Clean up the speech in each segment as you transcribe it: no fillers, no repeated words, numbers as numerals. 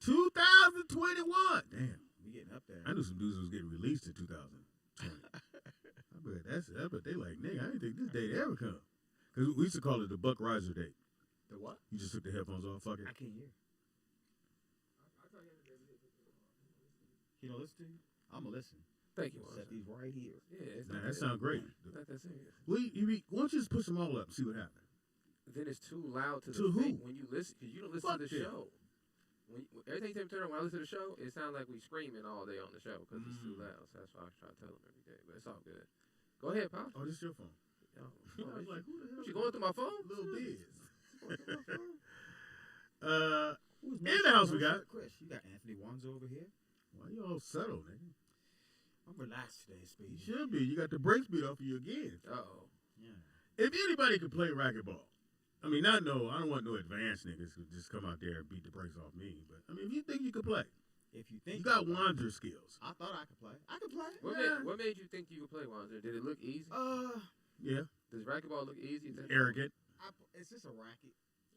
2021. Damn. We getting up there. I knew some dudes was getting released in 2020. I bet they like, nigga, I didn't think this date ever come. Because we used to call it the Buck Riser date. The what? You just took the headphones off. Fuck it. I can't hear. He don't listen to you? I'm going to listen. Thank you. Set these right here. Yeah, it's Nah, that sounds great. Not that serious. Why don't you just push them all up and see what happens? Then it's too loud to To the who? thing when you listen, because you don't listen Fuck to the show. Every time you turn on when I listen to the show, it sounds like we screaming all day on the show because it's too loud. So that's why I try to tell them every day. But it's all good. Go ahead, Pop. Oh, this is your phone. Oh, I was like, who the hell? you going through my phone? Little Biz. Going through my phone? In the house we got. Chris, you got Anthony Wanzo over here. Why you all settled, nigga? I'm relaxed today, Speedy. You should be. You got the brakes beat off of you again. Uh-oh. Yeah. If anybody could play racquetball, I mean, I don't want no advanced niggas who just come out there and beat the brakes off me. But, I mean, if you think you could play, If you think you got Wanzer skills. I thought I could play. I could play. What made you think you could play Wanzer? Did it look easy? Yeah. Does racquetball look easy? Arrogant. It's just a racket.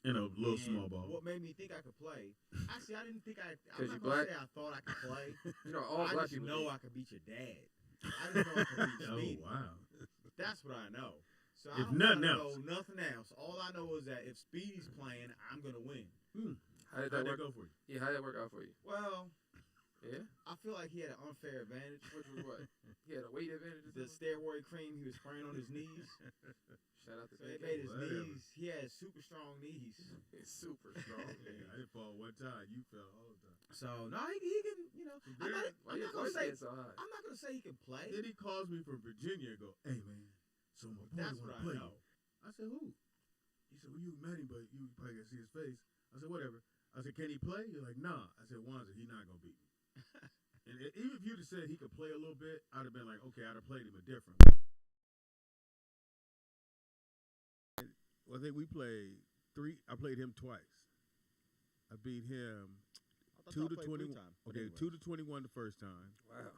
And a little small ball. What made me think I could play? Actually, I didn't think I'm Cause not you gonna black? say I thought I could play. You know, all I black just people know do. I could beat your dad. I just know I could beat Speedy. Oh, wow. That's what I know. So If I don't nothing know else. nothing else. All I know is that if Speedy's playing, I'm gonna win. How did How'd that that work? go for you? Yeah, how did that work out for you? Well, Yeah? I feel like he had an unfair advantage. Which was what? He had a weight advantage or The something? steroid cream he was spraying on his knees. Shout out to So it DK. made his Whatever. knees. He had super strong knees. It's super strong. I didn't fall one time. You fell all the time. So no, he can. You know, Why I'm your not gonna voice say. getting so high? I'm not gonna say he can play. Then he calls me from Virginia and go, hey, man, so my boy That's want what to I play know. you. I said, who? He said, well, you met him, but you probably got to see his face. I said, whatever. I said, can he play? You're like, nah. I said, Wanzer, he not going to beat me. And even if you'd have said he could play a little bit, I'd have been like, okay, I'd have played him a different. Well, I think we played I played him twice. I beat him 2 to 21. Okay, 2 to 21 the first time. Wow.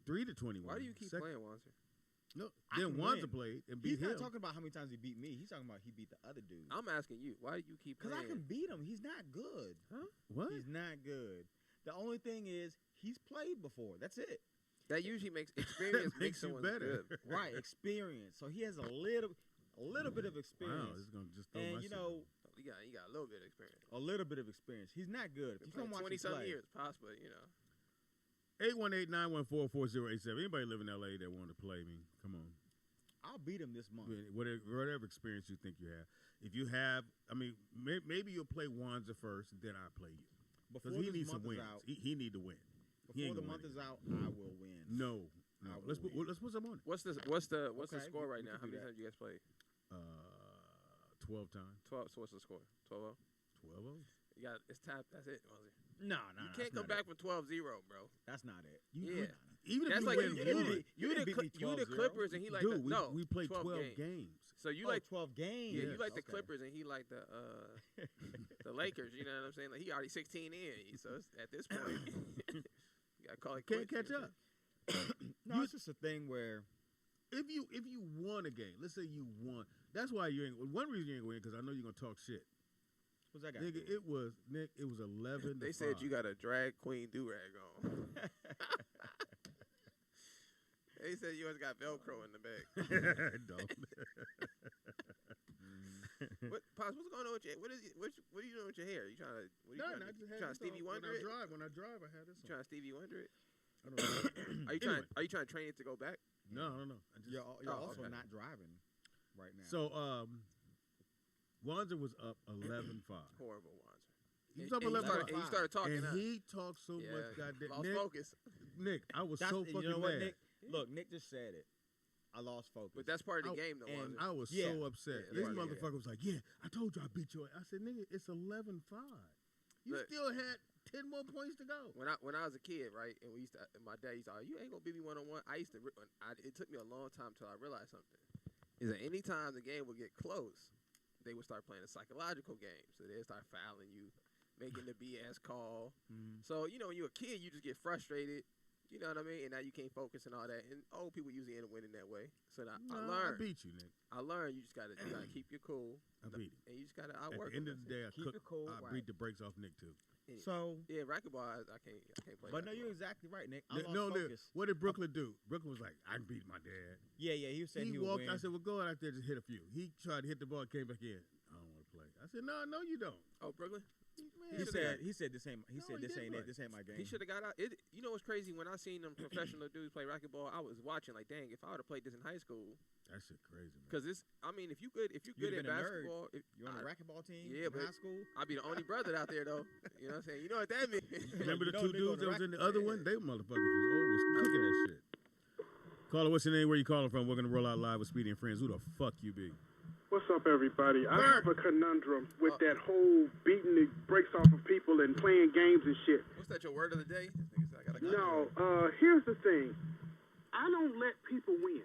3 to 21. Why do you keep playing Wanzer? No, I then can Wanzer win. played and beat He's him. not talking about how many times he beat me. He's talking about he beat the other dude. I'm asking you. Why do you keep Because playing? I can beat him. He's not good. Huh? What? He's not good. The only thing is he's played before. That's it. That usually makes experience Makes makes you someone better. good. Right, experience. So he has a little bit of experience. Wow, this is gonna just throw And my you shit know, You got a little bit of experience. a little bit of experience. He's not good. If you come watch 20 him some play, years, possibly. You know. 818-914-4087. Anybody live in LA that want to play me? Come on. I'll beat him this month. Whatever experience you think you have. If you have, I mean, maybe you'll play Wanzer first, and then I'll play you. Before Because he this needs some month wins. is out, He need to win. He before ain't the gonna month win is out, I will win. No. I will Let's put some on it. What's the Okay, score right we now? can How do many that. times you guys played? 12 times. 12. So what's the score? 12-0? 12. You got it's tapped. That's it. Wanzer. No, You can't come back with 12-0, bro. That's not it. Yeah. Even if That's you like win you one. the Clippers and he like Dude, the we played 12 games. games. So you Oh, like 12 games. yeah, you like the Okay. Clippers and he like the the Lakers. You know what I'm saying? Like he already 16 in. So it's, at this point, you gotta call it Can't quits, catch you know up. No, it's just a thing where If you won a game, let's say you won. That's why you ain't. One reason you ain't win because I know you're gonna talk shit. what's that guy? Nigga, it was 11. They to said 5. you got a drag queen do-rag on. They said you always got Velcro in the back. Don't. Pops, what's going on with your? What are you doing with your hair? You trying to? What are you trying to Stevie Wonder it? When I drive, I had this. You trying to Stevie Wonder it? I don't know. Are you trying? Are you trying to train it to go back? No. I just, You're also okay. not driving right now. So, Wanzer was up 11-5. Horrible Wanzer. He was And up you 11-5. started- and you started talking. And huh? he talked so Yeah, much goddamn. lost focus. Nick, I was That's, so fucking you know what, mad. Nick? Look, Nick just said it. I lost focus. But that's part of the I- game, though. And Wanzer. I was Yeah. so upset. Yeah, This that's right, motherfucker was like, "Yeah, I told you I beat you." I said, "Nigga, it's 11-5. You Look. still had 10 more points to go." When I was a kid, right, and we used to, and my dad used to, you ain't gonna beat me 1-on-1. I used to. It took me a long time till I realized something. Is that any time the game would get close, they would start playing a psychological game. So they'd start fouling you, making the BS call. Mm-hmm. So, you know, when you're a kid, you just get frustrated. You know what I mean? And now you can't focus and all that. And old people usually end up winning that way. So I I learned. beat you, Nick. I learned you just gotta keep your cool. I beat him. And you just gotta At outwork. the end of the day, I Keep it cool, I right. beat the brakes off Nick too. So, yeah, racquetball, I can't play. but no, racquetball. you're exactly right, Nick. I lost No, focus. what did Brooklyn do? Brooklyn was like, I beat my dad. Yeah, he was saying He he would walked. win. I said, well, go out there, just hit a few. He tried to hit the ball, came back in. I don't want to play. I said, no, you don't. Oh, Brooklyn. He said this ain't. He No, said he this didn't ain't play. this ain't my game. He should have got out. You know what's crazy? When I seen them professional dudes play racquetball, I was watching like, dang, if I would have played this in high school, That shit crazy, man. because it's. I mean, if you good at been a nerd. basketball, You on the racquetball team? Yeah, in but high school. I'd be the only brother out there though. You know what I'm saying? You know what that means? Remember the You know two nigga on dudes the that was in the rack- other one? They motherfuckers was cooking that shit. Caller, what's your name? Where you calling from? We're gonna roll out live with Speedy and Friends. Who the fuck you be? What's up, everybody? I have a conundrum with Oh. that whole beating the brakes off of people and playing games and shit. What's that? Your word of the day? I gotta No, here's the thing. I don't let people win.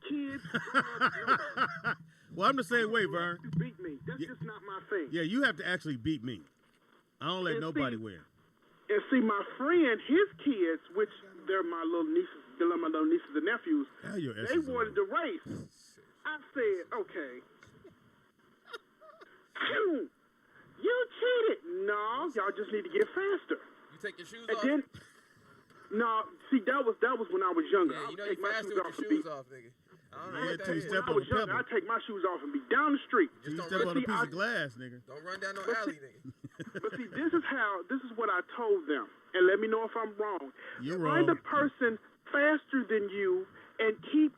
Kids, nobody. Well, I'm the same way, Vern. You beat me. That's Yeah. just not my thing. Yeah, you have to actually beat me. I don't let And nobody see- win. And see, my friend, his kids, which they're my little nieces and nephews, Hell, your they S's are wanted to race. I said, okay. You cheated. No, y'all just need to get faster. You take your shoes And off. then, no, see, that was when I was younger. Yeah, I you would know take you my faster shoes with off your and be. shoes off, nigga. I don't know Yeah, what that till you is. step When I on was a younger, pebble. I'd take my shoes off and be down the street. You don't step run- on a see, piece I- of glass, nigga. Don't run down no But alley, see- nigga. But see, this is what I told them, and let me know if I'm wrong. You're Find wrong. a person faster than you and keep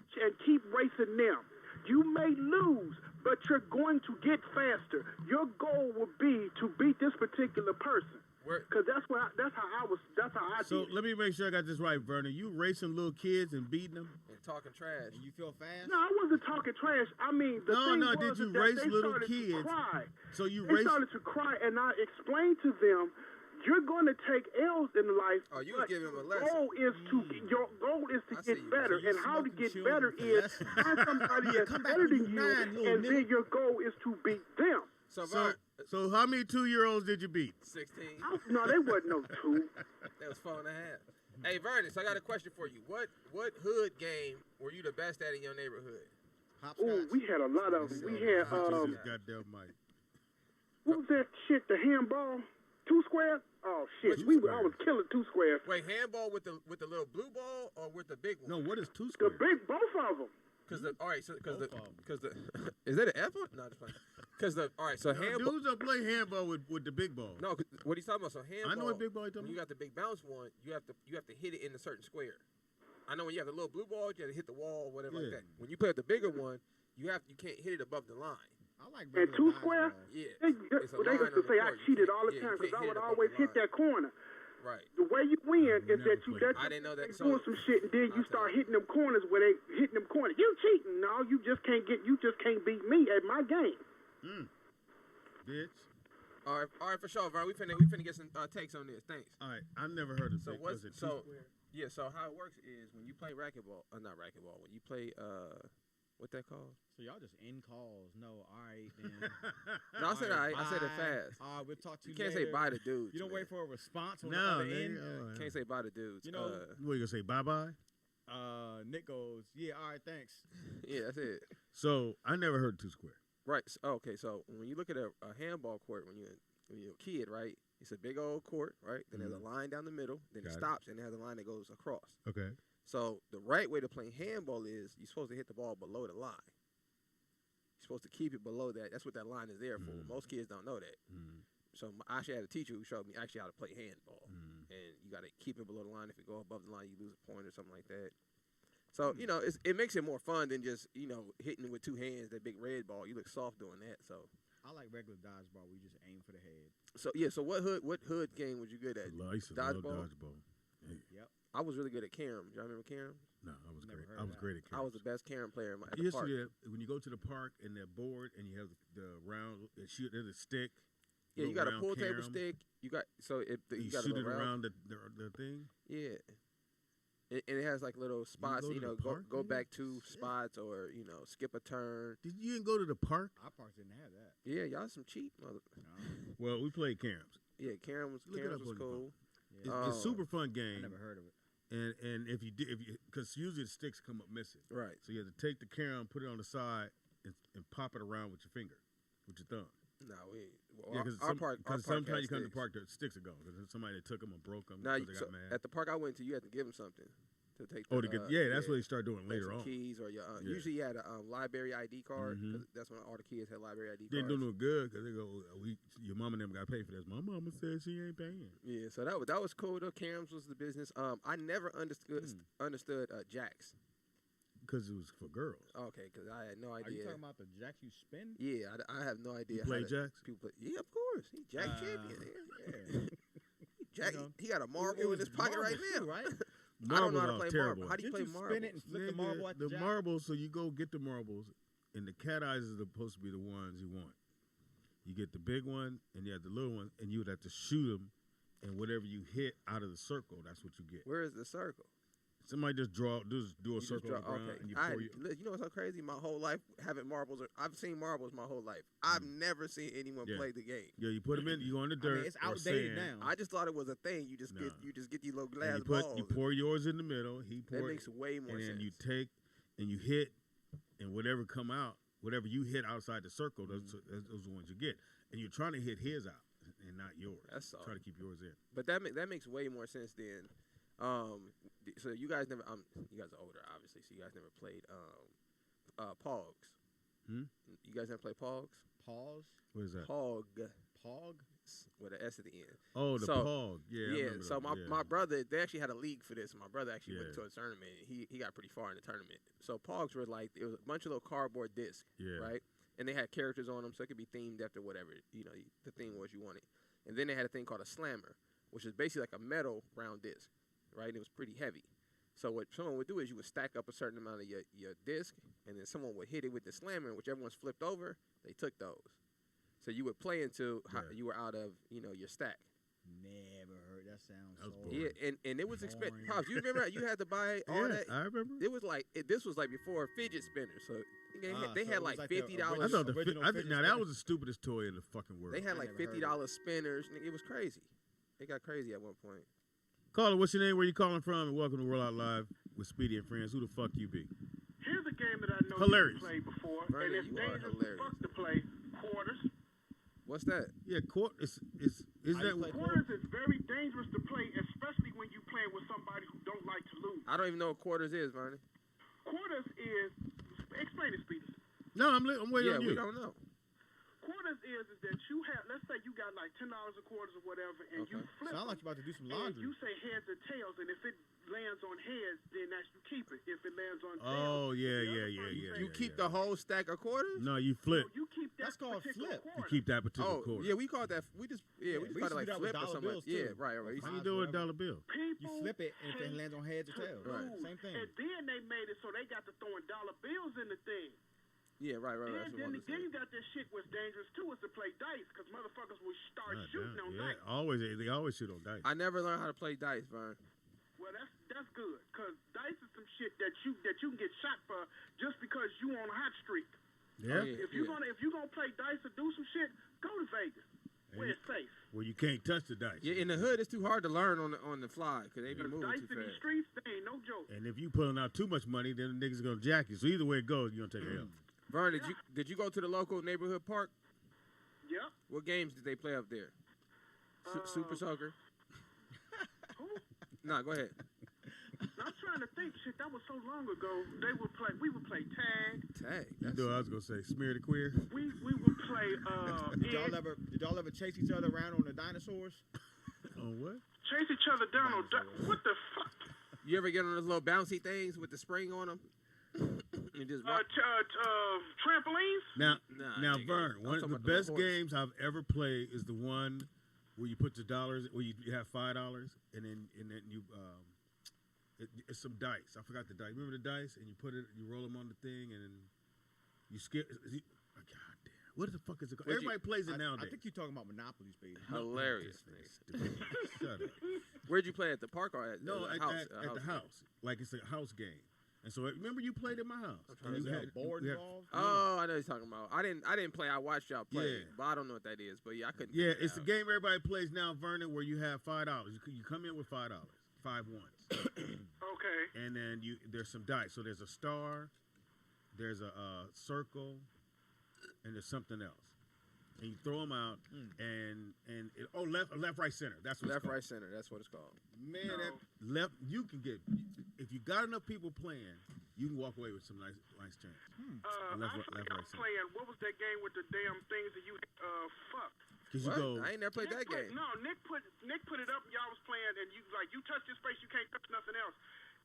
racing them. You may lose, but you're going to get faster. Your goal will be to beat this particular person. Because that's how I So did. let me make sure I got this right, Vernon. You racing little kids and beating them? And talking trash. And you feel fast? No, I wasn't talking trash. I mean, the thing No, was did you is that race they little started kids? to cry. So you They race? started to cry, and I explained to them, you're going to take L's in life. Oh, you was but giving them a your lesson. Your goal is to I see get you. better, So you and how to smoking get children better for is lessons. find somebody that's come back better when than you you, 9, little and then nigga. your goal is to beat them. So, So, Vern, so how many 2-year-olds did you beat? 16. No, they wasn't no two. That was 4.5. Hey, Vernon, so I got a question for you. What hood game were you the best at in your neighborhood? Hopscotch. Ooh, we had a lot of them. We had Jesus, goddamn Mike. what was that shit? The handball, 2 square. Oh shit, I was killing 2 square. Wait, handball with the little blue ball or with the big one? No, what is 2 The squares? both of them. Because all right, so because Both of 'em. is that an F one? No, just fine. Because all right, so handball. Dudes don't play handball with the big ball. No, 'cause what he's talking about. So handball. I know what big ball you're When talking you about. got the big bounce one, you have to hit it in a certain square. I know when you have the little blue ball, you have to hit the wall, whatever like Yeah. that. When you play with the bigger one, you can't hit it above the line. I like And regular 2 dodgeball. square. Yeah, They it's a used line to on the say I court. You cheated can't- all the yeah, time you because can't I hit would it above always the hit line. that corner. Right. The way you win is never that you played. that's I didn't know that. they So doing some shit and then you start hitting them corners where they hitting them corners. You cheating? No, you just can't beat me at my game. Bitch. all right, for sure, Vern. We finna get some takes on this. Thanks. All right, I've never heard of So it. what's Was it 2 so? square? Yeah. So how it works is when you play racquetball, not racquetball. When you play what that called? So y'all just end calls. No, all right then. No, I said All right, I said it bye. fast. All right, we'll talk to You you can't say later. bye to dudes. You don't man. wait for a response on the No, other nigga. end. Oh, Can't say bye to dudes. You know- What, you gonna say bye-bye? Nick goes, yeah, all right, thanks. yeah, that's it. So, I never heard of 2 square. Right. So, okay. So when you look at a handball court, when you're a kid, right? It's a big old court, right? Then there's a line down the middle. Then Got it it. stops, and it has a line that goes across. Okay. So the right way to play handball is you're supposed to hit the ball below the line. You're supposed to keep it below that. That's what that line is there for. Most kids don't know that. So I actually had a teacher who showed me actually how to play handball. And you got to keep it below the line. If you go above the line, you lose a point or something like that. So, you know, it makes it more fun than just, you know, hitting it with 2 hands, that big red ball. You look soft doing that. So, I like regular dodgeball. We just aim for the head. so yeah. So what hood game was you good at? I used to love Dodgeball? dodgeball. Hey, Yep. I was really good at carom. Do y'all remember carom? no, I was Never great. heard I of was that. great at I was the best carom player at the Yes, park. when you go to the park and that board and you have the round, there's a stick. Yeah, you little got a round pool table carom, stick. You got You got shoot a it little around the thing. Yeah. And it has like little spots, go you to know, the park, go nigga? back 2 Shit. spots or, you know, skip a turn. Did you even go to the park? Our parks didn't have that. Yeah, y'all some cheap mother. No, Well, we played caroms. Yeah, carom was Look it up was on your cool. It's yeah. a super fun I game. never heard of it. And if you because usually the sticks come up missing. Right. So you have to take the carom, put it on the side, and pop it around with your finger, with your thumb. No, we. Well, Yeah, because sometimes you come to the park, the sticks are gone because somebody that took them or broke them Now, because they got mad. at the park I went to, you had to give them something to take. That's what they start doing later on. Keys or your usually you had a library ID card. 'Cause that's when all the kids had library ID They cards. do no good because they go, your mama and them got to pay for this. My mama said she ain't paying. Yeah, so that was cool. The caroms was the business. I never understood jacks. Because it was for girls. Okay, because I had no idea. Are you talking about the jacks you spin? Yeah, I have no idea. You play jacks? People play, yeah, of course. He jack champion. Yeah. Jack, You know, he got a marble in his pocket right now. Too, right? I don't know how to Marbles play are terrible. marbles. How do you Didn't play you spin it marbles? and flip the marble at the jack? marbles, so you go get the marbles, and the cat eyes are supposed to be the ones you want. You get the big one, and you have the little one, and you would have to shoot them, and whatever you hit out of the circle, that's what you get. Where is the circle? Somebody just do a circle on the ground, Okay. and you You pour know what's so crazy? My whole life having marbles. I've seen marbles my whole life. I've never seen anyone play the game. Yeah, you put them in. You go in the dirt. It's or outdated sand. now. I just thought it was a thing. You just get these little glass And balls. you pour yours in the middle. He that pour. makes way more and sense. then you take and you hit, and whatever come out, whatever you hit outside the circle, those are the ones you get. And you're trying to hit his out and not yours. That's all. Try to keep yours in. But that makes way more sense then. So you guys never. You guys are older, obviously. So you guys never played Pogs. You guys never played Pogs? Pause. What is that? Pog. Pog. With an S at the end. Oh, the Pog. Yeah. Yeah. I So remember that. my brother, they actually had a league for this. My brother actually went Yeah. to a tournament. He got pretty far in the tournament. So Pogs were like, it was a bunch of little cardboard discs, Yeah. right? And they had characters on them, so it could be themed after whatever the theme was you wanted. And then they had a thing called a slammer, which is basically like a metal round disc, right? And it was pretty heavy. So what someone would do is you would stack up a certain amount of your disc, and then someone would hit it with the slammer, and whichever one's flipped over, they took those. So you would play until you were out of your stack. Never heard that sound. That was so boring. Yeah, and it was expensive. Boring. Pops, you remember you had to buy all that? I remember. It was like this was like before fidget spinners. So they so had it was like like the $50. I thought original fidget now that spinner. was the stupidest toy in the fucking world. They had I like never heard $50 spinners. It was crazy. It got crazy at one point. Caller, what's your name? Where you calling from? And welcome to World Out Live with Speedy and Friends. Who the fuck you be? Here's a game that I know Hilarious. you played before, Vernon, and it's you are dangerous hilarious. as fuck to play quarters. What's that? Yeah, court is How that you play Quarters is very dangerous to play, especially when you playing with somebody who don't like to lose. I don't even know what quarters is, Vernon. Quarters is explain it, Speedy. No, I'm waiting Yeah, on you. we don't know. Quarters is that you have, let's say you got like $10 a quarters or whatever, and you Okay. flip Sound like them, you're about to do some and laundry. you say heads or tails, and if it lands on heads, then that's you keep it. If it lands on tails, Oh yeah, the yeah, other yeah, person yeah. say- You yeah, keep yeah. the whole stack of quarters? No, you flip. So you keep that That's called particular flip. You quarter. keep that particular Oh, quarter. yeah, we call that. We just we call used it to like do that with flip or dollar something. bills, Yeah, too. right. How you Fines, do with a whatever. dollar bill? People You flip it, and if it hate lands on heads or to tails, Right. lose. same thing. And then they made it so they got to throwing dollar bills in the thing. Yeah, right. That's what Then I'm you saying. got this shit was dangerous too, is to play dice, because motherfuckers will start God shooting damn, on yeah, dice. they always shoot on dice. I never learned how to play dice, Vern. Well, that's good, because dice is some shit that you can get shot for just because you on a hot streak. Yeah. yeah. If you're gonna play dice or do some shit, go to Vegas, where it's safe. Well, you can't touch the dice. Yeah, in the hood, it's too hard to learn on the fly because they be Because moving dice too in these fast. streets, they ain't no joke. And if you pulling out too much money, then the niggas gonna jack you. So either way it goes, you're gonna take a L. Vern, did you go to the local neighborhood park? Yep. What games did they play up there? Super Soaker? Who? Nah, go ahead. I'm trying to think. Shit, that was so long ago. We would play tag. Tag. You know what I was gonna say? Smear the queer. We would play. Did y'all ever chase each other around on the dinosaurs? On what? Chase each other down on. What the fuck? You ever get on those little bouncy things with the spring on them? And just rock? Trampolines. Now, Nah, nigga. Vern, I'm one of talking the about the best horse. games I've ever played is the one where you put the dollars, where you have $5, and then you it's some dice. I forgot the dice. Remember the dice? And you roll them on the thing, and then you skip. God damn, what the fuck is it called? What'd you- Everybody plays it I nowadays. think you're talking about Monopoly, Speedy. Hilarious. nigga. Shut up. Where'd you play at the park or at No, the at house? the house. Like it's a house game. And so remember you played at my house. trying And to you Is there a board you involved? Oh, I know what you're talking about. I didn't play. I watched y'all play, Yeah. but I don't know what that is. But yeah, I couldn't. Yeah, figure it it's the out. game everybody plays now, Vernon, where you have $5. You come in with $5. 5 ones. Okay. And then there's some dice. So there's a star, there's a circle, and there's something else. And you throw them out, left, right, center. That's what Left, it's called. right, center. That's what it's called. Man, that left, you can get, if you got enough people playing, you can walk away with some nice change. I forgot playing. What was that game with the damn things that you fucked? Because you What? go, I ain't never played that game. No, Nick put it up. Y'all was playing, and you touch this space, you can't touch nothing else.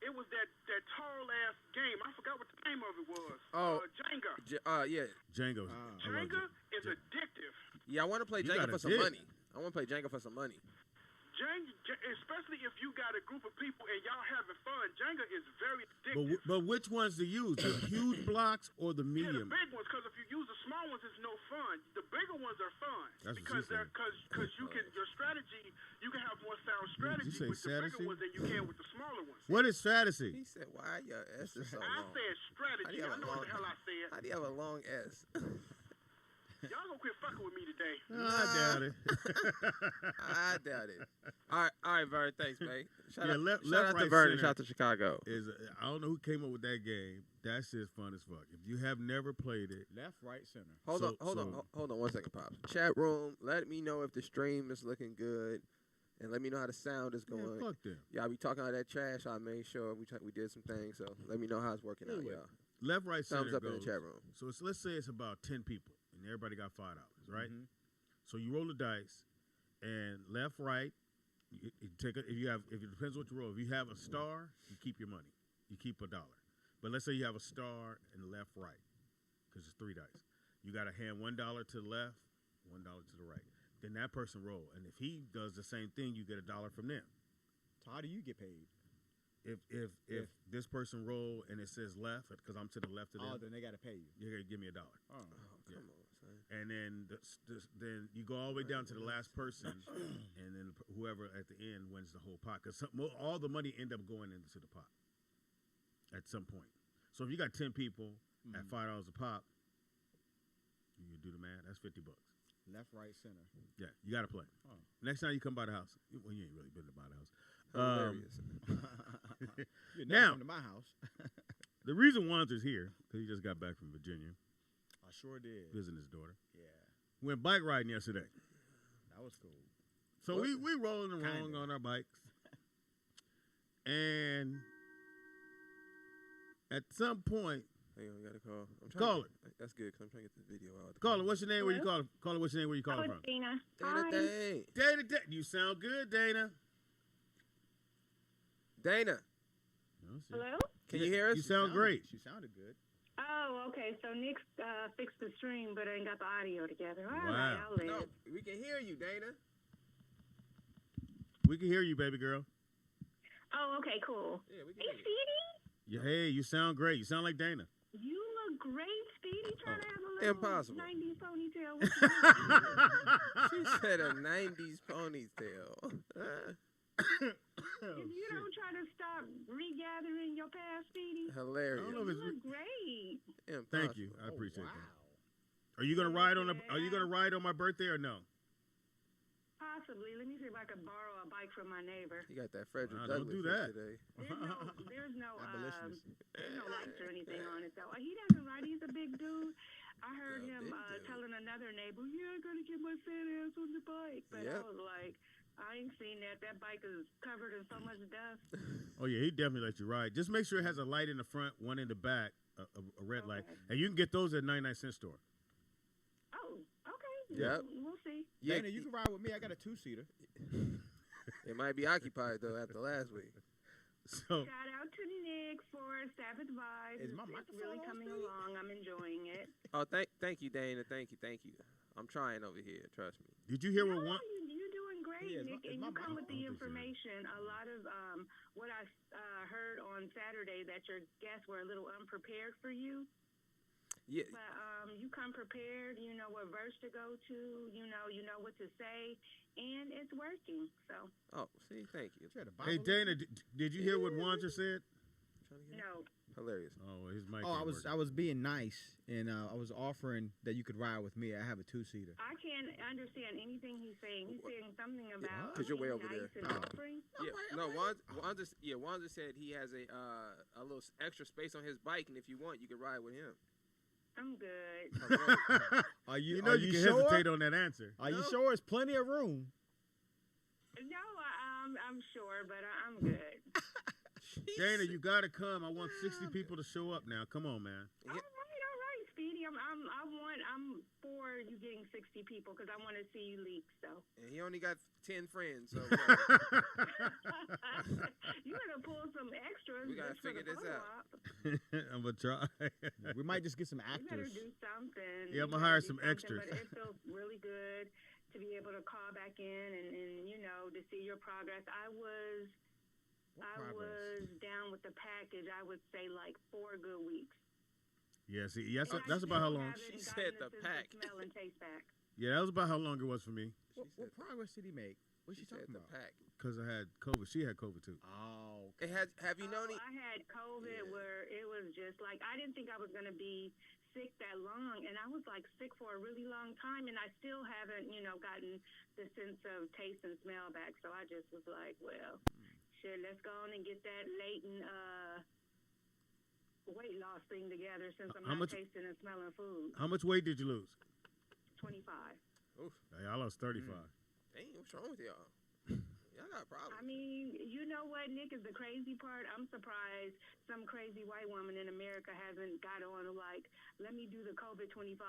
It was that tall ass game. I forgot what the name of it was. Jenga. Yeah. Jenga. Jenga is addictive. Yeah, I want to play You Jenga gotta for some dig. money. I want to play Jenga for some money. Jenga, especially if you got a group of people and y'all having fun, Jenga is very addictive. But which ones to use? The huge blocks or the Yeah, medium? the big ones, because if you use the small ones, it's no fun. The bigger ones are fun. That's because what because you can your strategy, you can have more sound strategy say with the strategy? bigger ones than you can with the smaller ones. What is strategy? He said, "Why your S is so I long?" said strategy. I know what the hell I said. How do you have a long S? Y'all gonna quit fucking with me today. I doubt it. I doubt it. All right, Vern. Thanks, man. Shout Yeah, out, left, shout out right, to Vern and center shout out to Chicago. I don't know who came up with that game. That shit's fun as fuck. If you have never played it, Left, right, center. Hold on 1 second, Pops. Chat room, let me know if the stream is looking good, and let me know how the sound is going. man, fuck them. Y'all be talking all that trash. I made sure we did some things, so let me know how it's working out, Anyway, y'all. Left, right, center Thumbs up goes. in the chat room. So let's say it's about 10 people, and everybody got $5, right? Mhm. So you roll the dice, and left, right. You take it. If it depends what you roll. If you have a star, you keep your money. You keep $1. But let's say you have a star and left, right, because it's 3 dice. You got to hand $1 to the left, $1 to the right. Then that person roll, and if he does the same thing, you get $1 from them. So how do you get paid? If this person roll and it says left, because I'm to the left of them, Then they got to pay you. you're gonna give me $1. Oh. Oh, come on, son. And then then you go all the way down to the last person, and then whoever at the end wins the whole pot. Because all the money end up going into the pot at some point. So if you got 10 people at $5 a pop, you do the math. That's $50. Left, right, center. Yeah, you got to play. Oh. Next time you come by the house, well, you ain't really been to buy the house. Hilarious. You're Now- never come to my house. The reason Wanzer's here, because he just got back from Virginia, I sure did. visiting his daughter. Yeah, Went bike riding yesterday. that was cool. So What? we rolling along Kinda. on our bikes. And at some point, Hang on, we got a call. Call That's good, because I'm trying to get this video out. caller, what's your name? Where you Hello? calling? Caller, what's your name? Where you calling from? Dana. Dana, Hi. Dana. Dana, you sound good, Dana. Dana, Hello? can you hear us? You sound great. She sounded good. Oh, okay. So Nick fixed the stream, but ain't got the audio together. All Wow. right, I'll live. No, we can hear you, Dana. We can hear you, baby girl. Oh, okay, cool. Yeah, we can Hey, hear you. Speedy, Hey, you sound great. You sound like Dana. you look great, Speedy. Trying to have a little Impossible. 90s ponytail. What you She said a 90s ponytail. if you don't try to stop regathering your past, Speedy, Hilarious. I don't know you if it's- look great. Impossible. Thank you. I appreciate wow. that. Are you gonna ride on my birthday or no? Possibly. Let me see if I can borrow a bike from my neighbor. You got that Frederick Nah, Douglass don't do look that. today. Abolitionist. There's no lights or anything on it, though. He doesn't ride. He's a big dude. I heard Yeah, him big dude. telling another neighbor, "Yeah, I gotta get my fat ass on the bike." But Yep. I was like, I ain't seen that. That bike is covered in so much dust. Oh yeah, he definitely let you ride. Just make sure it has a light in the front, one in the back, a red light, Okay. and you can get those at 99-cent store. Oh, okay. Yep. We'll see. Yeah, Dana, you can ride with me. I got a 2-seater. it might be occupied, though, after last week. So Shout out to Nick for Sabbath Vibes. Is my It's microphone really on, coming Speedy? along. I'm enjoying it. Oh, thank you, Dana. Thank you. I'm trying over here. Trust me. did you hear No, what one? you're doing great, Yeah, is Nick, my- is and my you come mic with the on? information. A lot of what I heard on Saturday that your guests were a little unprepared for you, Yeah, but you come prepared. You know what verse to go to. You know what to say, and it's working. So Oh, see, thank you. She had a Hey Bible Dana, did you hear what Wanzer said? Trying to get no, Hilarious. Oh, well, his mic. Oh, ain't I working. was being nice, and I was offering that you could ride with me. I have a 2-seater. I can't understand anything he's saying. He's saying something about 'Cause you're way being over nice there. and offering. Wanda said he has a little extra space on his bike, and if you want, you can ride with him. I'm good. Are you? You know are you you can sure? hesitate on that answer. Are you sure? It's plenty of room. No, I'm sure, but I'm good. Dana, you gotta come. I want 60 people to show up now. Come on, man. All right, Speedy. I'm for you getting 60 people because I want to see you leak. So. And he only got 10 friends, so You gotta pull some extras. we gotta just for figure the this photo out. op. I'm gonna try. We might just get some You better actors. do something. Yeah, I'm You gonna hire better do some something, extras. But it feels really good to be able to call back in and to see your progress. I was down with the package. I would say like 4 good weeks. Yeah, see, And that's I about how still long. haven't She gotten said the the sense of pack. Smell and taste back. Yeah, that was about how long it was for me. What progress did he make? What's she She said talking the about? pack. Because I had COVID. She had COVID too. Oh, Have you known I had COVID where it was just like I didn't think I was gonna be sick that long, and I was like sick for a really long time, and I still haven't gotten the sense of taste and smell back. So I just was like, well, shit, let's go on and get that latent weight loss thing together since I'm How not much- tasting and smelling food. How much weight did you lose? 25. Oof. Hey, I lost 35. Dang, what's wrong with y'all? Y'all got problems. I mean, you know what, Nick, is the crazy part? I'm surprised some crazy white woman in America hasn't got on like, let me do the COVID 25.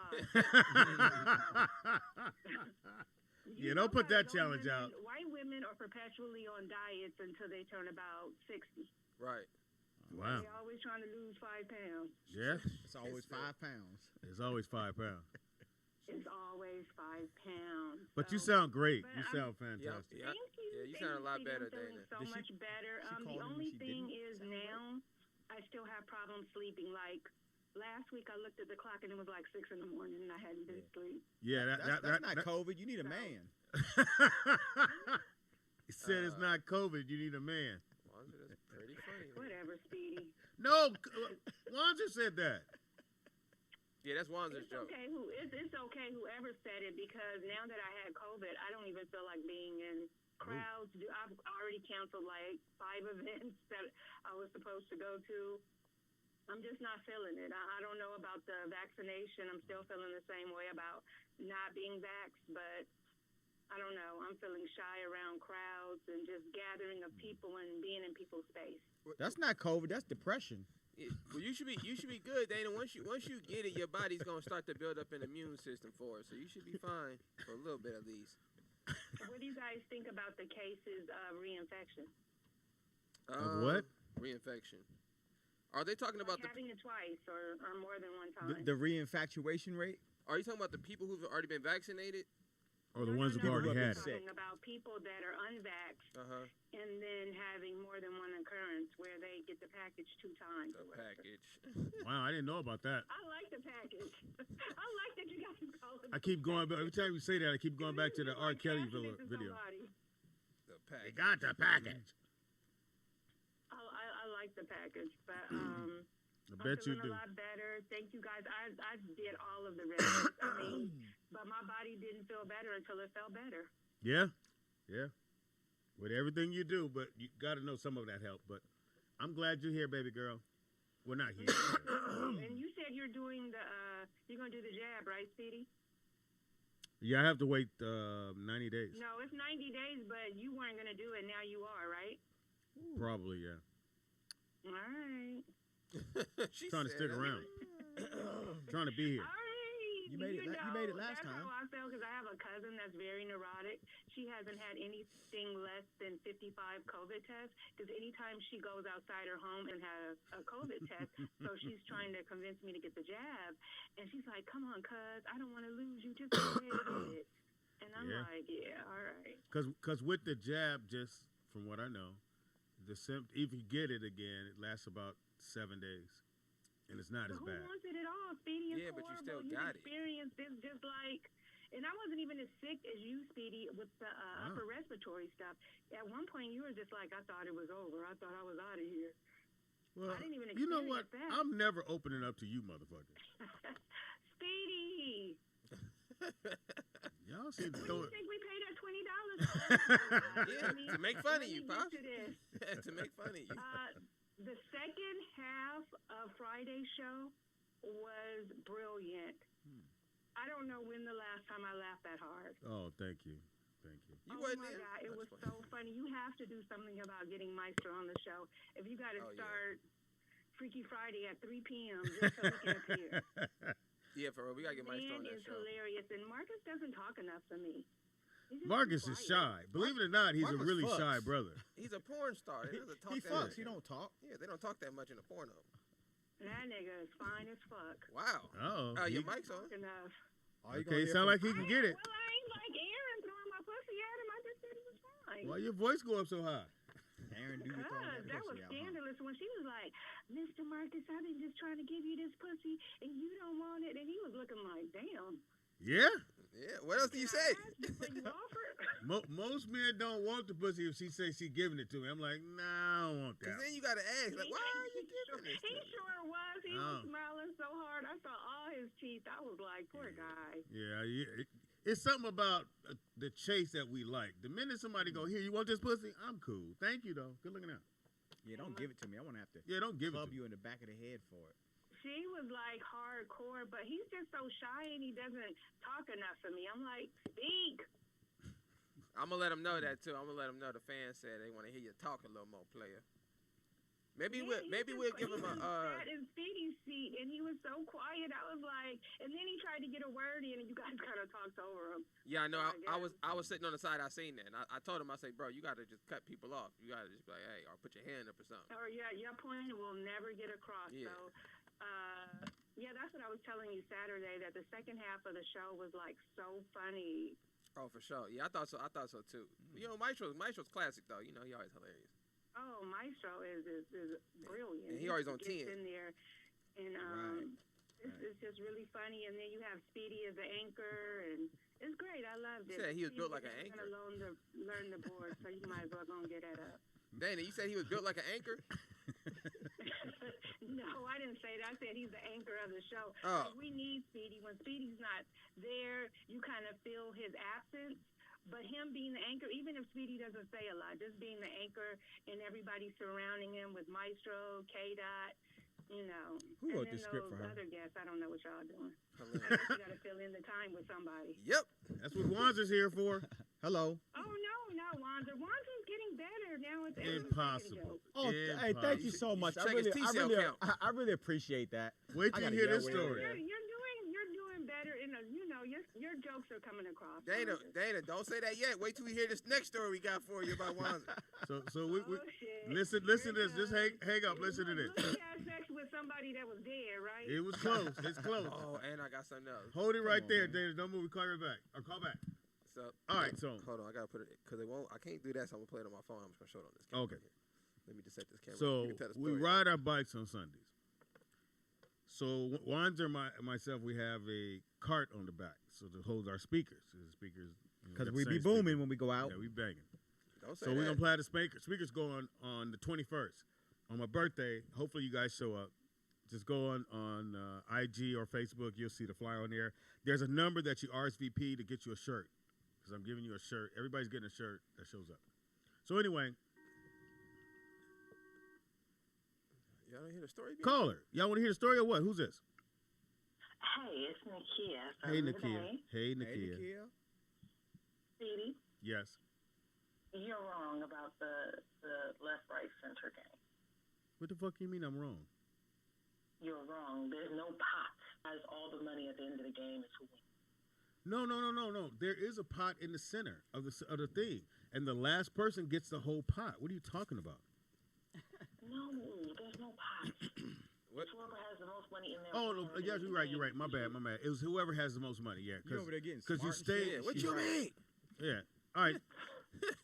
Yeah, don't put that challenge out. White women are perpetually on diets until they turn about 60. Right. Wow. They're always trying to lose 5 pounds. Yeah, it's always 5 pounds. it's always 5 pounds. It's always 5 pounds. But you So, sound great. but You I'm- sound fantastic. Yeah. Thank you. Yeah, you Thank sound a lot Stevie. better, I'm feeling Dana. so Did she- much better. she called The him and only she thing didn't is sound now I still have problems sleeping. Like last week, I looked at the clock and it was like 6 in the morning, and I hadn't been asleep. Yeah, That's not COVID. You need a man. He said it's not COVID. You need a man. Wanda, that's pretty funny. man. Whatever, Speedy. No, Wanda said that. Yeah, that's Wanda's It's joke. okay. It's okay. Whoever said it, because now that I had COVID, I don't even feel like being in crowds. I've already canceled like 5 events that I was supposed to go to. I'm just not feeling it. I don't know about the vaccination. I'm still feeling the same way about not being vaxxed, but I don't know. I'm feeling shy around crowds and just gathering of people and being in people's space. That's not COVID. That's depression. Yeah, well, you should be good, Dana. Once you get it, your body's gonna start to build up an immune system for it, so you should be fine for a little bit at least. What do you guys think about the cases of reinfection? Of what? Reinfection. Are they talking about Like having it twice or more than one time? The reinfatuation rate. Are you talking about the people who've already been vaccinated? Or the ones who've already had it. Sick. Talking about people that are unvaxxed Uh huh. and then having more than one occurrence where they get the package 2 times. The or whatever. package. Wow, I didn't know about that. I like the package. I like that you guys call it. I keep going back. Every time you say that, I keep going back to the R. Kelly video. The They package. got the package. I like the package, but I I'm bet you feeling do. a lot better. Thank you guys. I did all of the remedies. I mean, but my body didn't feel better until it felt better. Yeah, yeah. With everything you do, but you got to know some of that help. But I'm glad you're here, baby girl. We're not here. And you said you're doing you're gonna do the jab, right, Speedy? Yeah, I have to wait 90 days. No, it's 90 days, but you weren't gonna do it. Now you are, right? Probably, yeah. All right. She Trying to said stick that. around. Trying to be here. All right. You made it last that's time. How I feel, because I have a cousin that's very neurotic. She hasn't had anything less than 55 COVID tests, because anytime she goes outside her home and has a COVID test, so she's trying to convince me to get the jab. And she's like, come on, cuz, I don't want to lose you. Just go ahead and get it. And I'm Yeah. like, yeah, all right. Because with the jab, just from what I know, if you get it again, it lasts about 7 days. And it's not as Who bad. wants it at all, Speedy? It's Yeah, but you horrible. still You've got it. experienced this just like, and I wasn't even as sick as you, Speedy, with the upper respiratory stuff. At one point, you were just like, I thought it was over. I thought I was out of here. Well, I didn't even you know what? experience that. I'm never opening up to you, motherfucker. Speedy. Y'all seem to What do throw you it. think we paid that $20 Yeah, to make fun of you, Pops. Pops. To make fun of you. The second half of Friday's show was brilliant. I don't know when the last time I laughed that hard. Oh, thank you. Thank you. You Oh wasn't my there? God, it That's was funny. so funny. You have to do something about getting Maestro on the show. If you got to Oh, yeah. start Freaky Friday at 3 p.m. just so he can appear. Yeah, for real. We gotta get Maestro on Man that is show. hilarious, and Marcus doesn't talk enough for me. He's just Marcus too is quiet. shy. Believe it or not, he's a Marcus really fucks. shy brother. He's a porn star. He doesn't talk He that fucks. much. He don't talk. Yeah, they don't talk that much in the porno. That nigga is fine as fuck. Wow. Oh. Oh, your mic's on. Enough. All you Okay, gonna hear sound from- like he can get it. Well, I ain't like Aaron throwing my pussy at him. I just said he was fine. Why your voice go up so high? Aaron do you throwing Because that was pussy out, huh? scandalous when she was like, Mr. Marcus, I've been just trying to give you this pussy and you don't want it. And he was looking like, damn. Yeah. Yeah. What else do you Can I say? ask before you offer? Most men don't want the pussy if she says she giving it to me. I'm like, nah, I don't want Because that. then you gotta ask, like, why are you giving this to He me? sure was. He Oh. was smiling so hard. I saw all his teeth. I was like, poor guy. Yeah. It's something about the chase that we like. The minute somebody go, here, you want this pussy? I'm cool. Thank you, though. Good looking out. Yeah, don't give it to me. I want to have to Yeah, don't give it club to me. you in the back of the head for it. She was like hardcore, but he's just so shy and he doesn't talk enough for me. I'm like, speak. I'm gonna let them know that too. I'm gonna let them know the fans said they want to hear you talk a little more, player. Maybe Yeah, we'll give him a. sat in Speedy's seat and he was so quiet. I was like, and then he tried to get a word in and you guys kind of talked over him. Yeah, I know. I I was sitting on the side. I seen that, and I told him, I say, bro, you gotta just cut people off. You gotta just be like, hey, or put your hand up or something. Or your point will never get across. Yeah. So, yeah, that's what I was telling you Saturday. That the second half of the show was like so funny. Oh, for sure. Yeah, I thought so. I thought so too. You know, Maestro's classic though. You know, he always hilarious. Oh, Maestro is brilliant. And he always on gets 10. in there, and it's just really funny. And then you have Speedy as the anchor, and it's great. I loved it. You said he was built Speedy like an doesn't anchor. learn the board, so you might as well go and get that up. Dana, you said he was built like an anchor. No, I didn't say that. I said he's the anchor of the show. Oh. Like, we need Speedy. When Speedy's not there, you kind of feel his absence. But him being the anchor, even if Speedy doesn't say a lot, just being the anchor and everybody surrounding him with Maestro, K-Dot, you know. Who wrote and then the script those for her? other guests, I don't know what y'all doing. I Hilarious. guess you got to fill in the time with somebody. Yep. That's what Wanda's here for. Hello. Oh, no, Wanda. Wanda's getting better now. It's Impossible. Oh, hey, thank you so much. You should check his T-cell count. I really appreciate that. Wait till I you gotta hear yell this way over story. there. You're doing better. Your jokes are coming across. Dana, don't say that yet. Wait till we hear this next story we got for you about Wanza. So we shit. listen to this. Just hang up. Listen to this. Lucy had sex with somebody that was dead, right? It was close. It's close. Oh, and I got something else. Hold it right on, there, man. Dana. Don't move. Call right back. Or call back. So, All right. So hold on, I gotta put it because it won't. I can't do that, so I'm gonna play it on my phone. I'm just gonna show it on this camera. Okay. Here. Let me just set this camera. So You can tell the we story. ride our bikes on Sundays. So Wanzer and myself, we have a cart on the back, so to hold our speakers. The speakers, Because got we the be same booming speaker. when we go out. Yeah, we banging. Don't say So we're that. gonna play the speakers go on the 21st. On my birthday, hopefully you guys show up. Just go on IG or Facebook. You'll see the flyer on there. There's a number that you RSVP to get you a shirt. Because I'm giving you a shirt. Everybody's getting a shirt that shows up. So anyway, Y'all don't hear the story? Yet? caller. Y'all want to hear the story or what? Who's this? Hey, it's Nakia. Hey, Nakia. Hey, Nakia. Hey, Nakia. Speedy, Yes. you're wrong about the left-right center game. What the fuck you mean I'm wrong? You're wrong. There's no pot. Has all the money at the end of the game is who wins. No. There is a pot in the center of the thing, and the last person gets the whole pot. What are you talking about? No, there's no pot. What? It's whoever has the most money in there. Oh, no, yeah, you're right. You're right. My bad. It was whoever has the most money. Yeah, You over there getting because you smart and stay. shit. Yeah, what She's you right. mean? Yeah. All right.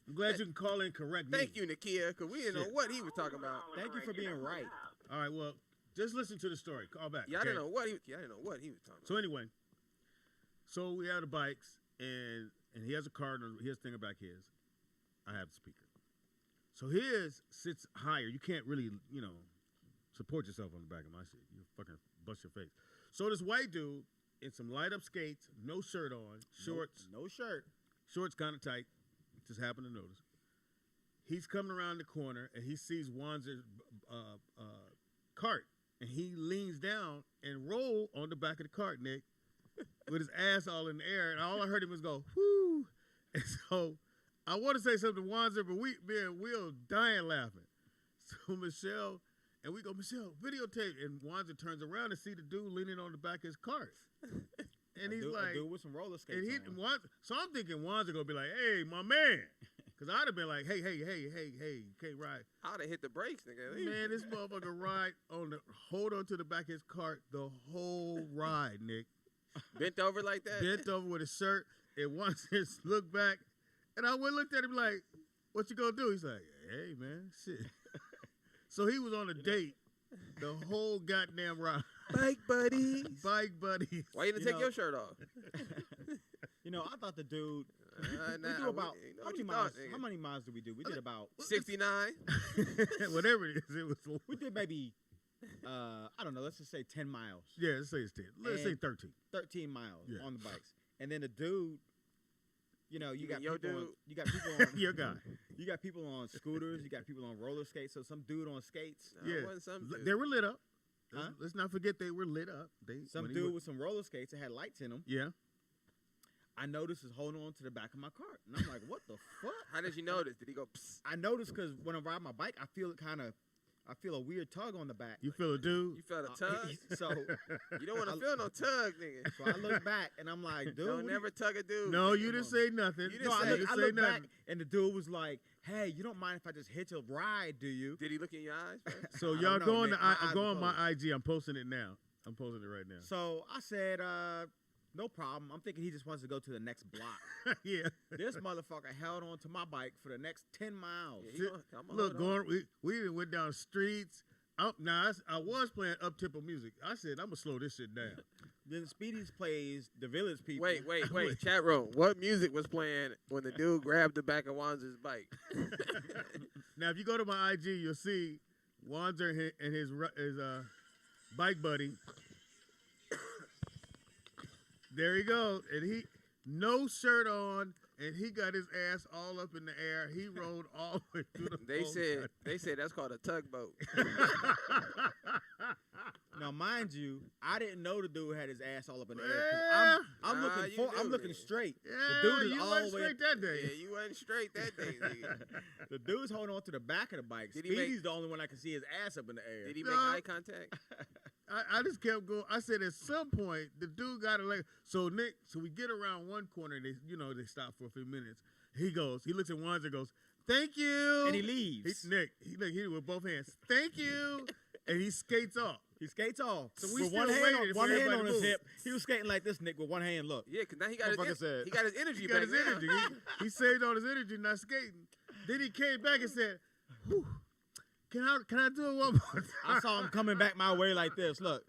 I'm glad you can call in and correct me. Thank you, Nakia, because we didn't know Shit. what he was talking about. Thank you for being right. All right. Well, just listen to the story. Call back. Yeah, I okay? didn't know what he was talking So about. anyway, so we have the bikes, and he has a card, and his thing back his. I have the speaker. So his sits higher. You can't really, support yourself on the back of my shit. You fucking bust your face. So this white dude in some light up skates, no shirt on, shorts, No shirt. shorts kind of tight. Just happened to notice. He's coming around the corner and he sees Wanzer's cart, and he leans down and roll on the back of the cart, Nick, with his ass all in the air, and all I heard him was go, whoo. And so I want to say something to Wanzer, but me and Will dying laughing. So Michelle, and we go, Michelle, videotape. And Wanzer turns around and see the dude leaning on the back of his cart. And he's like, a dude with some roller skates on. So I'm thinking Wanzer going to be like, hey, my man. Because I'd have been like, hey, you can't ride. I'd have hit the brakes, nigga. Man, this motherfucker hold on to the back of his cart the whole ride, Nick. Bent over like that? Bent over with his shirt. And once just looked back, and I went looked at him like, what you gonna do? He's like, hey, man, shit. So he was on a date the whole goddamn ride. Bike buddies. Bike buddies. Why you didn't take your shirt off? I thought the dude. Nah, we do about how many miles did we do? We did about 69. Whatever it is, it was. We did maybe, I don't know. Let's just say 10 miles. Yeah, let's say it's 10. Let's say 13. 13 miles on the bikes, and then the dude. You got your people. dude. You got people on your guy. You got people on scooters. You got people on roller skates. So some dude on skates. They were lit up. Huh? Let's not forget they were lit up. Some dude with some roller skates that had lights in them. Yeah. I noticed is holding on to the back of my cart, and I'm like, "What the fuck?" How did you notice? Did he go? Psst? I noticed because when I ride my bike, I feel a weird tug on the back. You feel a dude? You felt a tug? So you don't want to feel no tug, nigga. So I look back and I'm like, dude, don't never tug a dude. No, you didn't say nothing. I look back and the dude was like, hey, you don't mind if I just hit your ride, do you? Did he look in your eyes, bro? So y'all go on my IG. I'm posting it now. I'm posting it right now. So I said, no problem. I'm thinking he just wants to go to the next block. Yeah. This motherfucker held on to my bike for the next 10 miles. Yeah, look, we even went down streets. I was playing up-tempo music. I said, I'm going to slow this shit down. Then Speedy's plays The Village People. Wait. Chat room. What music was playing when the dude grabbed the back of Wanzer's bike? Now, if you go to my IG, you'll see Wanzer and his bike buddy. There he goes. And he, no shirt on, and he got his ass all up in the air. He rolled all the way through the They said that's called a tugboat. Now, mind you, I didn't know the dude had his ass all up in the air. I'm looking straight. Yeah, the dude is you all wasn't the way straight that day. Yeah, you wasn't straight that day, nigga. The dude's holding on to the back of the bike. Speedy's the only one I can see his ass up in the air. Did he make eye contact? I just kept going. I said at some point the dude got a leg. So Nick, we get around one corner. They stop for a few minutes. He looks at Wanzer and goes, "Thank you," and he leaves. He with both hands. Thank you, and he skates off. So we with still one hand on his move. hip. He was skating like this, Nick, with one hand. Look. Yeah, because now he got his energy He back. got his energy. He saved all his energy not skating. Then he came back and said, "Whew, can I do it one more time?" I saw him coming back my way like this. Look.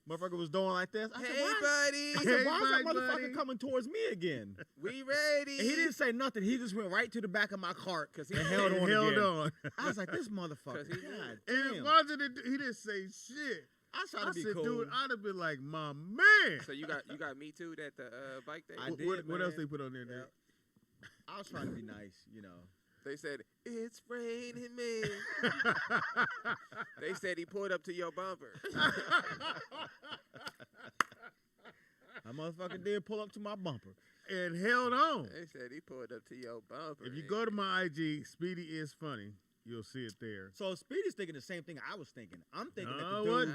Motherfucker was doing like this. I said, buddy. I said, why is that motherfucker coming towards me again? We ready. And he didn't say nothing. He just went right to the back of my cart because he held on. I was like, this motherfucker. God damn. He didn't say shit. I tried to be cool. Dude, I'd have been like, my man. So you got me too at the bike thing? I did, what else they put on there, Nick? I was trying to be nice, They said, it's raining men. They said he pulled up to your bumper. That motherfucker did pull up to my bumper. And held on. They said he pulled up to your bumper. If you go to my IG, Speedy is funny. You'll see it there. So Speedy's thinking the same thing I was thinking. I'm thinking that the dude.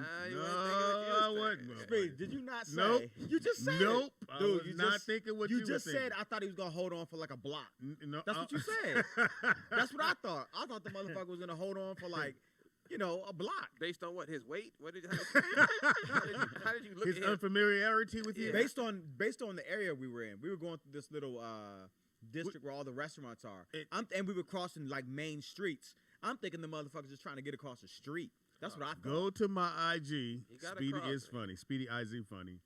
I wasn't. Speedy, did you not say? Nope. You just said nope. it. Dude, I was not thinking what you were just thinking. said. I thought he was gonna hold on for like a block. No, that's what you said. That's what I thought. I thought the motherfucker was gonna hold on for like, a block. Based on what? His weight? How did you look his at him? unfamiliarity with you? Based on the area we were in. We were going through this little district where all the restaurants are. And we were crossing like main streets. I'm thinking the motherfucker's just trying to get across the street. That's what I thought. Go to my IG. Speedy is funny. Speedy IZ funny.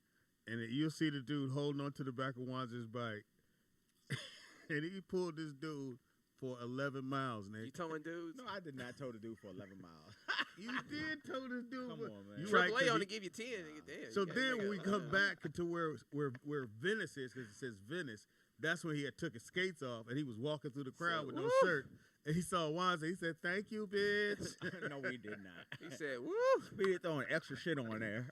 And you'll see the dude holding on to the back of Wanzer's bike. And he pulled this dude for 11 miles, Nick. You towing dudes? No, I did not tow the dude for 11 miles. You did tell this dude. Come on, man. You Triple right, A 'cause only he- give you 10. Nigga, damn, So you gotta then make when it we a come lot. back to where Venice is, because it says Venice, that's when he had took his skates off and he was walking through the crowd with no woo. shirt. And he saw Wanza. He said, "Thank you, bitch." No, we did not. He said, "Woo." We did throwing extra shit on there.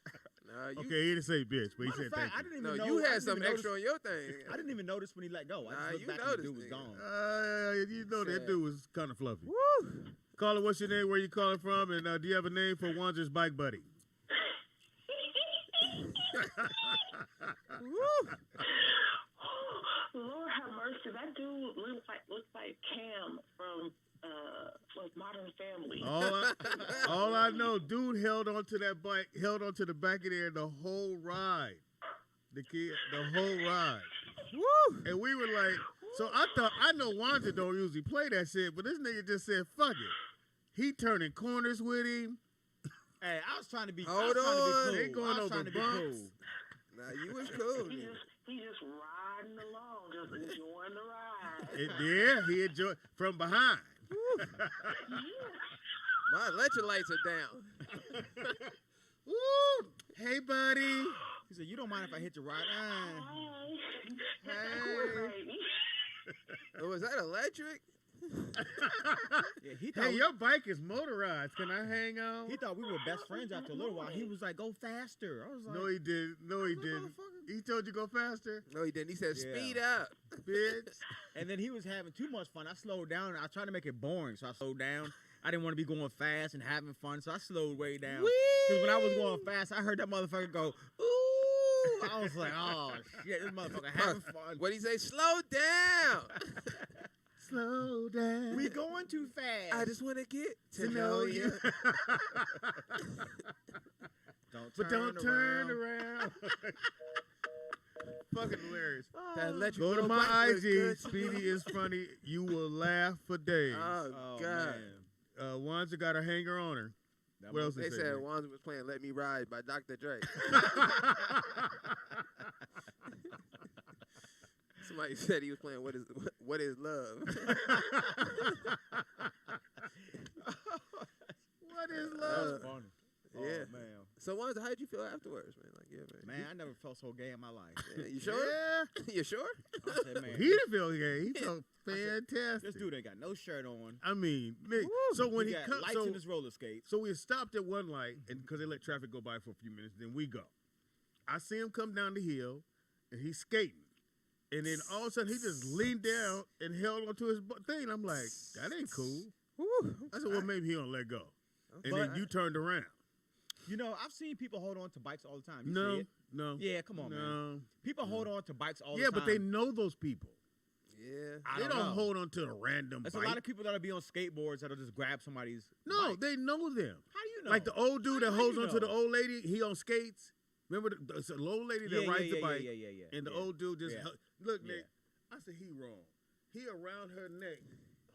Nah, you, Okay, he didn't say bitch, but he Matter said of fact, thank I you. didn't no, even know. you I had didn't some even extra on your thing. I didn't even notice when he let go. I Nah, just looked you back and the noticed, dude was nigga. gone. You know that Sad. dude was kind of fluffy. Woo. Caller, what's your name? Where you calling from? And do you have a name for Wanzer's bike buddy? Lord have mercy. That dude looks like Cam from Modern Family. All I know, dude held onto that bike, held onto the back of there the whole ride. The whole ride. Woo! And we were like, so I know Wanzer don't usually play that shit, but this nigga just said, fuck it. He turning corners with him. Hey, I was trying to be. Hold I was trying to on. be cool. They going I was over trying to be bumps. cool. Nah, you was cool. He just riding along, just enjoying the ride. Yeah, he enjoyed from behind. My electrolytes are down. Woo! Hey, buddy. He said, "You don't mind if I hit your ride?" Hey. Oh, was that electric? Yeah, he thought Hey, your bike is motorized. Can I hang on? he thought we were best friends after a little while. He was like, "Go faster." I was like, No, he didn't. No, he didn't. motherfucker. He told you go faster, No, he didn't. He said, Yeah. speed up. bitch. And then he was having too much fun. I slowed down. I tried to make it boring, so I slowed down. I didn't want to be going fast and having fun, so I slowed way down. Because when I was going fast, I heard that motherfucker go, "Ooh!" I was like, "Oh shit, this motherfucker having fun." What'd he say? Slow down. Slow down. We going too fast. I just want to get to know you. But don't turn around. Fucking hilarious. That electric Go to little my bike was IG. good. Speedy is funny. You will laugh for days. Oh, Oh, God. man. Wanza got a hanger on her. That What else They they say? said Wanza was playing Let Me Ride by Dr. Dre. Somebody said he was playing What Is Love? What is That love? was funny. Yeah. Oh, man. So Wanza, how'd you feel afterwards, man? Like, yeah, man. Man, I never felt so gay in my life. Yeah, you sure? Yeah. You sure? I said, man, He didn't feel gay. He felt fantastic. this dude ain't got no shirt on. I mean, so when he he got comes, lights in his roller skates. so we stopped at one light, and because they let traffic go by for a few minutes, then we go. I see him come down the hill, and he's skating. And then all of a sudden, he just leaned down and held onto his thing. I'm like, that ain't cool. I said, well, maybe he don't let go. And then you turned around. You know, I've seen people hold on to bikes all the time. You see No, it? no. Yeah, come on, man. No. People hold on to bikes all the Yeah, time. but they know those people. Yeah. I They don't don't know. hold on to a random There's bike. a lot of people that'll be on skateboards that'll just grab somebody's No, bike. they know them. How do you know? Like the old dude that How holds you on to the know? old lady, he on skates. Remember the old lady that rides the bike, Yeah. and the old dude just Yeah. look, Yeah. Nick. I said he wrong. He around her neck,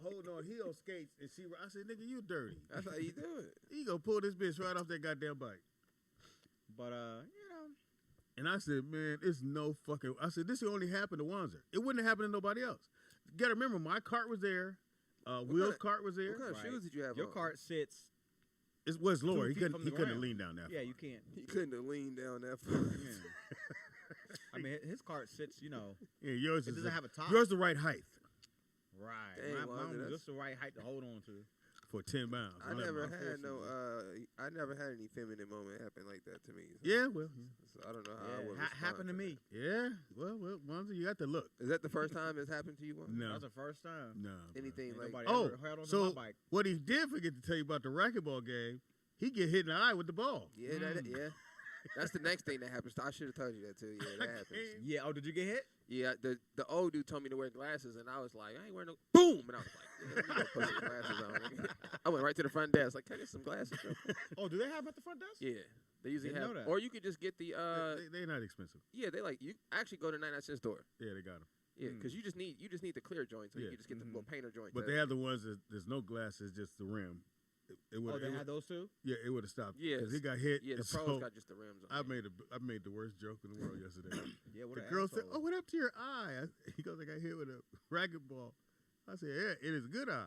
hold on. He on skates, and she. I said, nigga, you dirty. That's how you do it. He gonna pull this bitch right off that goddamn bike. But you know, And I said, man, it's no fucking. I said, this only happened to Wanzer. It wouldn't have happened to nobody else. You gotta remember, my cart was there. Will's cart was there. What kind of Right. shoes did you have your on? cart sits. It was lower. He feet couldn't. from He the couldn't ground. lean down that. Yeah, far. you can't. He couldn't have leaned down that far. Yeah. I mean, his cart sits. You know, Yeah, yours it is. doesn't have a top. Yours the right height Right. Dang, Mine Wanda, was that's- just the right height to hold on to. for 10 pounds. I never my had no. forces. I never had any feminine moment happen like that to me. So, Yeah, well, so I don't know how I Yeah, would happened to me. yeah. Well, Wanzer, you got to look. Is that the first time it's happened to you? Wanda? No. That was the first time. No. Anything Ain't like nobody Oh, ever held on to so my bike. what he did forget to tell you about the racquetball game, he get hit in the eye with the ball. yeah, yeah. That's the next thing that happens. I should have told you that too. Yeah, that happens. Yeah. Oh, did you get hit? Yeah, the old dude told me to wear glasses, and I was like, I ain't wearing no. Boom, and I was like, yeah, you gotta put some glasses on. I went right to the front desk, like, can I get some glasses? Bro? Oh, do they have them at the front desk? Yeah, they usually Didn't have. know that. Or you could just get the. They're not expensive. Yeah, they like you actually go to 99-cent store. Yeah, they got them. Yeah, because you just need the clear joints, so you Yeah. can just get the little painter joints. But they have the ones that there's no glasses, just the rim. It Oh, would. they had those too? Yeah, it would have stopped. Yeah, because he got hit. Yeah, the and pros so got just the rims on. I made the worst joke in the world yesterday. Yeah, what The an girl said, asshole. "Oh, what happened to your eye?" He goes, "I got hit with a racquetball." I said, "Yeah, it is a good eye."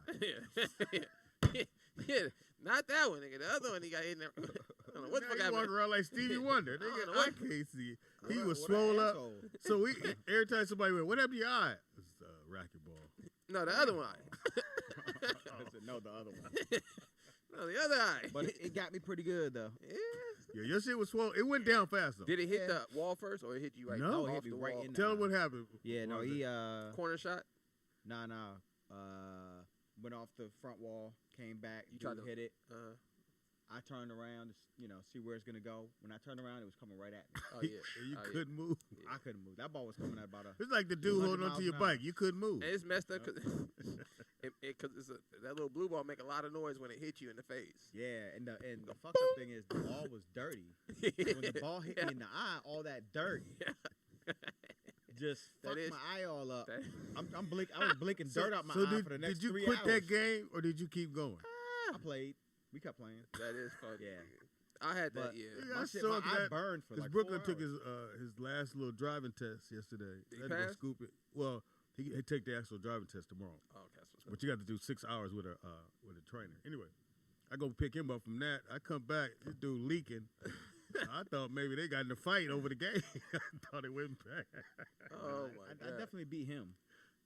yeah, not not that one, nigga. The other one he got in there. I don't know what the fuck He happened. walking around like Stevie Wonder. don't Nigga, know I what- can't see. He What was a swole up. asshole. So every time somebody went, what happened to your eye? It's racquetball. No, the other one. I said, no, the other one. No, the other eye. But it got me pretty good though. yeah. Yeah, your shit was swole. It went down fast though. Did it hit Yeah. the wall first or it hit you right No, off it hit me the right wall? in the Tell eye. him what happened. Yeah, no, What was he it? Corner shot? nah. Went off the front wall, came back, You tried dude to- hit it. Uh, I turned around, see where it's gonna go. When I turned around, it was coming right at me. oh, yeah. And you Oh, yeah. couldn't move. I couldn't move. That ball was coming at about a. It's like the dude 100 holding onto miles your an hour. bike. You couldn't move. And it's messed up because that little blue ball make a lot of noise when it hits you in the face. Yeah, and the fucked up thing is the ball was dirty. When the ball hit me in the eye, all that dirt just That fucked is- my eye all up. That- I was blinking dirt out my eye for the next did you 3 quit hours. that game or did you keep going? I played. We kept playing. That is funny. Yeah. I had that, But- yeah. Yeah, My I shit, saw my eye that. burned for Because like Brooklyn 4 took hours. his last little driving test yesterday. Did he Had to go pass? scoop it. Well, he take the actual driving test tomorrow. Oh, okay, that's what's But you got to do 6 hours with a trainer. Anyway, I go pick him up from that. I come back, this dude leaking. I thought maybe they got in a fight over the game. I thought it went back. Oh, my I God. definitely beat him.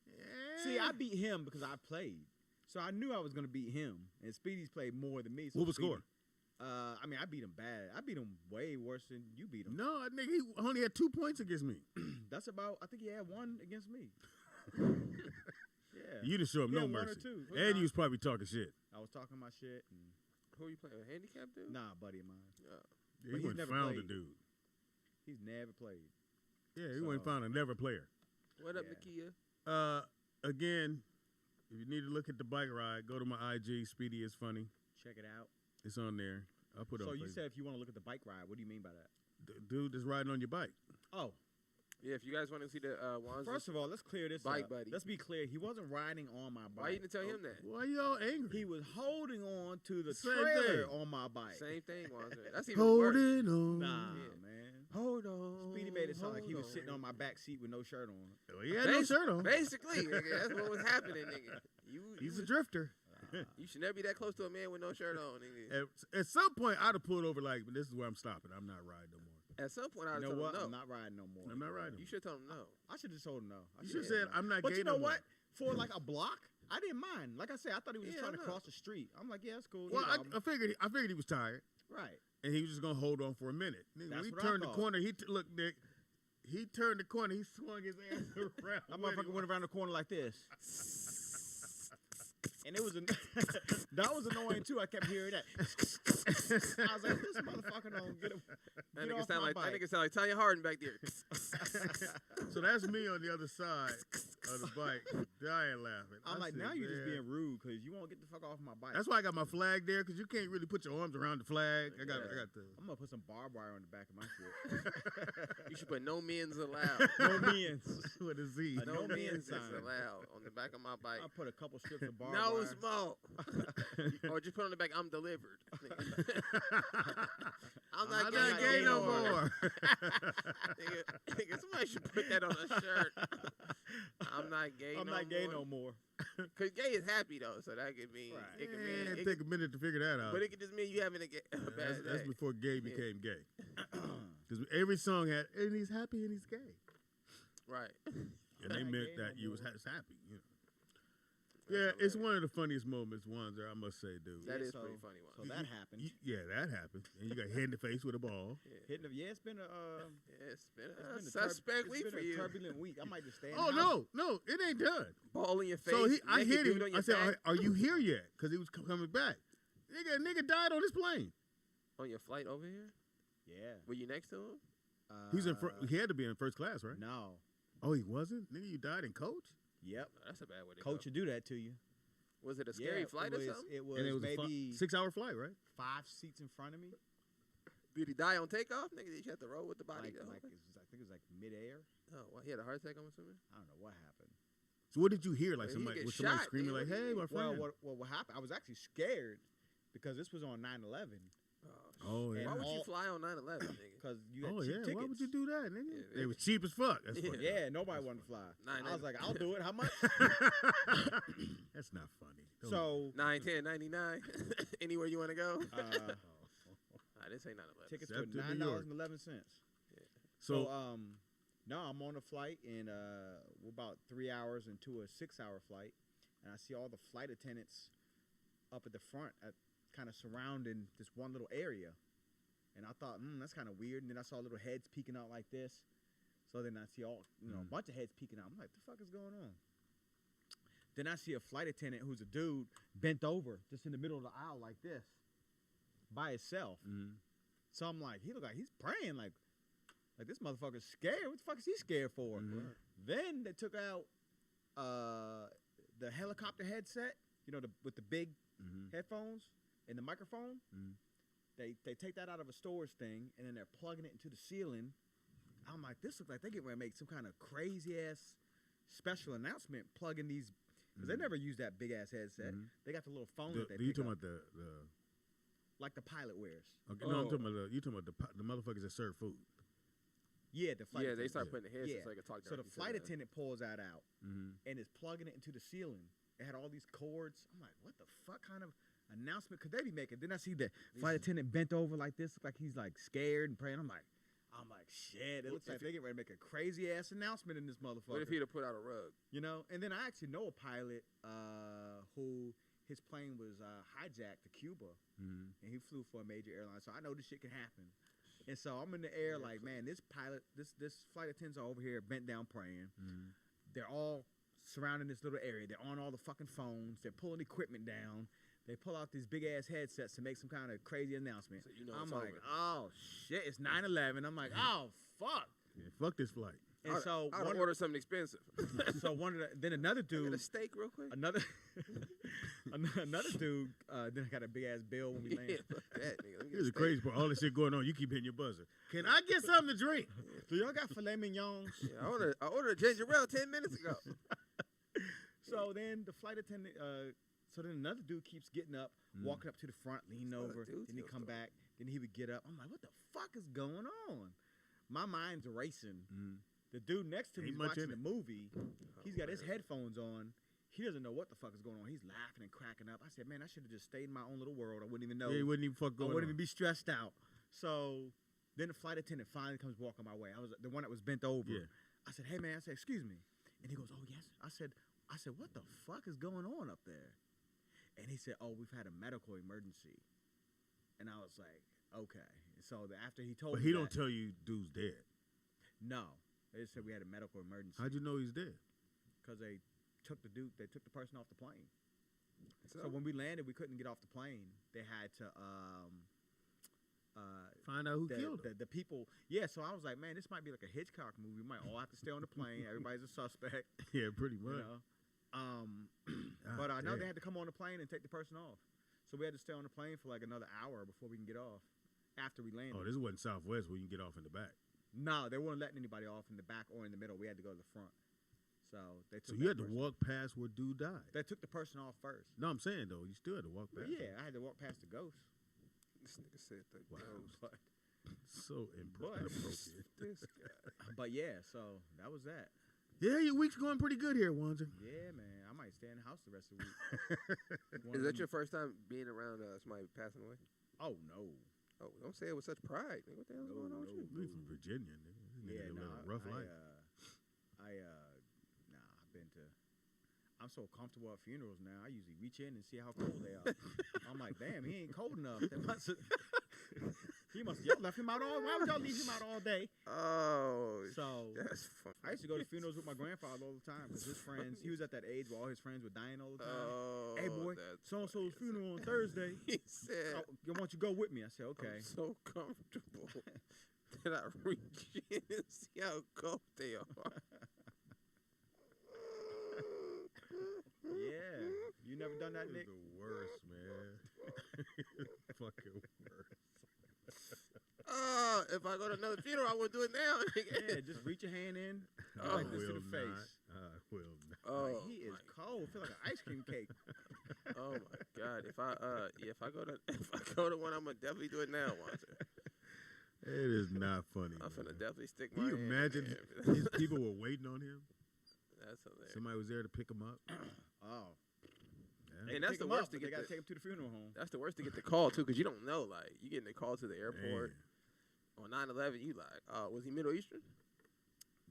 Yeah. See, I beat him because I played. So I knew I was going to beat him. And Speedy's played more than me. So What was Speedy- score? I mean, I beat him bad. I beat him way worse than you beat him. No, nigga, he only had 2 points against me. That's about, I think he had 1 against me. Yeah. You didn't show him Yeah, no 1 or mercy. 2. And you was probably talking shit. I was talking my shit. And, Who are you playing? A handicap dude? nah, buddy of mine. Yeah, But he he's went never found the played. dude. He's never played. Yeah, he went So- found a never player. What up, Yeah. Nakia? Again, if you need to look at the bike ride, go to my IG. Speedy is funny. Check it out. It's on there. I'll put it So on you Facebook. said if you want to look at the bike ride, what do you mean by that? Dude that's riding on your bike. Oh, Yeah, if you guys want to see the Wands, first of all, let's clear this Bike up. buddy. Let's be clear. He wasn't riding on my bike. why you didn't tell him that? Why you all angry? He was holding on to the Same trailer thing. on my bike. Same thing, Wands. That's even worse. Holding on. Nah, Yeah. man. Hold on. Speedy made it sound like he was hold sitting on my back seat with no shirt on. Well, he had no shirt on. Basically, nigga, that's what was happening, nigga. He's a drifter. You should never be that close to a man with no shirt on, nigga. At some point, I'd have pulled over like, this is where I'm stopping. I'm not riding no more. At some point, I You know told what? him I'm no. not riding no more. I'm not riding. You should have told him no. I should have told him no. I You shoulda should have said, no. I'm not But gay you know no more. what? For like a block, I didn't mind. Like I said, I thought he was just Yeah, trying I to know. cross the street. I'm like, yeah, that's cool. Well, no problem. I figured he was tired, Right. and he was just gonna hold on for a minute. Nigga, That's when he what I turned the thought. corner, look, Nick. He turned the corner. He swung his ass around. That motherfucker went around the corner like this. And it was that was annoying too. I kept hearing that. I was like, this motherfucker don't get him. That Get nigga off sound my like bike. that nigga sound like Tanya Hardin back there. So that's me on the other side of the bike, dying laughing. I'm I like, said, now you're just "Man." being rude because you won't get the fuck off my bike. That's why I got my flag there, because you can't really put your arms around the flag. I got the. I'm gonna put some barbed wire on the back of my shit. You should put no men's allowed. No means. With a Z. A No no men's men's is sign. allowed on the back of my bike. I put a couple strips of barbed No wire. smoke. Or just put on the back, I'm delivered. I'm not gay no more. nigga, somebody should put that on a shirt. I'm not gay I'm no not gay more. no more. Because gay is happy, though, so that could mean, Right. it could Yeah, mean, it take a minute to figure that out. but it could just mean you having a bad That's day. before gay became gay. Because every song had, and he's happy and he's gay. Right. And they Not meant gay that no you was more. happy. You know. Yeah, it's one of the funniest moments, Wanzer, I must say, dude. That Yeah, is so- pretty funny one. So that happened. Yeah, that happened. And you got hit in the face with a ball. Hitting the, it's been a It's been it's a been a suspect it's week been for a you. turbulent week. I might just stay. In Oh, the house. no, it ain't done. Ball in your face. So I naked hit dude him. on your I said, back. are you here yet? Because he was coming back. Nigga died on his plane. On your flight over here? Yeah. Were you next to him? He had to be in first class, right? No. Oh, he wasn't? Nigga, you died in coach? Yep. Oh, that's a bad way to Coach go. will do that to you. Was it a scary flight or something? It was, And it was maybe a 6-hour flight, right? 5 seats in front of me. Did he die on takeoff? Nigga, did you have to roll with the body? Like though? I think it was like midair. Oh, well, he had a heart attack, I'm assuming? I don't know what happened. So what did you hear? Like Well, he somebody get was somebody shot, screaming nigga. like, "Hey, my Well, friend!" what happened? I was actually scared because this was on 9/11, Oh, yeah. Why would you all- fly on 9/11, nigga? Because you had Oh, cheap yeah. tickets. Why would you do that, nigga? Yeah, They was cheap as fuck. That's funny. Yeah, nobody wanted to fly. I was like, I'll do it. How much? That's not funny. Don't- So 9, 10, 99. Anywhere you want to go. uh, I didn't say 9/11. tickets Except were to New York. $9.11. so, No, I'm on a flight, and we're about 3 hours into a 6-hour flight, and I see all the flight attendants up at the front, kind of surrounding this one little area, and I thought, that's kind of weird. And then I saw little heads peeking out like this. So then I see all, a bunch of heads peeking out. I'm like, the fuck is going on? Then I see a flight attendant who's a dude bent over, just in the middle of the aisle like this, by himself. So I'm like, he look like he's praying, like this motherfucker's scared. What the fuck is he scared for? Then they took out the helicopter headset, with the big headphones and the microphone. They take that out of a storage thing, and then they're plugging it into the ceiling. I'm like, this looks like they get ready to make some kind of crazy ass special announcement plugging these, because they never use that big ass headset. They got the little phone that they you pick talking up, about the like the pilot wears. okay, no, I'm talking about you talking about the motherfuckers that serve food. Yeah, the flight. Yeah, they attendant. start putting the headsets Yeah. so they can talk So the directly to flight them. attendant pulls that out and is plugging it into the ceiling. It had all these cords. I'm like, what the fuck kind of announcement could they be making? Then I see the flight attendant bent over like this, look like he's like scared and praying. I'm like, shit. It looks like they get ready to make a crazy ass announcement in this motherfucker. What if he'd have put out a rug? And then I actually know a pilot who his plane was hijacked to Cuba, and he flew for a major airline. So I know this shit can happen. And so I'm in the air like, man, this pilot, this flight attendants are over here bent down praying. They're all surrounding this little area. They're on all the fucking phones. They're pulling equipment down. They pull out these big ass headsets to make some kind of crazy announcement. So you know I'm it's like, over. oh shit, it's 9/11. I'm like, oh fuck. Yeah, fuck this flight. And so I'd order something expensive. then another Get a dude, steak real quick. another dude, then I got a big ass bill when we Yeah, land. fuck that, nigga. Let me get Here's a the steak. crazy part. All this shit going on, you keep hitting your buzzer. Can I get something to drink? Do y'all got filet mignons? Yeah, I ordered a ginger ale 10 minutes ago. So then the flight attendant, so then another dude keeps getting up, walking up to the front, leaning That's not a over, dude then he still come story. back, then he would get up. I'm like, what the fuck is going on? My mind's racing. The dude next to me Ain't is much watching in the movie. He's got his headphones on. He doesn't know what the fuck is going on. He's laughing and cracking up. I said, man, I should have just stayed in my own little world. I wouldn't even know. Yeah, he wouldn't even fuck I going wouldn't on. even be stressed out. So then the flight attendant finally comes walking my way. I was the one that was bent over. Yeah. I said, hey man, I said, excuse me. And he goes, oh yes. I said, what the fuck is going on up there? And he said, oh, we've had a medical emergency. And I was like, okay. And so after he told But me he don't that, tell you dude's dead. no. They just said we had a medical emergency. How'd you know he's dead? Because they took the person off the plane. So, So when we landed, we couldn't get off the plane. They had to Find out who killed him. the people. Yeah, so I was like, man, this might be like a Hitchcock movie. We might all have to stay on the plane. Everybody's a suspect. Yeah, pretty You much. know? God But I know they damn. had to come on the plane and take the person off. So we had to stay on the plane for like another hour before we can get off. After we landed. Oh, this wasn't Southwest where you can get off in the back. No, they weren't letting anybody off in the back or in the middle. We had to go to the front. So they So took. you had to walk past where dude died. They took the person off first. No, I'm saying though, you still had to walk But past. yeah, I had to walk past the ghost. this nigga said the Wow. ghost. But, So inappropriate. This guy. but yeah, so that was that. Yeah, your week's going pretty good here, Wanzer. Yeah, man, I might stay in the house the rest of the week. Is that your first time being around somebody passing away? Oh no. Oh, don't say it with such pride. Nigga, what the hell's No, going on with no. you? We from Virginia, nigga. This nigga Yeah, live nah, a rough life. I've been to. I'm so comfortable at funerals now. I usually reach in and see how cold they are. I'm like, damn, he ain't cold enough. Y'all left him out all. Why would y'all leave him out all day? Oh, So that's funny. I used to go to funerals with my grandfather all the time because his friends. He was at that age where all his friends were dying all the time. Oh, Hey boy, that's so and so's funny. funeral on Thursday. He said, Why don't you go with me? I said, okay. I'm so comfortable that I reach in and see how cold they are. Yeah, you never done that, This Nick? is the worst, man. Fucking worst. If I go to another funeral, I would do it now. Yeah, just reach your hand in, I like this to will the face. not. I will not. Oh, Like, he is cold. Feel like an ice cream cake. Oh my God, if I go to one, I'm gonna definitely do it now, Walter. It is not funny. I'm finna definitely stick Can my you hand imagine in there. his people were waiting on him? That's hilarious. Somebody was there to pick him up. Oh. Yeah. And that's the worst to They get. gotta take him to the funeral home. That's the worst to get the call too, because you don't know. Like you getting the call to the airport on 9/11. You like, oh, was he Middle Eastern?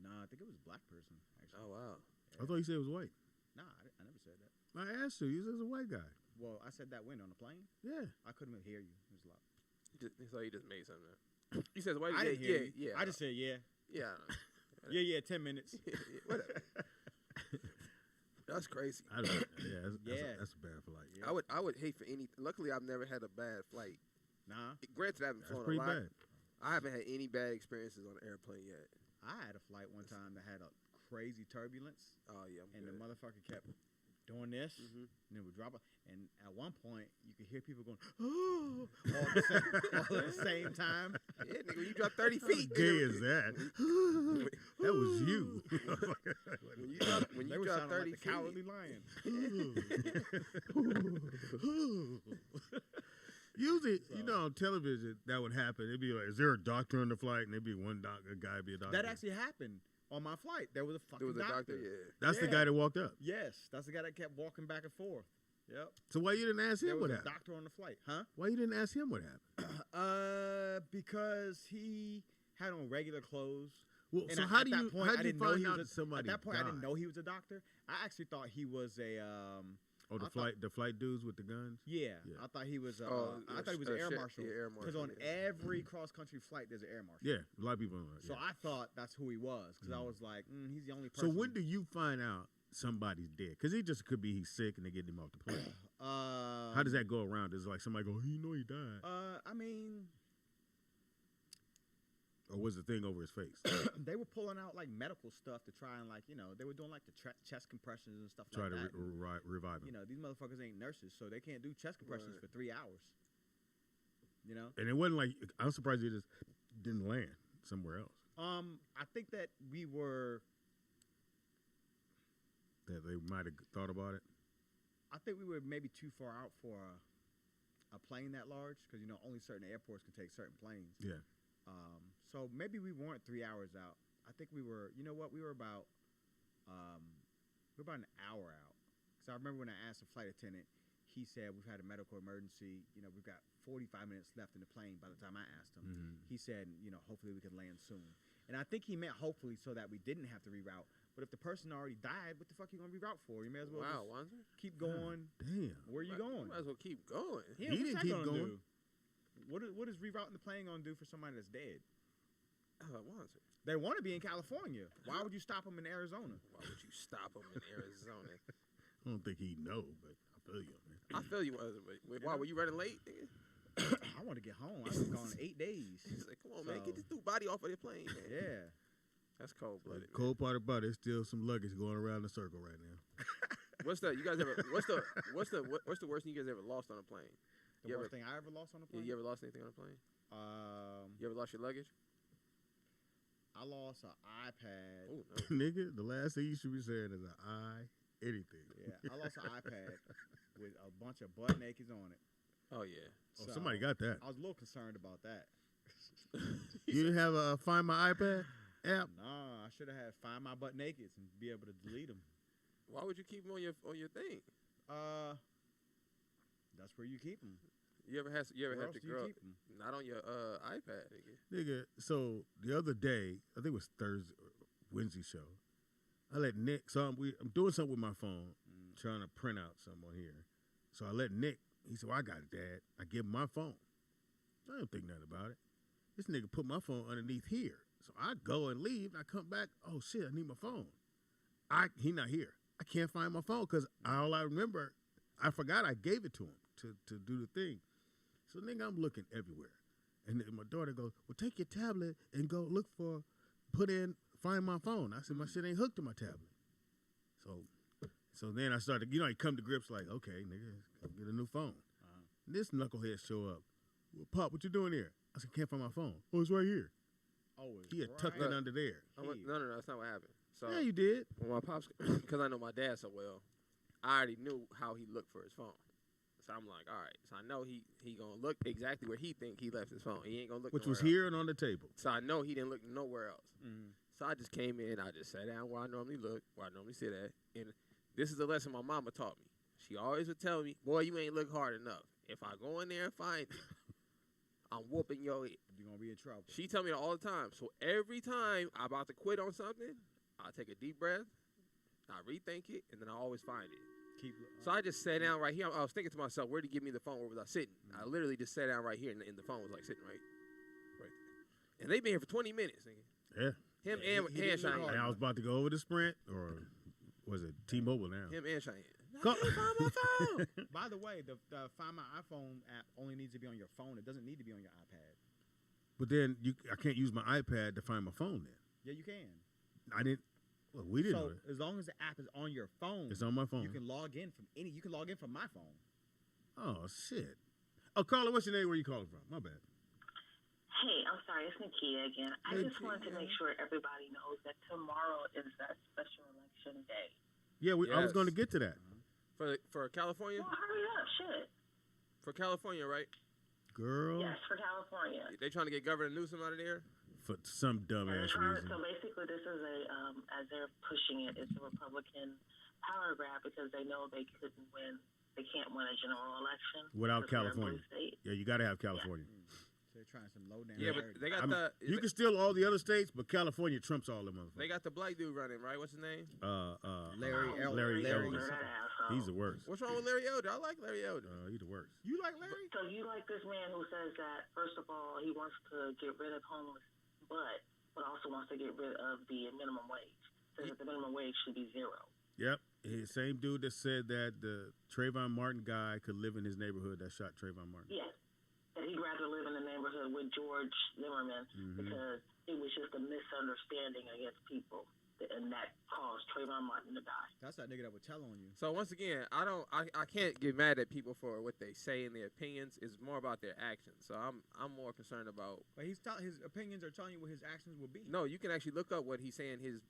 Nah, I think it was a black person. Actually. Oh wow. I thought you said it was white. Nah, I never said that. I asked you. You said it was a white guy. Well, I said that when on the plane. Yeah. I couldn't even hear you. It was loud. So he just made something up. He says, "Why?" I didn't hear you. Yeah. I just said yeah. Yeah. Yeah. 10 minutes. Whatever. That's crazy. I don't. Yeah. That's a bad flight. Yeah. I would hate for any. Luckily, I've never had a bad flight. Nah. Granted, I haven't That's flown pretty a lot. bad. I haven't had any bad experiences on an airplane yet. I had a flight one time that had a crazy turbulence, Oh yeah, I'm and good. the motherfucker kept doing this, Mhm. and it would drop. And at one point, you could hear people going, "Oh!" all at the same time. Yeah, nigga, when you drop 30 How feet. gay nigga, is that? That was you. When you drop, when They you were drop sounding 30 like the feet. Cowardly Lion. Usually, you know, on television, that would happen. It'd be like, is there a doctor on the flight? And there'd be one doctor, a guy be a doctor. That actually happened on my flight. There was a There fucking was a doctor, yeah. That's the Yeah. guy that walked up. Yes, that's the guy that kept walking back and forth. Yep. So why you didn't ask There him was what a happened? doctor on the flight, huh? Why you didn't ask him what happened? Because he had on regular clothes. Well, And so at how do that you point, I didn't know find he out was that somebody At that point, I didn't died? know he was a doctor. I actually thought he was a Oh, I the flight dudes with the guns. yeah. Yeah. I thought he was Oh, I thought he was an air marshal. Yeah, air Because marshal. on every cross country flight, there's an air marshal. Yeah, a lot of people. So I thought that's who he was because I was like, he's the only So person. when do you find out somebody's dead? Because he just could be he's sick and they get him off the plane. How does that go around? Is it like somebody go, you know he died, I mean, or was the thing over his face? they were pulling out like medical stuff to try and they were doing like the chest compressions and stuff Try like to that. revive him. These motherfuckers ain't nurses, so they can't do chest compressions Right. for 3 hours. You know. And it wasn't like I'm surprised he just didn't land somewhere else. I think that we were. That they might have thought about it. I think we were maybe too far out for a plane that large because only certain airports can take certain planes. Yeah. So maybe we weren't 3 hours out. I think we were. You know what? We were about an hour out. Because I remember when I asked the flight attendant, he said we've had a medical emergency. We've got 45 minutes left in the plane. By the time I asked him, he said, hopefully we can land soon. And I think he meant hopefully so that we didn't have to reroute. But if the person already died, what the fuck you gonna reroute for? You may as well Wow, just Wanzer? keep going. Damn. Where you going? Might as well keep going. Yeah, He what's didn't that keep gonna going. do? What is rerouting the plane gonna do for somebody that's dead? Wanzer. They want to be in California. Why would you stop them in Arizona? Why would you stop him in Arizona? I don't think he know, but I feel you, man. I feel you, Wanzer. But why were you running late? Nigga? I want to get home. I've been gone 8 days. He's like, come on, man, get So- this dude body off of the plane, man. Yeah. That's cold blooded. The cold part about it is still some luggage going around the circle right now. What's the worst thing you guys ever lost on a plane? The You worst ever- thing I ever lost on a Yeah, plane? you ever lost anything on a plane? You ever lost your luggage? I lost an iPad. Oh no. Nigga, the last thing you should be saying is anything. Yeah, I lost an iPad with a bunch of butt nakeds on it. Oh yeah. Oh, So, somebody got that. I was a little concerned about that. You didn't have a Find My iPad app? Nah, I should have had Find My Butt Nakeds and be able to delete them. Why would you keep them on your thing? That's where you keep them. You ever Where had else the do you girl keep them? not on your iPad, nigga? Nigga, so the other day, I think it was Thursday, Wednesday show, I let Nick, so I'm doing something with my phone, trying to print out something on here. So I let Nick, he said, well, I got it, Dad. I give him my phone. I don't think nothing about it. This nigga put my phone underneath here. So I go and leave, and I come back, oh shit, I need my phone. He not here. I can't find my phone because all I remember, I forgot I gave it to him to do the thing. So nigga, I'm looking everywhere. And then my daughter goes, well, take your tablet and go look for, find my phone. I said, my shit ain't hooked to my tablet. So then I started, you come to grips like, okay, nigga, go get a new phone. This knucklehead show up. Well, Pop, what you doing here? I said, can't find my phone. Oh, it's right here. Oh, it's He had tucked right it under there. No, that's not what happened. So Yeah, you did. when my pops, because I know my dad so well, I already knew how he looked for his phone. So I'm like, all right. So I know he gonna look exactly where he think he left his phone. He ain't gonna look. Which was nowhere here else. and on the table. So I know he didn't look nowhere else. Mm. So I just came in. I just sat down where I normally look, where I normally sit at. And this is the lesson my mama taught me. She always would tell me, boy, you ain't look hard enough. If I go in there and find it, I'm whooping your head. You're going to be in trouble. She tell me that all the time. So every time I'm about to quit on something, I take a deep breath, I rethink it, and then I always find it. So I just sat down right here. I was thinking to myself, where did he give me the phone? Where was I sitting? I literally just sat down right here, and the phone was like sitting right there. And they been here for 20 minutes. Nigga. Yeah. Him Yeah, and Cheyenne. And I was about to go over to Sprint, or was it T-Mobile now? Him and Cheyenne. Go- I can't find my phone. By the way, the Find My iPhone app only needs to be on your phone. It doesn't need to be on your iPad. But then I can't use my iPad to find my phone then. Yeah, you can. I didn't. Well, we didn't know So that. as long as the app is on your phone, It's on my phone. you can log in from any. You can log in from my phone. Oh, shit. Oh, Carla, what's your name? Where you calling from? My bad. Hey, I'm sorry, it's Nakia again. I Hey, just wanted to make sure everybody knows that tomorrow is that special election day. Yeah, I was Yes. going to get to that. For California? Well, hurry up, shit. For California, right? Girl. Yes, for California. They trying to get Governor Newsom out of there? For some And they're dumbass trying reason. so basically, this is as they're pushing it, it's a Republican power grab because they know they couldn't win. They can't win a general election Without because they're a blue California. state. Yeah, you got to have California. So they're trying some low down. Yeah, but they got You can steal all the other states, but California trumps all them motherfuckers. they got the black dude running, right? What's his name? Larry Larry Elder. Elder. That asshole. He's the worst. What's wrong with Larry Elder? I like Larry Elder. He's the worst. You like Larry? So you like this man who says that first of all he wants to get rid of homeless, but also wants to get rid of the minimum wage. Says that the minimum wage should be zero. Yep. He's the same dude that said that the Trayvon Martin guy could live in his neighborhood that shot Trayvon Martin. Yes, that he'd rather live in the neighborhood with George Zimmerman because it was just a misunderstanding against people, and that caused Trayvon Martin to die. That's that nigga that would tell on you. So once again, I can't get mad at people for what they say and their opinions. It's more about their actions. So I'm more concerned about. But his opinions are telling you what his actions will be. No, you can actually look up what he's saying. His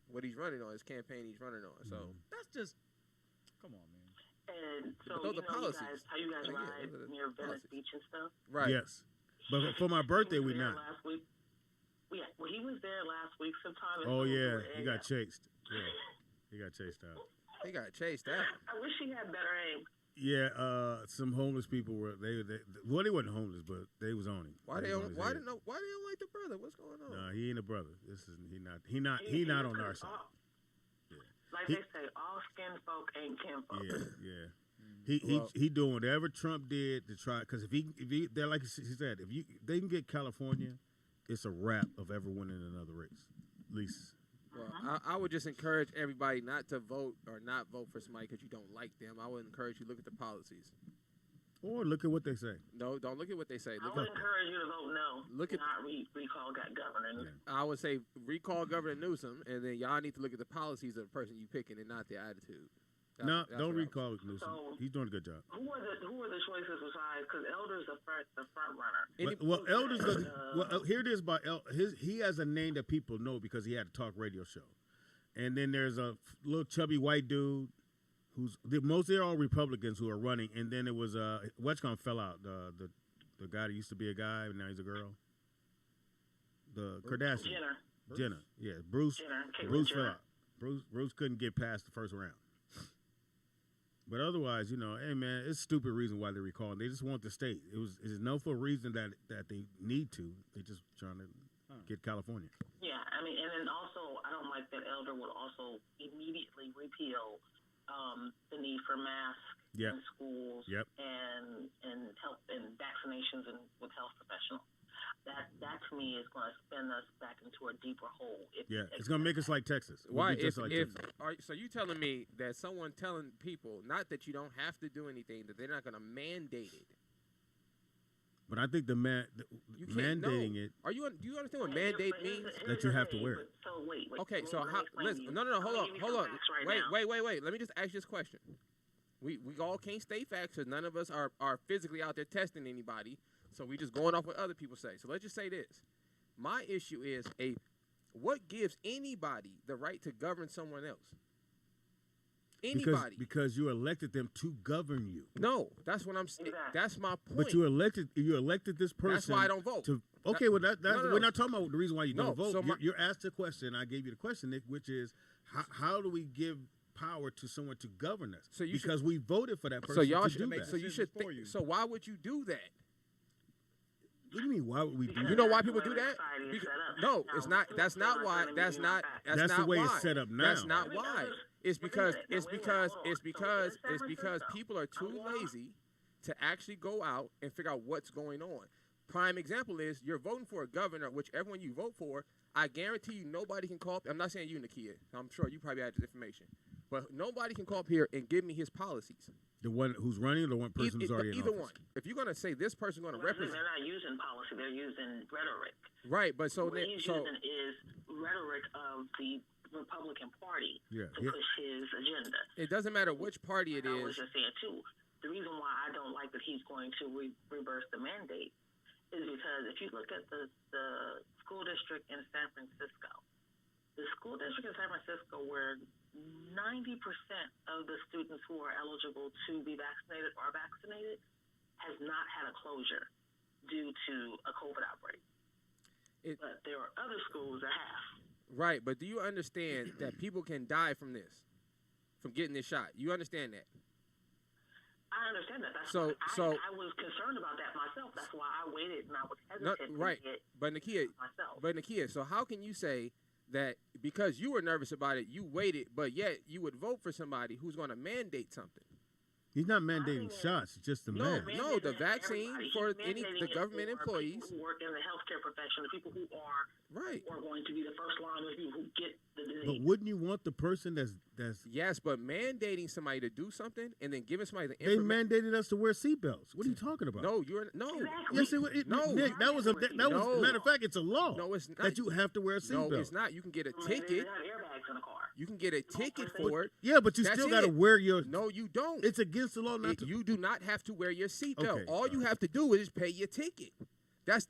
what he's running on, his campaign he's running on. So That's just. Come on, man. And so But those you are know, policies. how you guys Like, yeah, ride those are near Venice policies. Beach and stuff. right. Yes. But for my birthday, we not. Last week. Yeah, well, he was there last week sometime. Oh, yeah. He got chased. Yeah. He got chased out. He got chased out. I wish he had better aim. Yeah, some homeless people were they well, they wasn't homeless, but they was on him. Why they was don't his why head. they don't like the brother? What's going on? Nah, he ain't a brother. He not on our side. Like He- they say, all skin folk ain't kinfolk. Yeah. He doing whatever Trump did to try, because if he they're like he said, if they can get California, it's a wrap of ever winning another race. At least. Well, I would just encourage everybody not to vote or not vote for somebody because you don't like them. I would encourage you to look at the policies. Or look at what they say. No, don't look at what they say. I Look would at, encourage you to vote no. Look at- not recall governor. Yeah. I would say recall Governor Newsom, and then y'all need to look at the policies of the person you picking and not their attitude. No, That's don't what I would recall Newsom. So- He's doing a good job. Who are the choices besides? Because Elder's the front runner. Any- Well, Elders. Here it is by he has a name that people know because he had a talk radio show, and then there's a little chubby white dude who's they're all Republicans who are running, and then it was Wetcom fell out, the guy that used to be a guy and now he's a girl, the Kardashian Jenner, yeah, Bruce Caitlyn fell Jenner. out. Bruce couldn't get past the first round. But otherwise, hey man, it's a stupid reason why they're recalling. They just want the state. It's no for a reason that they need to. They just trying to get California. Yeah, I mean, and then also, I don't like that Elder would also immediately repeal the need for masks Yep. in schools Yep. and health and vaccinations and with health professionals. That to me is going to spin us back into a deeper hole. Yeah, it's gonna make us like Texas. We'll Why? be just like Texas. So you telling me that someone telling people not that you don't have to do anything, that they're not going to mandate it? But I think You can't mandating no. it. Do you understand what mandate means? That you have to wear it. So wait. Okay, so let me how? explain to Listen, you. no, I'm hold gonna on, give you hold some on. facts right now. Wait. Let me just ask this question. We all can't state facts because none of us are physically out there testing anybody. So we just going off what other people say. So let's just say this. My issue is what gives anybody the right to govern someone else? Anybody. Because you elected them to govern you. No, that's what I'm saying. Exactly. That's my point. But you elected this person. That's why I don't vote. Okay, well, No. we're not talking about the reason why you don't vote. So You're asked a question. I gave you the question, Nick, which is how do we give power to someone to govern us? So because we voted for that person so y'all to should do make. that. So you should think. So why would you do that? What do you mean? Why would we do that? You know why people do that? Society is set up. No, Now, it's not. That's people not are why. gonna That's be not. on that. That's That's not the way why. it's set up now. That's not why. It's because Wait a minute. So because in people are too San Francisco, lazy to actually go out and figure out what's going on. Prime example is you're voting for a governor, whichever one you vote for. I guarantee you nobody can call up. I'm not saying you, Nakia. I'm sure you probably had this information, but nobody can call up here and give me his policies. The one who's running or the one person who's already in Either office? one. If you're gonna say this person's gonna Well, represent, they're not using policy; they're using rhetoric. right? But so What then, he's so using is rhetoric of the Republican Party Yeah. to push his agenda. it doesn't matter which party it I was is. just saying too. The reason why I don't like that he's going to reverse the mandate is because if you look at the school district in San Francisco, the school district in San Francisco, where 90% of the students who are eligible to be vaccinated are vaccinated, has not had a closure due to a COVID outbreak. But there are other schools that have. Right, but do you understand that people can die from this, from getting this shot? You understand that? I understand that. That's So- why I was concerned about that myself. That's why I waited and I was No, hesitant right. to get But Nakia, so how can you say that because you were nervous about it, you waited, but yet you would vote for somebody who's going to mandate something? He's not mandating shots, it's just the man. No, the vaccine Everybody. for He's any mandating the it government for employees. people who work in the healthcare profession, the people who are Right. going to be the first line of people who get the disease. But wouldn't you want the person that's Yes, but mandating somebody to do something and then giving somebody the they information. mandated us to wear seatbelts? What are you talking about? No, you're no. Exactly. Yes, No. Nick, that was No. matter of fact, it's a law No, it's not. that you have to wear a seatbelt. No, it's not. You can get a I mean, they ticket. have airbags in the car. You can get a ticket for it. Yeah, but you That's still got to it. wear your. No, you don't. It's against the law not to. You do not have to wear your seatbelt. Okay, All you have to do is pay your ticket. That's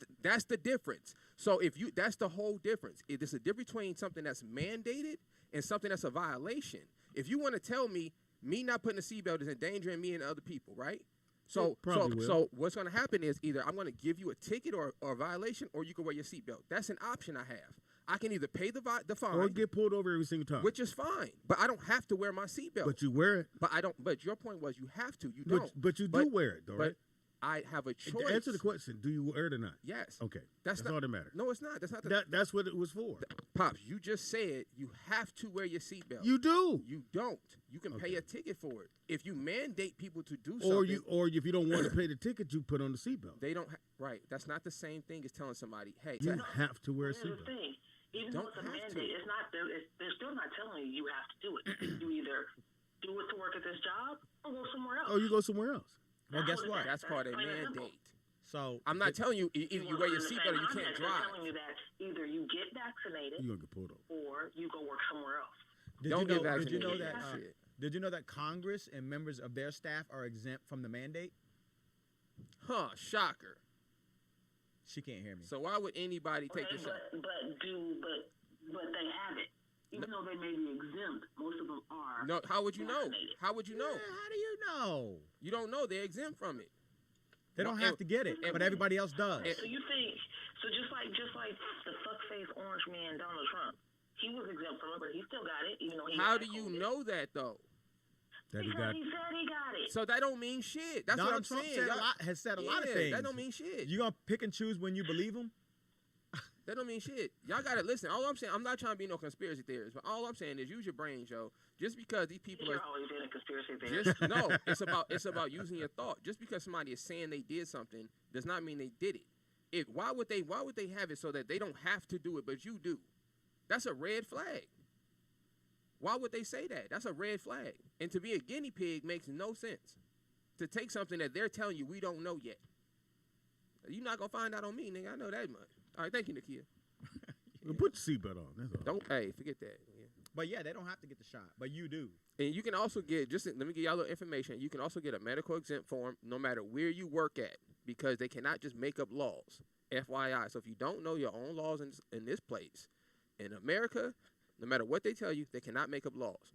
the difference. So that's the whole difference. There's a difference between something that's mandated and something that's a violation. If you want to tell me not putting a seatbelt is endangering me and other people, right? So It probably will. so what's going to happen is either I'm going to give you a ticket or a violation, or you can wear your seatbelt. That's an option I have. I can either pay the fine Or get pulled over every single time. which is fine, but I don't have to wear my seatbelt. But you wear it. But I don't. But your point was you have to. You don't. But you do wear it, though, but right? I have a choice. To answer the question, do you wear it or not? Yes. Okay. That's not all that matters. No, it's not. That's not the. That's what it was for. Pops, you just said you have to wear your seatbelt. You do. You don't. You can pay Okay. a ticket for it. If you mandate people to do Or something, if you don't want to pay the ticket, you put on the seatbelt. they don't. Right. That's not the same thing as telling somebody, hey, You have to wear a Here's the seatbelt. thing. Even though don't it's a have to. mandate, it's not. They're still not telling you have to do it. You either do it to work at this job or go somewhere else. Or you go somewhere else. Well, guess what? That's called a plain and simple. mandate. So I'm not telling you either you wear your In the seatbelt or same you can't context, they're drive. telling you that either you get vaccinated You're going to get pulled over. or you go work somewhere else. Don't get Did you vaccinated. know that? Shit. Did you know that Congress and members of their staff are exempt from the mandate? Huh? Shocker. She can't hear me. So why would anybody take Okay, the shot? but they have it. Even though they may be exempt, most of them are. No. How would you know? vaccinated. How would you know? Yeah, how do you know? You don't know. They're exempt from it. They don't have to get it, but everybody else does. So you think just like the fuckface orange man Donald Trump, he was exempt from it, but he still got it, even though he How got do you COVID. know that though? That he Because got. he said he got it. So that don't mean shit. That's Donald what I'm Trump saying. said Y'all- has said a lot of Yeah, things. That don't mean shit. You gonna pick and choose when you believe him? That don't mean shit. Y'all gotta listen. All I'm saying, I'm not trying to be no conspiracy theorist, but all I'm saying is use your brain, Joe. Just because these people You're are always in a conspiracy theory. just no, it's about using your thought. Just because somebody is saying they did something does not mean they did it. Why would they have it so that they don't have to do it, but you do? That's a red flag. Why would they say that? That's a red flag. And to be a guinea pig makes no sense. To take something that they're telling you we don't know yet. You're not gonna find out on me, nigga. I know that much. All right, thank you, Nakia. Well, put the seatbelt on. That's all. Don't forget that. Yeah. But yeah, they don't have to get the shot, but you do. And you can also get, let me give y'all a little information. You can also get a medical exempt form no matter where you work at, because they cannot just make up laws. FYI. So if you don't know your own laws in this place, in America, no matter what they tell you, they cannot make up laws.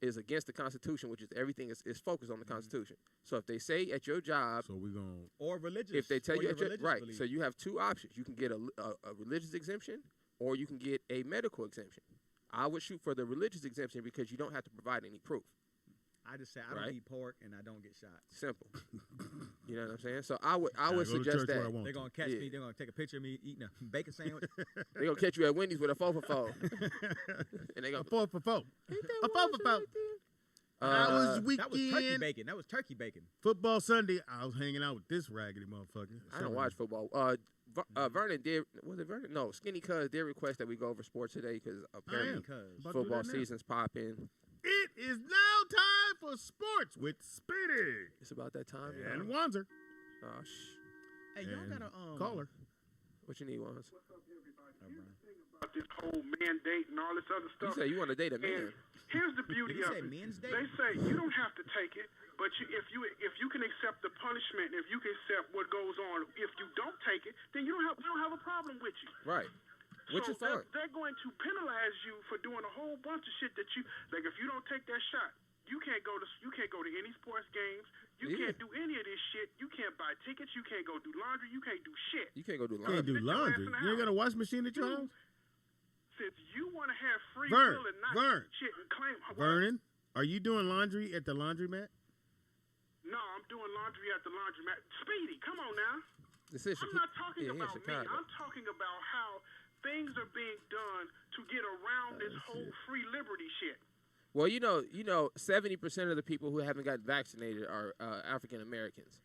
is against the Constitution, which is everything is focused on the Constitution. So if they say at your job, So we're going Or religious. if they tell or you your at your, religious right, belief. so you have two options. You can get a religious exemption, or you can get a medical exemption. I would shoot for the religious exemption because you don't have to provide any proof. I just say I don't Right. eat pork and I don't get shot. Simple. You know what I'm saying? So I would suggest that. They're gonna catch Yeah. me. They're gonna take a picture of me eating a bacon sandwich. They're gonna catch you at Wendy's with a 4 for 4. And they a go, 4 for 4. "Ain't that A 4 for bullshit 4. right there?" I was that was turkey weekend bacon. That was turkey bacon. football Sunday. I was hanging out with this raggedy motherfucker. I don't watch football. Vernon did. Was it Vernon? No, Skinny Cuz did request that we go over sports today because apparently Because About to do football that now. season's popping. It is now time for sports with Speedy It's about that time. and y'all. Wanzer. Oh, hey, y'all And gotta caller. What you need, Wanz? About this whole mandate and all this other You stuff. say you want to date a man. And here's the Did beauty you of say it. Men's Day? They say you don't have to take it, but if you can accept the punishment, if you can accept what goes on, if you don't take it, then we don't have a problem with you. Right. Which so is fine. They're going to penalize you for doing a whole bunch of shit that you like. If you don't take that shot, you can't go to any sports games. You Yeah. can't do any of this shit. You can't buy tickets. You can't go do laundry. You can't do shit. You can't go do You can't laundry. do Sit your ass laundry. in the You ain't got a house. wash machine at your You- house? Since you want to have free Vern, will and not Vern. shit and claim. Vernon, are you doing laundry at the laundromat? No, I'm doing laundry at the laundromat. Speedy, come on now. This is I'm not talking yeah, here in about me. Chicago. I'm talking about how things are being done to get around this whole free liberty shit. Well, 70% of the people who haven't gotten vaccinated are African Americans.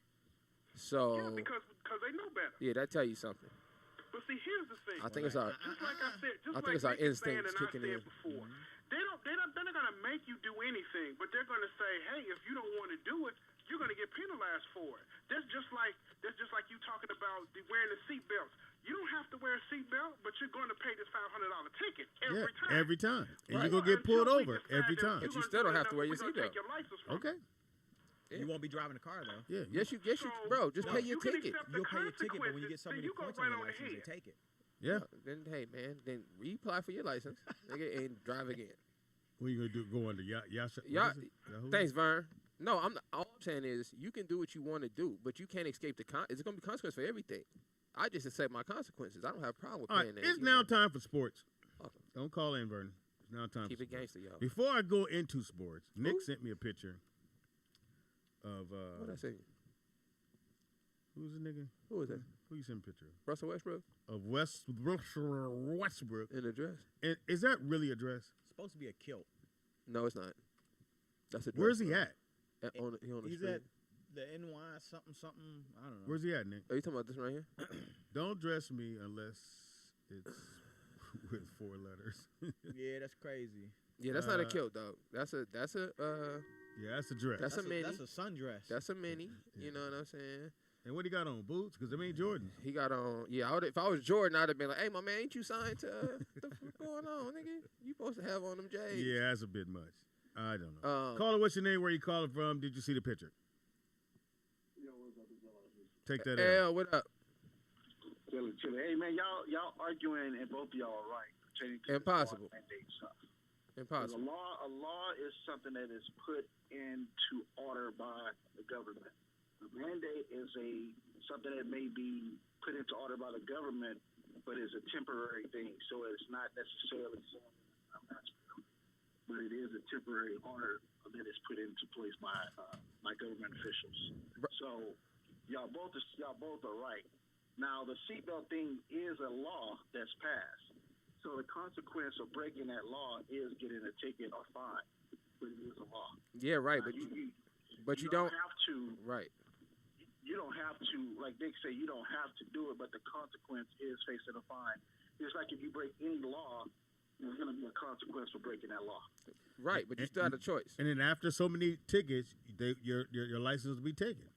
So Yeah, because they know better. yeah, that tell you something. But see, here's the thing. I think it's our. Just like I said, just I think like it's our Nick was saying instincts and I kicking said in. before, they're not gonna make you do anything, but they're gonna say, hey, if you don't want to do it, you're gonna get penalized for it. That's just like you talking about wearing the seatbelts. You don't have to wear a seatbelt, but you're going to pay this $500 ticket every time. Every time. And Right. you're going to get pulled Until we over decide every that time. But you gonna still do don't have enough, to wear your we're gonna seatbelt. take your license from Okay. Yeah. You won't be driving the car though. Yeah. Yes, you, So- bro. Just so pay your you can ticket. accept the You'll pay your ticket, but when you get so consequences, many then you go points right on your on license, they ahead. take it. Yeah. Then hey man, then reapply for your license, nigga, and drive again. What are you going to do? Go under Yasha? Y'all, what is it? Yahoo? thanks, Vern. No, all I'm saying is you can do what you want to do, but you can't escape it's gonna be consequence for everything. I just accept my consequences. I don't have a problem with All right. paying that. It's you now know. time for sports. Okay. Don't call in, Vernon. It's now time Keep for it sports. gangster, y'all. Before I go into sports, Nick Who? sent me a picture of What I say? who's the nigga? Who was that? Who you sent a picture of? Russell Westbrook Of Westbrook. in a dress? And is that really a dress? It's supposed to be a kilt. No, it's not. That's a dress. Where's he bro. at? He on the He's street. at the NY something. I don't know. Where's he at, Nick? Are you talking about this right here? Don't dress me unless it's with 4 letters. Yeah, that's crazy. Yeah, that's not a Uh, kilt, dog. That's a Yeah, that's a dress. That's a mini. That's a sundress. That's a mini. You know what I'm saying? And what he got on? Boots? Because them ain't Jordan. He got on. Yeah, if I was Jordan, I'd have been like, "Hey, my man, ain't you signed to? What the fuck going on, nigga? You supposed to have on them J's." Yeah, that's a bit much. I don't know. Um, Caller, what's your name? Where you calling from? Did you see the picture? Take that out. L, what up? Chilling. Hey man, y'all arguing and both of y'all are right. pertaining to Impossible. the law and mandate stuff. Impossible. A law is something that is put into order by the government. The mandate is something that may be put into order by the government, but is a temporary thing. So it's not necessarily something I'm not sure, but it is a temporary order that is put into place by government officials. So y'all both are right. Now the seatbelt thing is a law that's passed. So the consequence of breaking that law is getting a ticket or fine, but it is a law. Yeah, right. But you don't have to. Right. You don't have to, like Nick said, you don't have to do it, but the consequence is facing a fine. It's like if you break any law, there's going to be a consequence for breaking that law. Right, but you still have a choice. And then after so many tickets, your license will be taken.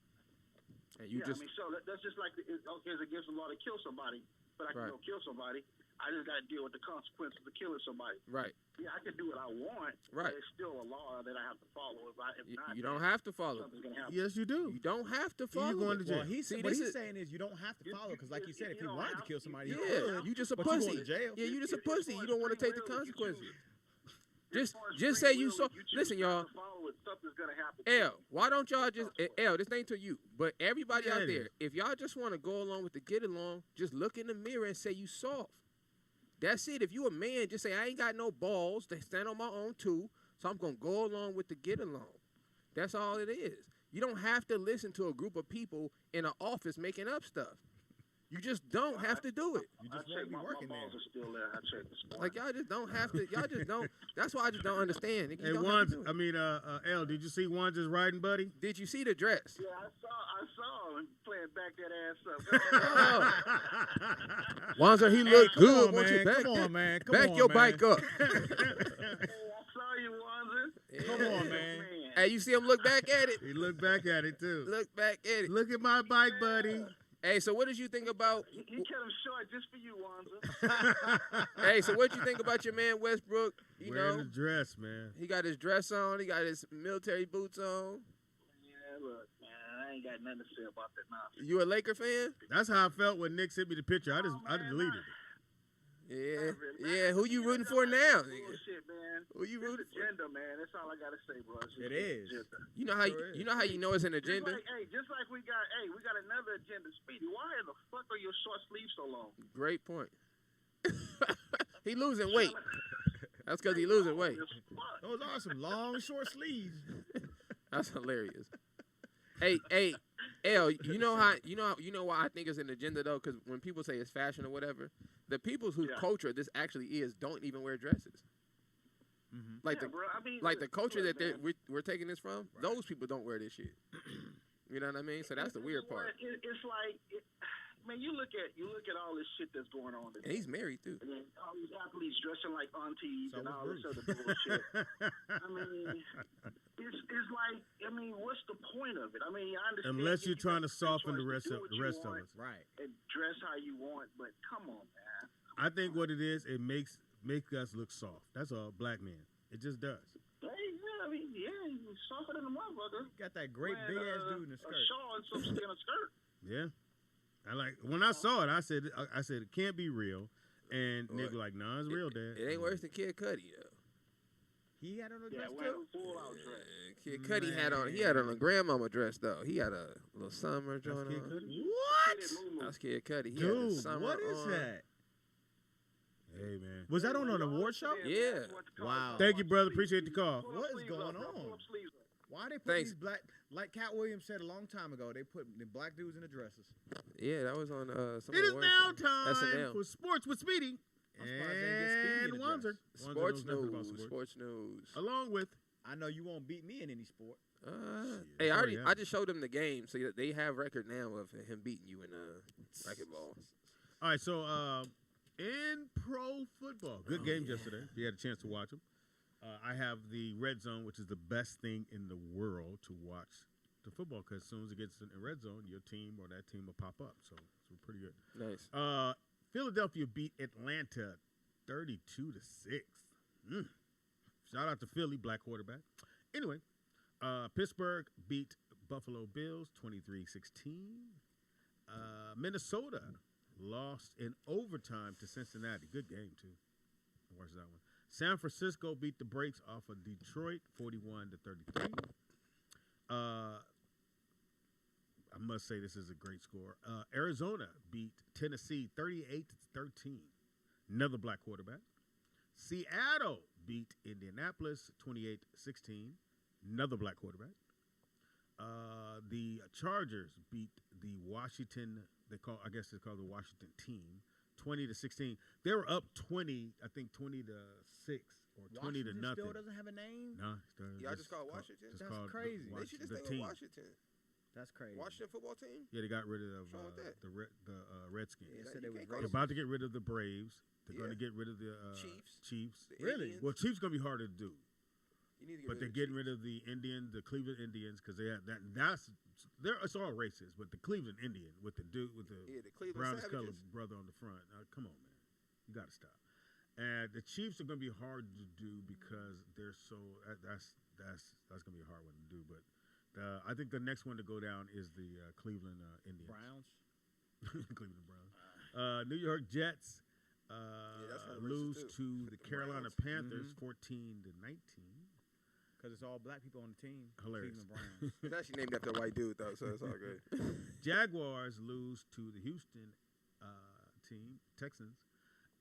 And you I just mean, so that's just like, okay, it's against the law to kill somebody, but I can Right. go kill somebody. I just got to deal with the consequences of killing somebody. right. Yeah, I can do what I want, Right. but it's still a law that I have to follow. If not, You don't have to follow. something's going to happen. Yes, you do. You don't have to You follow. going to it. jail. Well, See, what this he's is- saying is you don't have to follow because, like you said, if he you don't wanted to have kill to- somebody, he Yeah, could. you just a But you pussy. going to jail. Yeah, you just a It's pussy. You don't want to take the free will if you consequences. choose. Just say you saw. Listen, y'all. Follow it, something's gonna happen. Why don't y'all just this ain't to you, but everybody out there, if y'all just want to go along with the get along, just look in the mirror and say you soft. That's it. If you a man, just say I ain't got no balls to stand on my own too, so I'm gonna go along with the get along. That's all it is. You don't have to listen to a group of people in an office making up stuff. You just don't have to do it. You just won't be working my balls are still there. I checked this morning. Like y'all just don't have to. Y'all just don't. That's why I just don't understand. Hey, L, did you see Wanda's riding buddy? Did you see the dress? Yeah, I saw him playing back that ass up. Wanza, he looked good. On, Won't man. you back Come on, man. Come back on, your man. bike up. Hey, I saw you, Wanza. Come on, man. Hey, you see him look back at it? He looked back at it too. Look back at it. Look at my bike, buddy. Hey, so what did you think about? He kept him short just for you, Wanza. Hey, so what you think about your man Westbrook? You Wearing know, the dress, man. he got his dress on. He got his military boots on. Yeah, look, man, I ain't got nothing to say about that nonsense. You a Laker fan? That's how I felt when Nick sent me the picture. I deleted it. Yeah, yeah. Who you rooting for now? Nigga? Bullshit, man. Who you rooting for? Agenda, man. That's all I gotta say, bro. It is. You know how you know it's an agenda. Just like we got another agenda. Speedy, why in the fuck are your short sleeves so long? Great point. He losing weight. That's because he losing weight. Those are some long, short sleeves. That's hilarious. Hey, L, you know why I think it's an agenda though? Because when people say it's fashion or whatever, the people whose culture this actually is don't even wear dresses. Mm-hmm. Like the culture that we're taking this from, those people don't wear this shit. You know what I mean? So that's the weird part. It's like, man, you look at all this shit that's going on today. And he's married too. And all these athletes dressing like aunties and all this other bullshit. I mean, it's like, I mean, what's the point of it? I mean, I understand. Unless you're trying to soften the rest of us, right? And dress how you want, but come on, man. I think what it is, it makes us look soft. That's all, black men. It just does. Hey, yeah, I mean, he's softer than a motherfucker. Got that great big ass dude in the skirt. A shawl and some skin a skirt. Yeah. When I saw it, I said it can't be real. And Nick like, nah, it's real, Dad. It ain't worse than Kid Cudi though. He had on a dress too. too. Kid Cudi had on a grandmama dress though. He had a little summer joint on. What? That's Kid Cudi. He Dude, had the summer what is on. that? Hey, man. Was that on an award show? Yeah. Wow. Thank you, brother. Appreciate the call. What is going on? Why they put these black, like Cat Williams said a long time ago, they put the black dudes in the dresses. Yeah, that was on some It is award now show. time SNL. for Sports with Speedy. And Wanzer. Sports news. Along with. I know you won't beat me in any sport. Hey, I just showed him the game, so they have record now of him beating you in racquetball. All right, so in pro football, good games yesterday. If you had a chance to watch them. I have the red zone, which is the best thing in the world to watch the football, because as soon as it gets in the red zone, your team or that team will pop up. So it's pretty good. Nice. Philadelphia beat Atlanta 32-6. Shout out to Philly, black quarterback. Anyway, Pittsburgh beat Buffalo Bills 23-16. Minnesota lost in overtime to Cincinnati. Good game, too. I watched that one. San Francisco beat the brakes off of Detroit 41-33. I must say this is a great score. Arizona beat Tennessee 38-13. Another black quarterback. Seattle beat Indianapolis 28-16. Another black quarterback. The Chargers beat the Washington, I guess it's called the Washington team, 20-16. They were up 20, I think 20-6 or 20 to nothing. Still doesn't have a name? No, y'all just called Washington? That's crazy. They should just stay with Washington. That's crazy. Washington football team? Yeah, they got rid of the Redskins. Yeah, said they was They're about to get rid of the Braves. They're going to get rid of the Chiefs. Really? Well, Chiefs going to be harder to do. But they're getting rid of the Cleveland Indians, because they have that. It's all racist, but the Cleveland Indian with the dude with the brownest colored brother on the front. Come on, man, you got to stop. And the Chiefs are going to be hard to do because they're so. That's going to be a hard one to do. But I think the next one to go down is the Cleveland Indians. Browns. Cleveland Browns. New York Jets that's kinda lose racist, to the Carolina Browns. Panthers 14-19. Because it's all black people on the team. Hilarious. Cleveland Browns. It's actually named after a white dude though, so it's all good. Jaguars lose to the Houston team, Texans,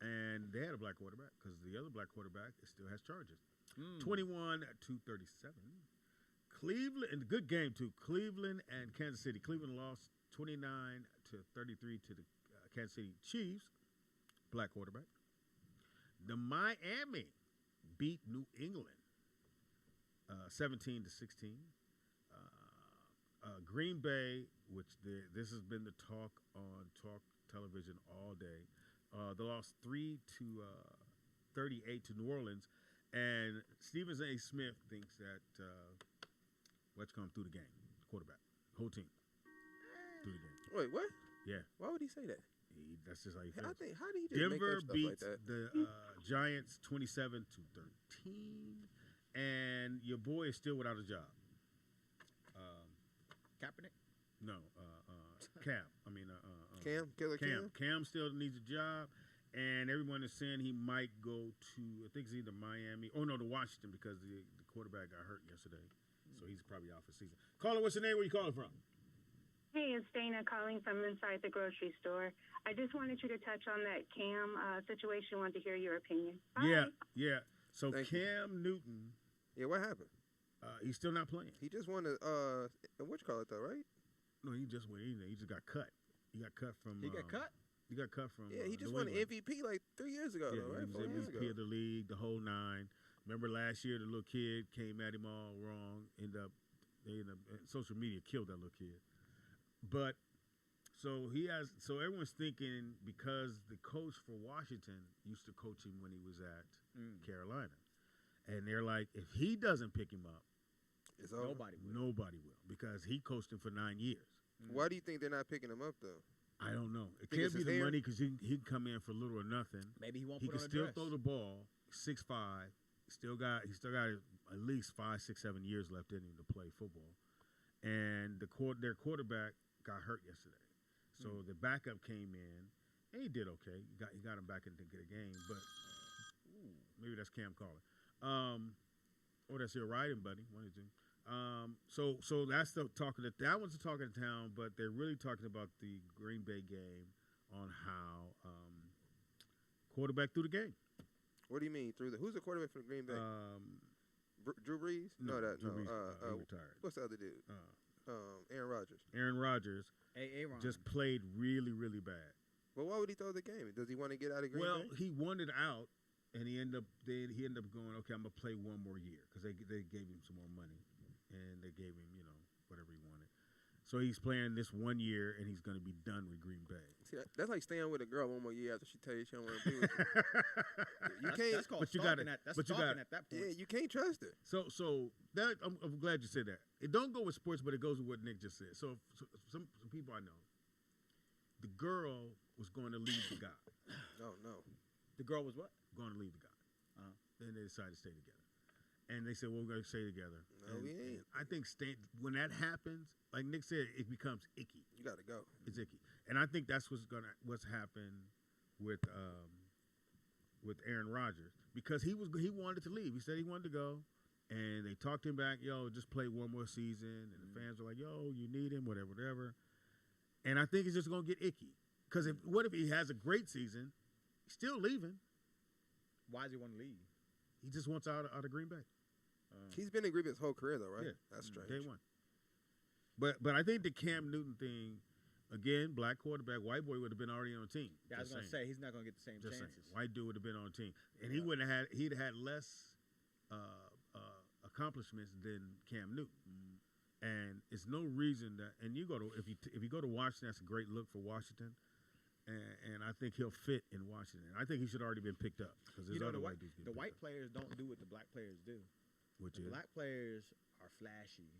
and they had a black quarterback because the other black quarterback still has charges. 21-37. Cleveland, and good game too. Cleveland and Kansas City. Cleveland lost 29-33 to the Kansas City Chiefs. Black quarterback. The Miami beat New England 17-16. Green Bay, which this has been the talk on talk television all day. They lost 3-38 to New Orleans, and Stephen A. Smith thinks that let's come through the game. Quarterback, whole team through the game. Wait, what? Yeah. Why would he say that? That's just how he I feels. think, how do you just Denver make up stuff beats like that? the Giants 27-13, and your boy is still without a job. Kaepernick? No, Cam. I mean, Cam? Killer Cam? Cam still needs a job, and everyone is saying he might go to, I think it's either Miami, to Washington because the quarterback got hurt yesterday, so he's probably out for season. Caller, what's your name? Where you calling from? Hey, it's Dana calling from inside the grocery store. I just wanted you to touch on that Cam situation. Wanted to hear your opinion. Bye. Yeah. So Thank you. Cam Newton, Yeah, what happened? he's still not playing. He just won what you call it though, right? No, he just went. He just got cut. He got cut from. He got cut? He got cut from. Yeah, he just New won England. MVP like 3 years ago, Yeah, though, right? he 4 was years MVP ago. of the league, the whole nine. Remember last year, the little kid came at him all wrong. Social media killed that little kid. But so everyone's thinking because the coach for Washington used to coach him when he was at Carolina, and they're like, if he doesn't pick him up, It's over. nobody will because he coached him for 9 years. Why do you think they're not picking him up though? I don't know. It Think can't it's be his the hair? money because he'd come in for little or nothing. Maybe he won't He put can on a still dress. throw the ball. 6'5". He still got at least 5, 6, 7 years left in him to play football. And their quarterback got hurt yesterday, so the backup came in and he did okay. He got him back into the game, but maybe that's Cam calling. Or that's your riding buddy. One of the two. So that's the talk of that one's the talk of the town, but they're really talking about the Green Bay game on how quarterback through the game. What do you mean who's the quarterback for Green Bay? Drew Brees? No, Drew Brees, No. he retired. What's the other dude? Aaron Rodgers. Aaron Rodgers Aaron. just played really, really bad. But why would he throw the game? Does he want to get out of Green Well, Bay? he wanted out, and he ended up going, okay, I'm gonna play one more year because they gave him some more money, and they gave him whatever he wanted. So he's playing this 1 year, and he's gonna be done with Green Bay. See, that's like staying with a girl one more year after she tell you she don't want to be with you. You can't. That's called but you stalking. gotta- That's but you stalking gotta- at that point. Yeah, you can't trust her. So that I'm glad you said that. It don't go with sports, but it goes with what Nick just said. So some people I know, the girl was going to leave the guy, Oh no. The girl was what? going to leave the guy. Uh-huh. Then they decided to stay together. And they said, well, we're going to stay together. No, and, we ain't. and I think when that happens, like Nick said, it becomes icky. You got to go. It's icky. And I think that's what's happened with Aaron Rodgers because he wanted to leave. He said he wanted to go, and they talked him back. Yo, just play one more season. And the fans were like, yo, you need him, whatever. And I think it's just gonna get icky because what if he has a great season, he's still leaving? Why does he want to leave? He just wants out of Green Bay. He's been in Green Bay his whole career though, right? Yeah, That's strange. Day one. But I think the Cam Newton thing, again, black quarterback, white boy would have been already on the team. Yeah, I was Just gonna saying. say he's not gonna get the same Just chances. saying. White dude would have been on the team, and he wouldn't have had. He'd had less accomplishments than Cam Newton. And it's no reason that. And you go to if you go to Washington, that's a great look for Washington. And I think he'll fit in Washington. I think he should already been picked up because there's other white dudes. The white players don't do what the black players do. Which The is black players are flashy.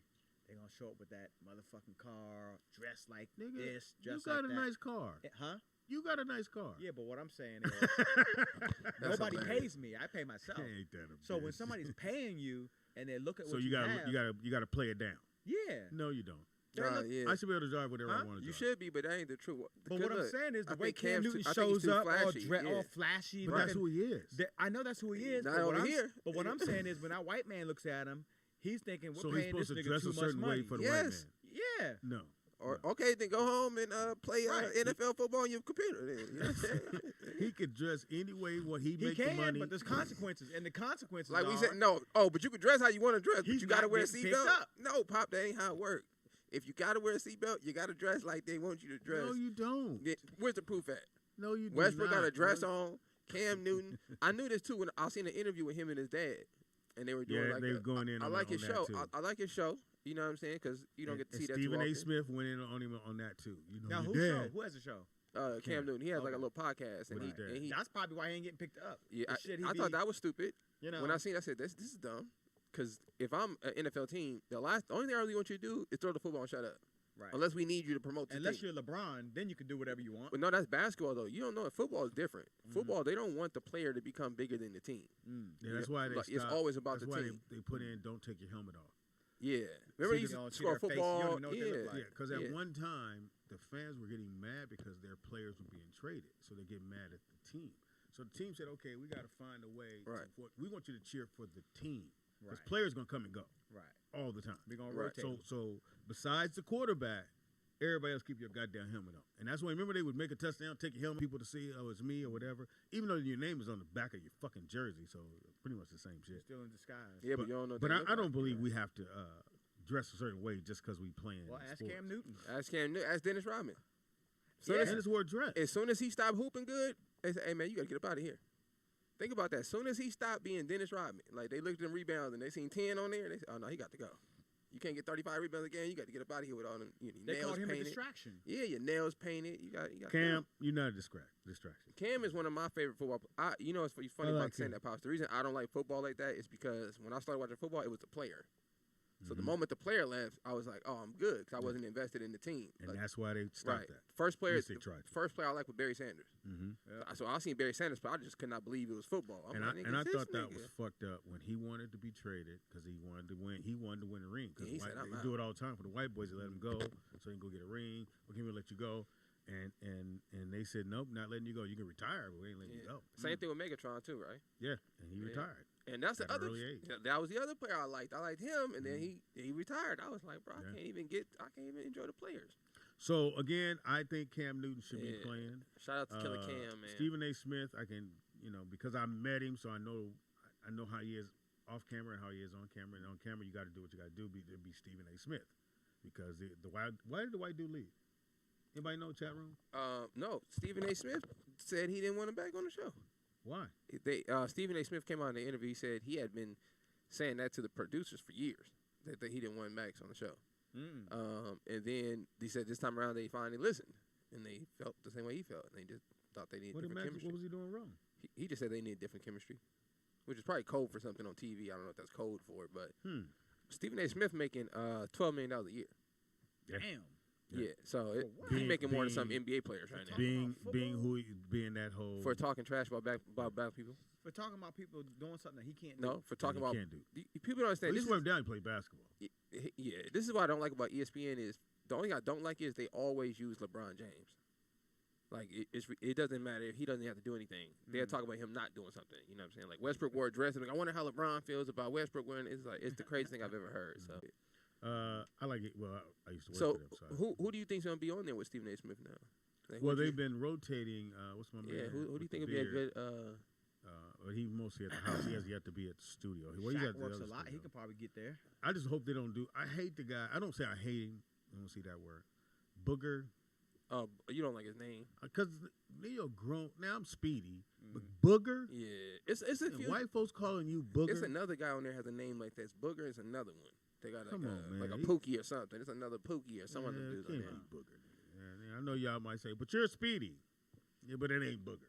They're gonna show up with that motherfucking car, dressed like nigga, this, you dressed got like a that. nice car. Huh? You got a nice car. Yeah, but what I'm saying is That's nobody hilarious. pays me. I pay myself. Ain't that a So when bitch. somebody's paying you and they look at so what you you gotta have, you gotta play it down. yeah. No, you don't. Yeah. I should be able to drive whatever I want to drive. You should be, but that ain't the truth. But what I'm saying is the way Cam Newton I think shows he's too up, all flashy. flashy. But that's who he is. I know that's who he is. Not But over here. But what I'm saying is when that white man looks at him, he's thinking, we're So he's paying this supposed to nigga dress too a much certain way money. for the white man. Yeah. No. Or okay, then go home and play Right. NFL football on your computer. Then, you know what I'm saying? He could dress any way what he He makes the can, money. but there's consequences. And the consequences Like are, we said, no. Oh, but you can dress how you want to dress, but He's you got to not wear a getting picked seatbelt. up. No, Pop, that ain't how it works. If you got to wear a seatbelt, you got to dress like they want you to dress. No, you don't. Where's the proof at? No, you do Westbrook not. got a dress on. Cam Newton. I knew this too when I seen an interview with him and his dad, and they were doing Yeah, like they were going in I on like that- his on that show. too. I like his show. You know what I'm saying? Because you don't get to see that Stephen too A. often. Smith went in on him on that too. You know, Now, your who dad. show? Who has a show? Cam Newton. He has like a Okay. little podcast, and With his dad. he That's probably why he ain't getting picked up. yeah. The shit he I be- thought that was stupid. You know, When I seen, it, I said this is dumb. Because if I'm an NFL team, the only thing I really want you to do is throw the football and shut up. right. Unless we need you to promote the Unless team. you're LeBron, then you can do whatever you want. But no, that's basketball though. You don't know it. Football is different. Football, they don't want the player to become bigger than the team. Yeah, that's why they Like, it's stopped. always about that's the why team. They put in don't take your helmet off. Yeah. Remember See he the- used to see score their face, you don't football. even know what they look Yeah. like. Yeah, because at Yeah. one time the fans were getting mad because their players were being traded, so they get mad at the team. So the team said, "Okay, we got to find a way. Right. We want you to cheer for the team because Right. players gonna come and go Right. all the time. We're going to Right. rotate. So besides the quarterback, everybody else keep your goddamn helmet on. And that's why remember they would make a touchdown, take your helmet, people to see, oh, it's me or whatever. Even though your name is on the back of your fucking jersey, so pretty much the same shit. Still in disguise. Yeah, but you don't know. what But they I look don't like. believe we have to dress a certain way just because we playing. Well, ask sports. Cam Newton. Ask Cam Newton. Ask Dennis Rodman. So Yeah. And it's wore dress. as soon as he stopped hooping good, they said, "Hey man, you gotta get up out of here." Think about that. As soon as he stopped being Dennis Rodman, like they looked at them rebounds and they seen 10 on there, they said, "Oh no, he got to go. You can't get 35 rebounds a game. You got to get up out of here with all them your They nails called him painted. a distraction. Yeah, your nails painted. You got Cam, you're not a distraction. Cam is one of my favorite football. You know, it's funny I like about saying Cam. that, Pops. The reason I don't like football like that is because when I started watching football, it was the player. So the Mhm. moment the player left, I was like, "Oh, I'm good," because I wasn't invested in the team. And Like, that's why they stopped right. that. First player, At least they tried to. first player I liked was Barry Sanders. Mm-hmm. So I seen Barry Sanders, but I just could not believe it was football. I'm And like, I "Nigga, this thought that nigga." was fucked up when he wanted to be traded because he wanted to win. He wanted to win the ring because Yeah, he said, "I'm they out." do it all the time for the white boys. They let him go so he can go get a ring. Okay, we'll let you go. And they said nope, not letting you go. You can retire, but we ain't letting you go. Same thing with Megatron too, right? Yeah, and he Yeah. retired. And that's the At an other. early age. That was the other player I liked. I liked him, and then he retired. I was like, bro, Yeah. I can't even enjoy the players. So again, I think Cam Newton should be Yeah. playing. Shout out to Killer Cam, man. Stephen A. Smith, I can because I met him, so I know how he is off camera and how he is on camera. And on camera, you got to do what you got to do. Be Stephen A. Smith, because why did the white dude leave? Anybody know chat room? No, Stephen A. Smith said he didn't want him back on the show. Why? Stephen A. Smith came out in the interview. He said he had been saying that to the producers for years that he didn't want Max on the show. And then he said this time around they finally listened and they felt the same way he felt. And they just thought they needed What different chemistry. was he doing wrong? He just said they needed different chemistry, which is probably code for something on TV. I don't know if that's code for it, but Stephen A. Smith making $12 million a year. Damn. Yeah, so what? he's making more than some Being- NBA players right now Being that whole for talking trash about black people. For talking about people doing something that he can't No, do. for talking he about can't do. people don't At understand. least This went down and played basketball. yeah, this is what I don't like about ESPN is the only thing I don't like is they always use LeBron James. Like it doesn't matter if he doesn't have to do anything. They'll talk about him not doing something. You know what I'm saying? Like Westbrook wore a dress and like I wonder how LeBron feels about Westbrook wearing. It's the craziest thing I've ever heard. So I like it. Well, I used to work so for them. who do you think's gonna be on there with Stephen A. Smith now? Like, Well, who do they've been rotating. What's my man? yeah. Who do you with think the will be a beard? good? Well, he mostly at the house. He has yet to be at the studio. Well, he's Shaq at the works other a lot. He studio. could probably get there. I just hope they don't do. I hate the guy. I don't say I hate him. I don't see that word. Booger. You don't like his name? Because Leo grown. Now I'm Speedy, but Booger. Yeah, it's a And few. white folks calling you Booger. It's another guy on there has a name like this. Booger is another one. They got Come on, man. like a Pookie or something. It's another Pookie or some other dude on can't there. be Booger. Yeah, I know y'all might say, but you're Speedy. Yeah, but it ain't Booger.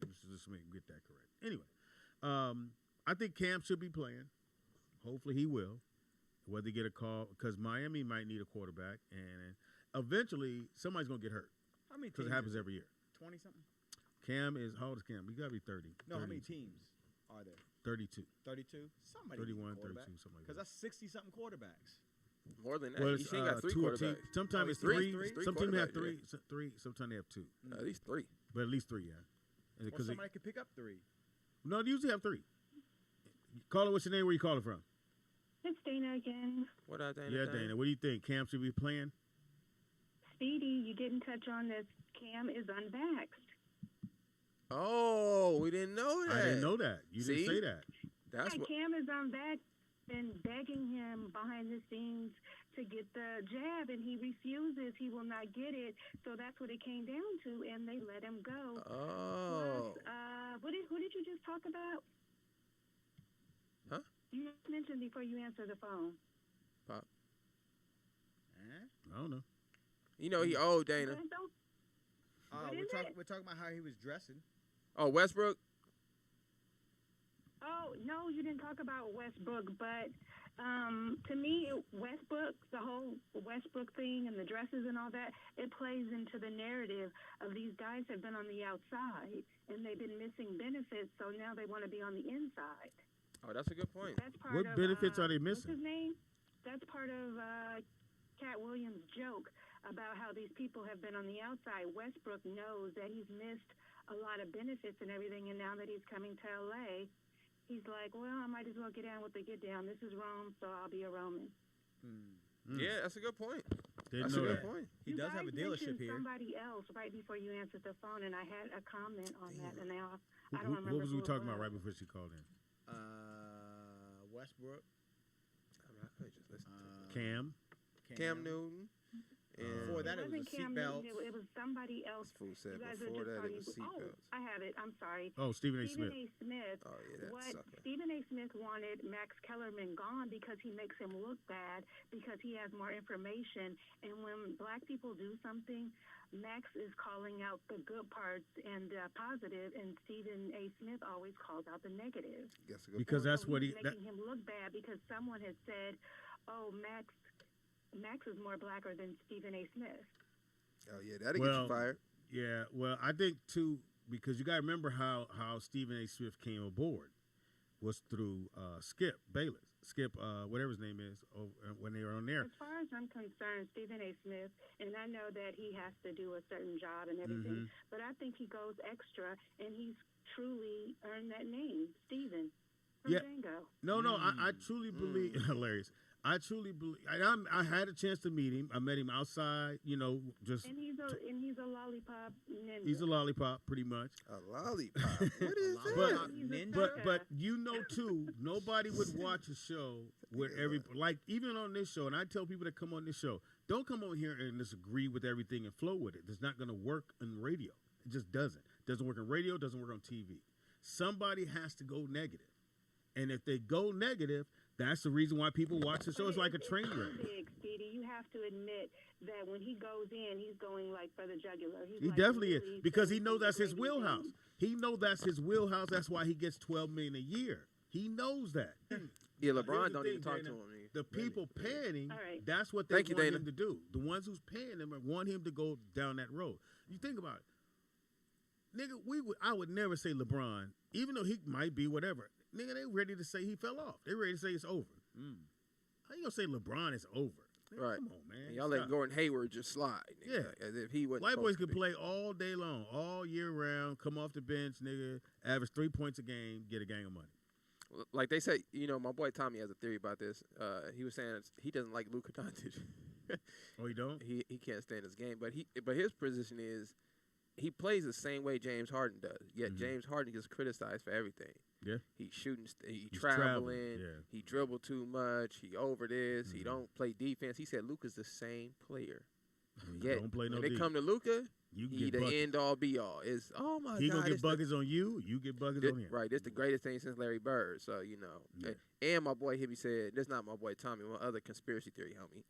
Yeah. Just get that correct. Anyway, I think Cam should be playing. Hopefully he will. Whether he get a call, because Miami might need a quarterback, and eventually somebody's gonna get hurt. How many Because teams? it happens every year. 20 something? Cam is how old is Cam? He gotta be 30. No, how 30, many teams are there? 32. 32? Somebody 31, 32, something like Because that. that's 60 something quarterbacks. More than that. Well, You it's, ain't got three two a team. quarterbacks. Sometimes Oh, it's three? three. Three Some teams have quarterbacks, three. Sometimes they have two. At least three. But at least three, yeah. Or Because somebody could pick up 3. no, they usually have 3. Caller, what's your name? Where you calling from? It's Dana again. What I think? Yeah, Dana. What do you think? Cam should be playing? Speedy, you didn't touch on this. Cam is unvaxxed. Oh, we didn't know that. I didn't know that. You See? didn't say that. That's what. Cam is unvaxxed and begging him behind the scenes to get the jab, and he refuses. He will not get it. So that's what it came down to, and they let him go. Oh. Plus, who did you just talk about? Huh? You mentioned before you answered the phone. Pop. I don't know. You know he old, Dana. What is it? We're talking about how he was dressing. Oh, Westbrook. Oh, no, you didn't talk about Westbrook, but to me, Westbrook, the whole Westbrook thing and the dresses and all that, it plays into the narrative of these guys have been on the outside and they've been missing benefits, so now they want to be on the inside. Oh, that's a good point. That's part What of, benefits are they what's missing? his name? That's part of Cat Williams' joke about how these people have been on the outside. Westbrook knows that he's missed a lot of benefits and everything, and now that he's coming to L.A., he's like, well, I might as well get down with the get down. This is Rome, so I'll be a Roman. Yeah, that's a good point. Didn't That's a know good that. point. He You does have a guys dealership mentioned here. somebody else right before you answered the phone, and I had a comment on that, and now I Who- don't remember What was who we it talking about was. right before she called in? Westbrook. I mean, I could just listen to Cam. Cam Newton. And Before that, it was wasn't the Cam seatbelts. Newton, it was somebody else. this fool said You guys were before just that it talking. was seatbelts. I have it. I'm sorry. Oh, Stephen A. Stephen Smith. A. Smith. Oh, yeah, that What sucker. Stephen A. Smith wanted Max Kellerman gone because he makes him look bad because he has more information. And when black people do something, Max is calling out the good parts and positive, and Stephen A. Smith always calls out the negative. That's a good Because point. that's what he's he. That, making him look bad because someone has said, "Oh, Max is more blacker than Stephen A. Smith." Oh, yeah, that'll get Well, you fired. yeah, well, I think too because you got to remember how Stephen A. Smith came aboard was through Skip Bayless, whatever his name is, when they were on there. As far as I'm concerned, Stephen A. Smith, and I know that he has to do a certain job and everything, but I think he goes extra, and he's truly earned that name, Stephen, from Yeah. Django. No, I truly believe hilarious. I truly believe. I had a chance to meet him. I met him outside. You know, just And he's a lollipop ninja. he's a lollipop, pretty much. A lollipop. What is that? But He's a Ninja? sucker. but you know too, nobody would watch a show where like even on this show, and I tell people that come on this show, don't come on here and just agree with everything and flow with it. It's not going to work in radio. It just doesn't. Doesn't work in radio. Doesn't work on TV. Somebody has to go negative, and if they go negative, that's the reason why people watch the show. It's like a train It's wreck. too big, Speedy. You have to admit that when he goes in, he's going like for the jugular. He's He like definitely is really because he saying knows that's his crazy wheelhouse. things. He knows that's his wheelhouse. That's why he gets $12 million a year. He knows that. Yeah, Here's LeBron the don't thing, even talk Dana. to him. I mean, The people paying him, All right. that's what they Thank you, want Dana. him to do. The ones who's paying him want him to go down that road. You think about it. Nigga, I would never say LeBron, even though he might be whatever. Nigga, they ready to say he fell off. They ready to say it's over. How you gonna say LeBron is over? Nigga, Right. Come on, man. and y'all let Stop. Gordon Hayward just slide. Nigga, as if he wasn't. White boys supposed to can be. play all day long, all year round, come off the bench, nigga, average 3 points a game, get a gang of money. Like they say, you know, my boy Tommy has a theory about this. He was saying he doesn't like Luka Doncic. Oh, you don't? he can't stand his game, but his position is he plays the same way James Harden does. Yet James Harden gets criticized for everything. Yeah. He's shooting, he's He's traveling, traveling, yeah. he dribble too much, he over this, he don't play defense. He said Luka's the same player. Yet Don't play no when they D. come to Luka, You can he get the buckets. end all be all. It's oh my He god, gonna get it's the- buckets on you. You get buckets on him. Right, this the greatest thing since Larry Bird. So you know, Yeah. and my boy Hibby said, "This not my boy Tommy. My other conspiracy theory homie.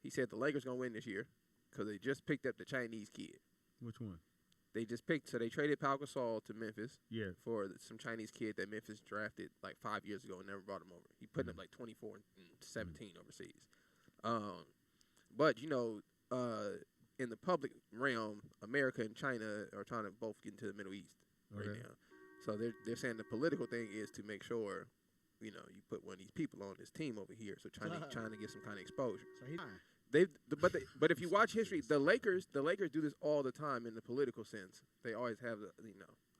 He said the Lakers gonna win this year because they just picked up the Chinese kid. Which one? They just picked, so they traded Pau Gasol to Memphis Yeah. for some Chinese kid that Memphis drafted like 5 years ago and never brought him over. He put up like 24 and 17 overseas. But you know, in the public realm, America and China are trying to both get into the Middle East right Okay. now. So they're saying the political thing is to make sure, you put one of these people on this team over here, so trying to get some kind of exposure. So he's fine. But if you watch history, the Lakers do this all the time in the political sense. They always have a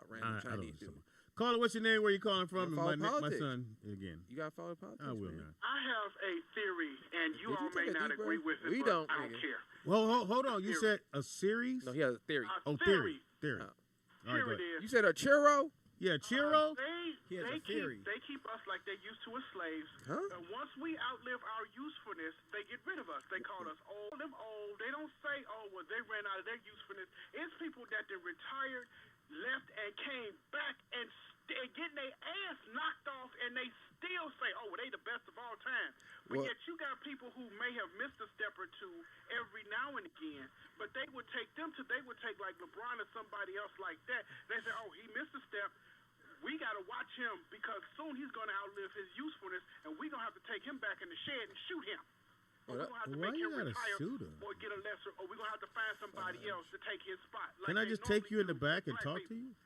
random Chinese dude. Caller, what's your name? Where you calling from? Follow My politics. son again. You got to follow politics. I will man. not. I have a theory, and you Did all you may take a not deep agree breath? with it, We but don't, I don't nigga. care. Well, hold on. You said a series? No, he has a theory. Theory. Here All right, go it ahead. is. You said a churro? Yeah, Chiro. He has a theory. They keep us like they used to as slaves. Huh? And once we outlive our usefulness, they get rid of us. They call us old. Them old. They don't say, oh, well, they ran out of their usefulness. It's people that they retired, left, and came back and getting their ass knocked off, and they still say, oh, well, they the best of all time. But yet you got people who may have missed a step or two every now and again, but they would take like LeBron or somebody else like that. They say, oh, he missed a step. We got to watch him because soon he's going to outlive his usefulness, and we're going to have to take him back in the shed and shoot him. Or we're going to have to Why make you him gotta retire shoot him? or get a lesser, or we're going to have to find somebody else to take his spot. Can I just take you in the back and talk to you?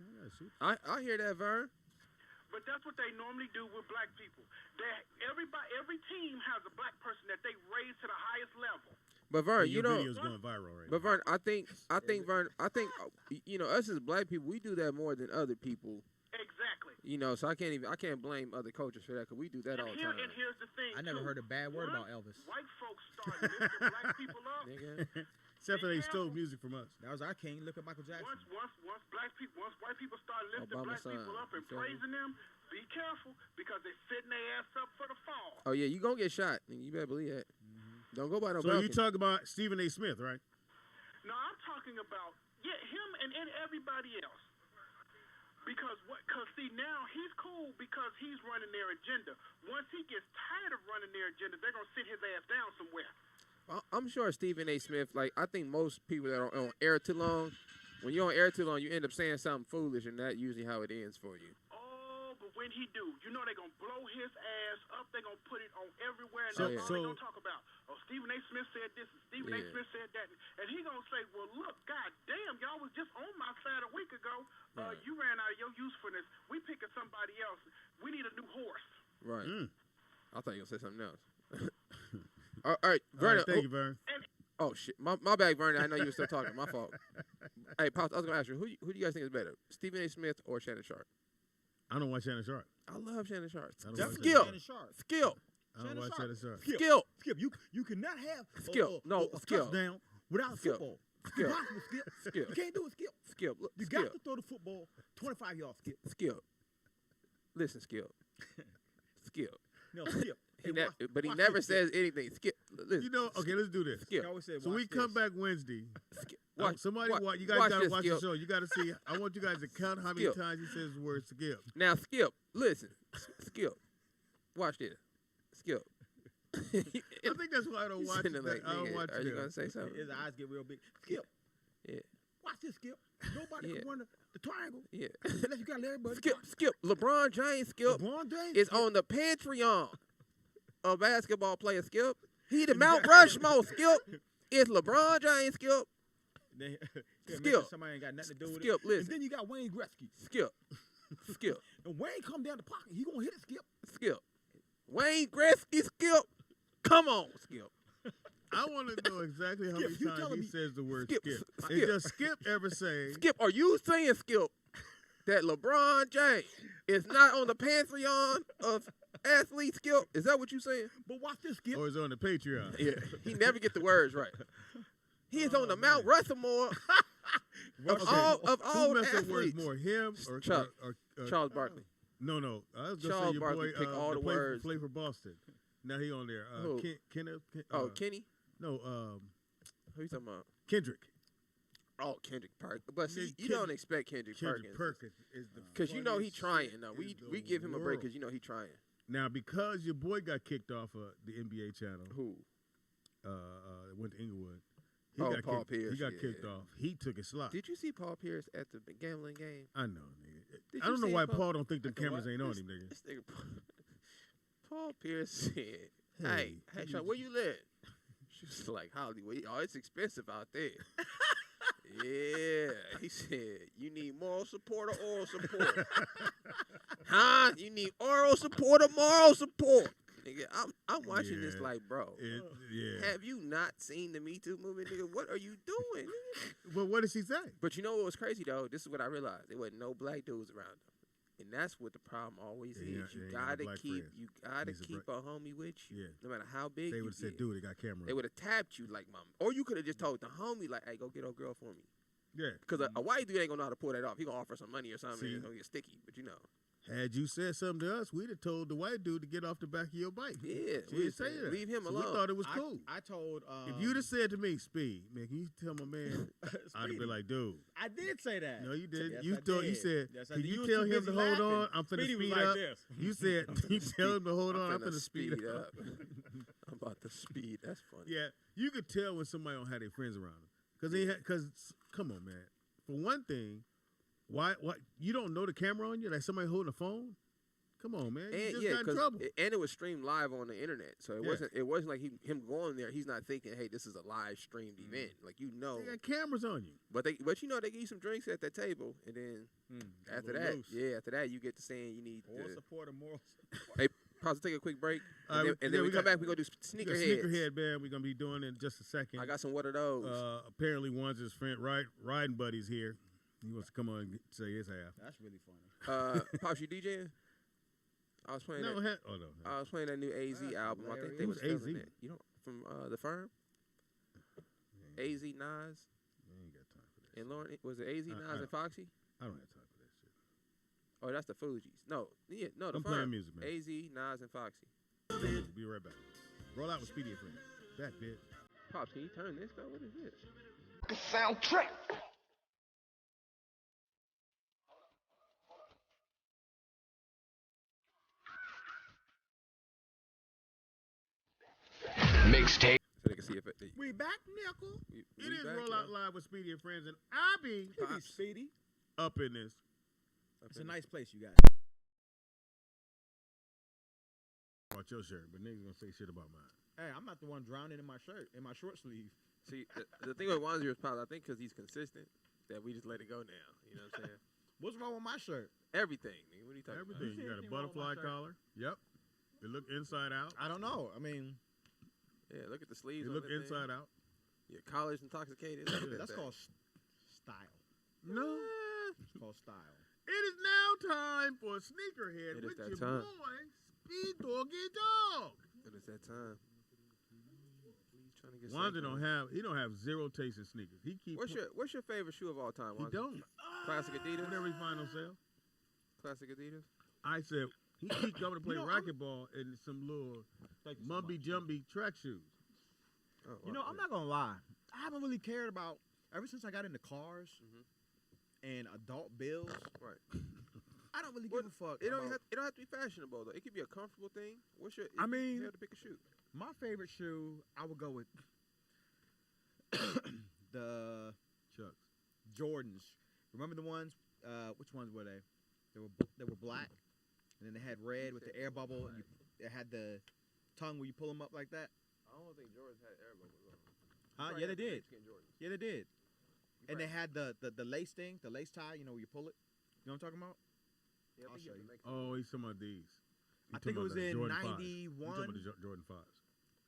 I hear that, Vern. But that's what they normally do with black people. Every team has a black person that they raise to the highest level. But Vern, Your you know, video's going viral right but now. Vern, I think us as black people, we do that more than other people. Exactly. So I can't blame other coaches for that because we do that all the time. And here's the thing. I never heard a bad word about Elvis. White folks started lifting black people up. Except for they stole music from us. That was our king. Look at Michael Jackson. Once white people start lifting Obama black people son, up and you feel me? praising them, be careful because they're setting their ass up for the fall. Oh yeah, you gonna get shot. You better believe that. Don't go by no. So you balcony. talk about Stephen A. Smith, right? No, I'm talking about him and everybody else. Because see now he's cool because he's running their agenda. Once he gets tired of running their agenda, they're gonna sit his ass down somewhere. I'm sure Stephen A. Smith, I think most people that are on air too long, when you're on air too long, you end up saying something foolish, and that's usually how it ends for you. Oh, but when he do, they're going to blow his ass up. They're going to put it on everywhere, and So- that's all they're going to talk about. Oh, Stephen A. Smith said this, and Stephen A. Smith said that. And he going to say, well, look, God damn, y'all was just on my side a week ago. You ran out of your usefulness. We picking somebody else. We need a new horse. Right. I thought you were going to say something else. All right, Vernon. Thank you, Vern. Oh, shit. My bad, Vernon. I know you were still talking. My fault. Hey, Pops, I was going to ask you, who do you guys think is better, Stephen A. Smith or Shannon Sharp? I don't watch Shannon Sharp. I love Shannon Sharp. I don't watch Skill. Shannon Sharp. Skill. I don't watch Shannon Sharp. Skill. Skip. You cannot have Skill. a Skill. touchdown without Skill. football. Skill. Impossible, Skip. Skill. You can't do it, Skip. Skill. Look, You Skill. got to throw the football 25 yards, Skip. Skill. Listen, Skill. Skill. No, Skip. Hey, But he watch never this, Skip. says anything. Skip. Listen. Okay, let's do this. Skip. He always said, So we watch come this. back Wednesday. Skip. Somebody watch. You guys watch gotta this, watch Skip. the show. You gotta see. I want you guys to count how many Skip. times he says the word skip. Now, Skip. Listen. Skip. Watch this. Skip. I think that's why I don't He's watch it. sitting there like, I don't nigga, watch are you them. going to say something? His eyes get real big. Skip. Yeah. Watch this, Skip. Nobody Yeah. can run the triangle Yeah. unless you got Larry Bird. Skip. LeBron James, Skip, LeBron James is on the Patreon of basketball player, Skip. He the Mount Rushmore, Skip. It's LeBron James, Skip. Skip. Somebody ain't got nothing to do with Skip, it. listen. And then you got Wayne Gretzky. Skip. Skip. And Wayne come down the pocket. He gonna hit it, Skip. Skip. Wayne Gretzky, Skip. Come on, Skip. I want to know exactly how Skip, many you times telling he me- says the word Skip, skip. Skip. And does Skip ever say? Skip, are you saying, Skip, that LeBron James is not on the Pantheon of athletes, Skip? Is that what you saying? But watch this, Skip. Or is it on the Patreon? Yeah. He never get the words right. He is on the Mount Rushmore of all Who messed up words athletes. more, him or Chuck. or Charles Barkley. No. I was gonna Charles say your Barkley boy pick all the words. play for Boston. Now he on there. Who? Kenneth. Kenny? No. Who you talking about? Kendrick. Oh, Kendrick Perkins. But see, you Kendrick- don't expect Kendrick Kendrick Perkins. Perkins is the Because you know he funniest trying. shit Now, in we the give him a break world. because you know he trying. Now because your boy got kicked off of the NBA channel. Who? Went to Inglewood. Oh, got Paul kicked, Pierce, He got yeah. kicked off. He took a slot. Did you see Paul Pierce at the gambling game? I know, nigga. Did I you don't know see why Paul- Paul don't think the Like the cameras what? ain't on This- him, nigga. This nigga, Paul Pierce said, hey, Sean, where you live? She was like, Hollywood. Oh, it's expensive out there. Yeah. He said, you need moral support or oral support. Huh? You need oral support or moral support? Nigga, I'm watching this like, bro. Have you not seen the Me Too movement, nigga? What are you doing? Well, what did she say? But you know what was crazy though? This is what I realized. There wasn't no black dudes around them. And that's what the problem always is. You gotta keep a homie with you. Yeah. No matter how big They you would have said, dude, they got camera. They would have tapped you like mom. Or you could have just told the homie, like, hey, go get old girl for me. Yeah. Because a white dude ain't gonna know how to pull that off. He gonna offer some money or something and it's gonna get sticky. But you know. Had you said something to us, we'd have told the white dude to get off the back of your bike. Yeah. She didn't say that. Leave him alone. We thought it was cool. I told. If you'd have said to me, Speed, man, can you tell my man? I'd have been like, dude. I did say that. No, you didn't. Yes, You said, yes, can you tell him to hold on? I'm finna speed like up. this. You said, you tell him to hold on. I'm finna speed up. I'm about to speed. That's funny. Yeah, you could tell when somebody don't have their friends around them. Because come on, man. For one thing, why you don't know the camera on you? Like somebody holding a phone? Come on, man. You just got in trouble. And it was streamed live on the internet, so it wasn't like him going there. He's not thinking, hey, this is a live streamed event. Like they got cameras on you. But you know they give you some drinks at that table, and then after that you get to saying you need moral support or moral support. Hey, pause. Take a quick break, and then we come back. We gonna do sneaker heads. Sneaker head, man. We're gonna be doing it in just a second. I got some. What are those? Apparently, one's his friend riding buddies here. He wants to come on and say his half. That's really funny. Pops, you DJing? I was playing. No. I was playing that new AZ album. I think they was filming it. You know, from the Firm. AZ, Nas. I ain't got time for that. And Lauren, was it AZ, Nas, and Foxy? I don't have time for that shit. Oh, that's the Fugees. No, the I'm Firm. playing music, man. AZ, Nas, and Foxy. Be right back. Roll out with Speedy and Friends. Back, bitch. Pops, can you turn this though? What is this? The soundtrack. Mixtape. So they can see if we back, Nickel. We it is back, Roll Out Live with Speedy and Friends, and I be Speedy. up in this. It's a nice place, you guys. About your shirt, but niggas gonna say shit about mine. Hey, I'm not the one drowning in my shirt, in my short sleeve. See, the thing with Wanzer is probably, I think because he's consistent, that we just let it go now. You know what I'm saying? What's wrong with my shirt? Everything. Nigga. What are you talking Everything. about? You got a butterfly collar. Yep. It look inside out. I don't know. I mean, yeah, look at the sleeves. It look inside out. Your collar's intoxicated. That's called style. No. It's called style. It is now time for Sneakerhead with your boy, Speed Doggy Dog. It is that time. Wanzer don't have zero taste in sneakers. He keep. What's your favorite shoe of all time? He Wanzer? don't. Classic Adidas. Whatever he find on sale. Classic Adidas. I said he keep coming to play racquetball in some little mumby jumby track shoes. Oh, wow. I'm not gonna lie. I haven't really cared about ever since I got into cars and adult bills. Right. I don't really give a fuck. It don't have to be fashionable though. It could be a comfortable thing. You have to pick a shoe. My favorite shoe, I would go with the Chucks. Jordans. Remember the ones? Which ones were they? They were black, and then they had red with the air bubble, and it had the tongue where you pull them up like that. I don't think Jordans had air bubbles on. Huh? Yeah, they did. Yeah, they did. And they had the lace thing, the lace tie. You know where you pull it. You know what I'm talking about? Yeah, I'll show you. Oh, he's talking about these. I think it was in Jordan 91. He's talking about the Jordan 5s.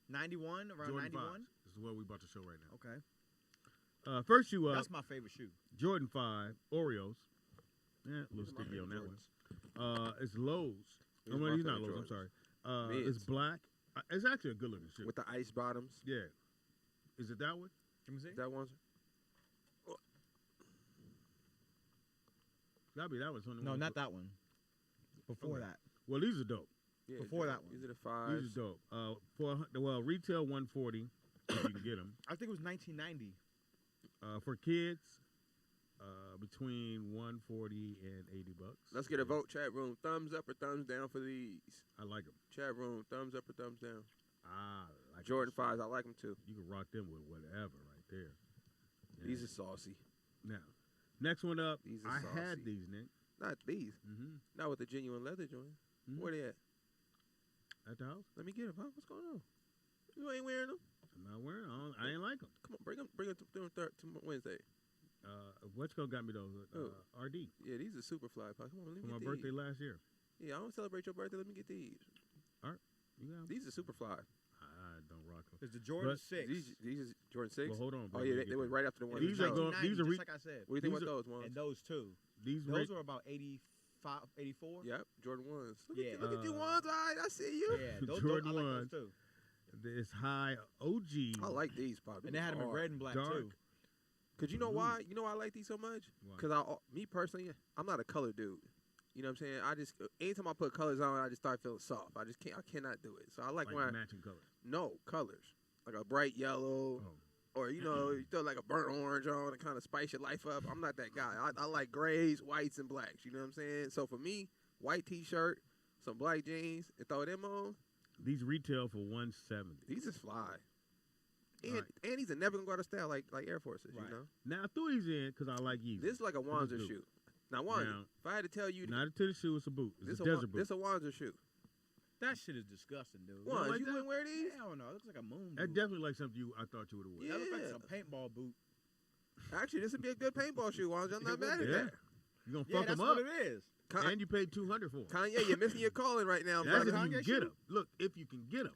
91, around Jordan 91. 5s. This is what we're about to show right now. Okay. First shoe up. That's my favorite shoe. Jordan 5 Oreos. Yeah, a little sticky on that one. It's Lowe's. He's not Lowe's. I'm sorry. It's black. It's actually a good looking shoe with the ice bottoms. Yeah. Is it that one? Let me see. Is that one? Gotta be that one. No, not that one. Before that. Well, these are dope. Yeah, before that one. These are the 5s. These are dope. Retail 140 if you can get them. I think it was 1990. For kids, between 140 and $80. Let's get a vote, chat room. Thumbs up or thumbs down for these? I like them. Chat room, thumbs up or thumbs down? I like Jordan 5s, I like them too. You can rock them with whatever right there. Yeah. These are saucy. Now, next one up. These are I saucy. had these, Nick. Not these. Mm-hmm. Not with the genuine leather joint. Mm-hmm. Where they at? At the house. Let me get them. Huh? What's going on? You ain't wearing them? I'm not wearing them. I ain't like them. Come on, bring them to Wednesday. What's gonna got me those? RD. Yeah, these are super fly. Come on, let me For my get birthday these. last year. Yeah, I don't celebrate your birthday. Let me get these. You got 'em? These are super fly. I don't rock them. It's the Jordan But 6. These is Jordan 6? Well, hold on. Oh, bro, yeah, let me they were get right after the ones. These in are Joe. going- these are just re- like I said. What do you think these about those ones? And those two. These Those were about 85, 84. Yep, Jordan 1s. Yeah. Look at you ones. All right, I see you. Yeah, those Jordan I like ones. those too. this high OG. I like these, Pop. And they had them in red and black dark. too. Because you know why? You know why I like these so much? Why? Because me personally, I'm not a color dude. You know what I'm saying? I just anytime I put colors on, I just start feeling soft. I cannot do it. So I like when I matching colors. no colors, like a bright yellow, Oh. or you throw like a burnt orange on to kind of spice your life up. I'm not that guy. I like grays, whites, and blacks. You know what I'm saying? So for me, white T-shirt, some black jeans, and throw them on. These retail for $170. These is fly. And Right. and these are never gonna go out of style like Air Forces. Right. You know, Now I threw these in because I like Yeezy. this is like a Wanzer boot. shoe. Now Wanzer, Now, if I had to tell you, not to the shoe, it's a boot. It's this a a desert boot. this a Wanzer shoe. That shit is disgusting, dude. Wanz, like you that? wouldn't wear these? Hell no, it looks like a moon That boot. definitely like something I thought you would have worn. Yeah. That looks like some paintball boot. Actually, this would be a good paintball shoe, Wanzer. I'm not It mad would at Yeah. that. You're going to Yeah, fuck that's them up. what it is. Con- And you paid $200 for them. Kanye, you're missing your calling right now, That's if brother. you Kanye can get shoe? them. Look, if you can get them.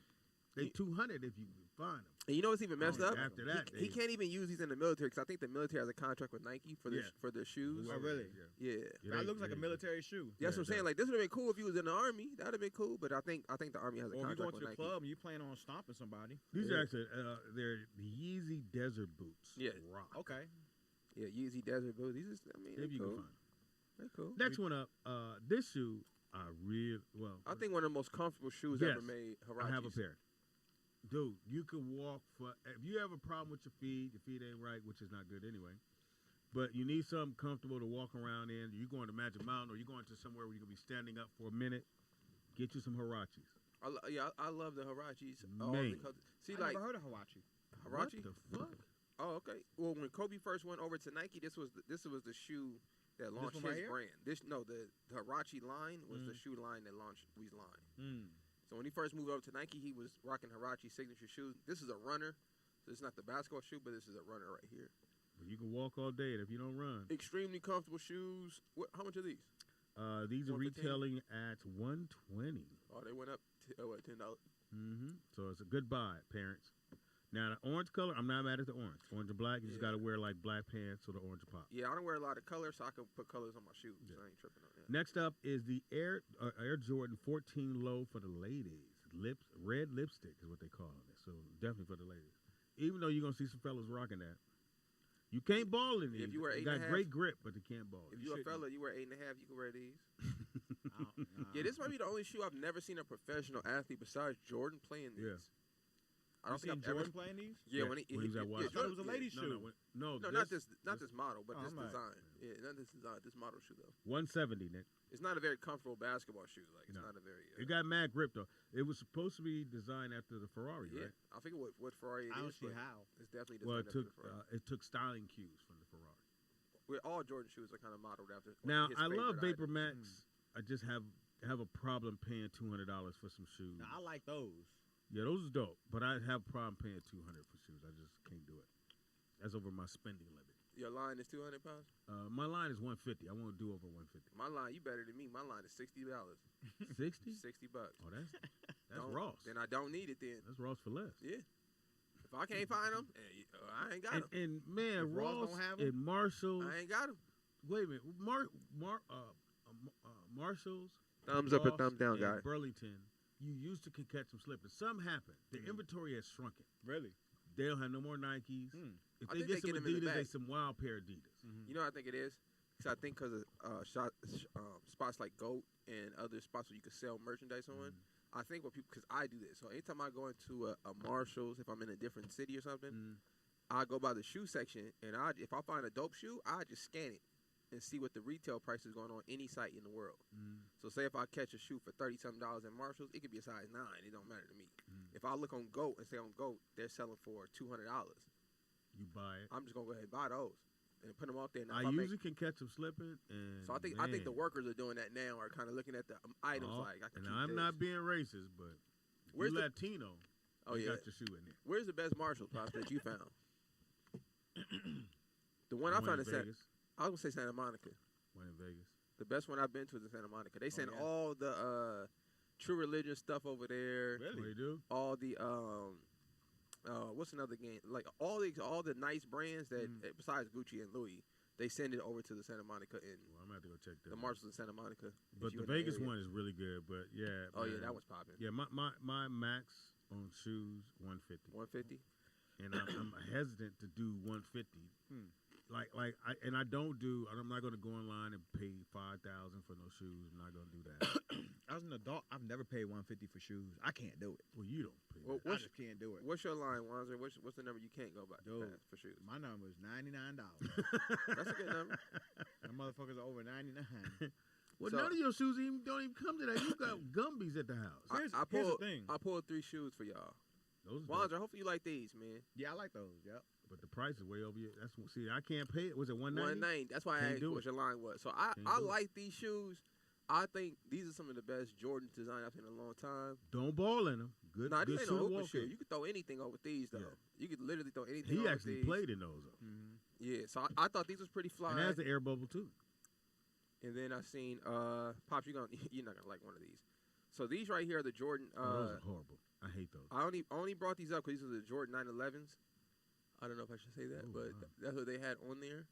They $200 if you can find them. And you know what's even messed Oh, up? after that, he can't even use these in the military because I think the military has a contract with Nike for their Yeah. for their shoes. Oh, really? Yeah. Yeah. That looks like a military shoe. That's Yeah, what I'm saying. Like this would have been cool if you was in the army. That would have been cool. But I think the army has a Or if you contract go with to the Nike. club and you plan on stomping somebody. These Yeah. are actually, they're the Yeezy Desert Boots. Yeah. Rock. Okay. Yeah, Yeezy Desert Boots. These is, I mean, If they're you cool. can find them. They're cool. Next one up, this shoe, I really, I think one of the most comfortable shoes Yes. ever made. Hirachis. I have a pair. Dude, you can walk for, if you have a problem with your feet ain't right, which is not good anyway, but you need something comfortable to walk around in, you're going to Magic Mountain or you're going to somewhere where you're going to be standing up for a minute, get you some Hirachis. I love the Hirachis. Man. Because, see, I like, never heard of Hirachi. Hirachi? What the fuck? Oh, okay. Well, when Kobe first went over to Nike, this was the shoe that launched one right his here? brand. The Hirachi line was the shoe line that launched Wee's line. Mm. So when he first moved over to Nike, he was rocking Hirachi signature shoes. This is a runner. So it's not the basketball shoe, but this is a runner right here. Well, you can walk all day, and if you don't run. Extremely comfortable shoes. How much are these? These are 115? retailing at $120. Oh, they went up $10. Mm-hmm. So it's a good buy, parents. Now, the orange color, I'm not mad at the orange. Orange and black, you just Yeah. got to wear like black pants so the orange will pop. Yeah, I don't wear a lot of colors, so I can put colors on my shoes. Yeah. So I ain't tripping on that. Next up is the Air Jordan 14 Low for the ladies. Red lipstick is what they call it. So definitely for the ladies. Even though you're going to see some fellas rocking that. You can't ball in these. If you wear They 8.5 got great grip, but they can't ball. If you're a fella, you wear 8.5, you can wear these. Nah. Yeah, this might be the only shoe I've never seen a professional athlete besides Jordan playing these. Yeah. I don't You think seen I've Jordan ever. playing these? Yeah, when he was at yeah, Washington. I thought it was a yeah. ladies' shoe. No, No, not this model, but Oh, this I'm like- design. Yeah, not this design, this model shoe though. 170, Nick. It's not a very comfortable basketball shoe. Like it's No. not a very. It got mad grip though. It was supposed to be designed after the Ferrari, yeah, right? I forget what Ferrari it I don't is, see but how. it's definitely Well, designed after the Ferrari. it took styling cues from the Ferrari. Where all Jordan shoes are kind of modeled after. Now his I love favorite Vapor items. Max. I just have a problem paying $200 for some shoes. Now, I like those. Yeah, those are dope, but I have a problem paying $200 for shoes. I just can't do it. That's over my spending limit. Your line is 200 pounds. My line is 150. I won't do over 150. My line, you better than me. My line is $60. 60? $60. Oh, that's Don't- Ross. Then I don't need it. Then That's Ross for less. yeah. If I can't find them, I ain't got them. And man, If Ross Ross don't have 'em? and Marshalls. I ain't got them. Wait a minute, Marshalls. Thumbs up or Ross, thumbs down, and guy. Burlington. You used to can catch them slipping. Some happen. The inventory has shrunken. Really? They don't have no more Nikes. Hmm. If I they think get they some get 'em in the Adidas, they bag. some wild pair Adidas. You know what I think it is? Because I think because of spots like GOAT and other spots where you can sell merchandise on, I think what people, because I do this. So anytime I go into a Marshalls, if I'm in a different city or something, I go by the shoe section, and if I find a dope shoe, I just scan it and see what the retail price is going on any site in the world. So say if I catch a shoe for $30-something in Marshalls, it could be a size 9. It don't matter to me. If I look on GOAT and say on GOAT, they're selling for $200. You buy it. I'm just going to go ahead and buy those and put them out there. Now, I if usually can catch them slipping. And So I think the workers are doing that now, are kind of looking at the items like I can and keep I'm this. not being racist, but Where's you the- Latino, Oh you yeah. got your shoe in there. Where's the best Marshall spots that you found? The one I One found in in Vegas. I was gonna say Santa Monica. One in Vegas. The best one I've been to is in Santa Monica. They send yeah. all the True Religion stuff over there. Really? They do. All the what's another game? Like all the nice brands that besides Gucci and Louis, they send it over to the Santa Monica and Well, I'm gonna have to go check that. the Marshalls in Santa Monica. But the Vegas one is really good. But yeah. Oh yeah, man. that was popping. Yeah, my max on shoes 150. 150. And I'm hesitant to do 150. I'm not gonna go online and pay $5,000 for no shoes. I'm not gonna do that. As an adult, I've never paid $150 for shoes. I can't do it. Well, you don't pay. Well, I just can't do it. What's your line, Wanzer? What's the number you can't go by Dude, past for shoes? My number is $99. That's a good number. Them motherfuckers are over 99. Well, So- none of your shoes don't even come to that. You got Gumbies at the house. Here's the thing. I pulled 3 shoes for y'all. Those are dope. Wanzer, hopefully you like these, man. Yeah, I like those. Yep. But the price is way over your. I can't pay it. Was it 190? 190. That's why I Can't asked do what it. your line was. So I Can't do it. like these shoes. I think these are some of the best Jordan design I've seen in a long time. Don't ball in them. Good. Nah, good these ain't shoe no to hooping walk shoe. in. You could throw anything over these though. Yeah. You could literally throw anything. He over actually these. played in those. Though. Yeah, so I thought these was pretty fly. And it has the air bubble too. And then I seen Pops, you're not gonna like one of these. So these right here are the Jordan. Those are horrible. I hate those. I only brought these up because these are the Jordan 911s. I don't know if I should say that, Ooh, but wow. that's what they had on there.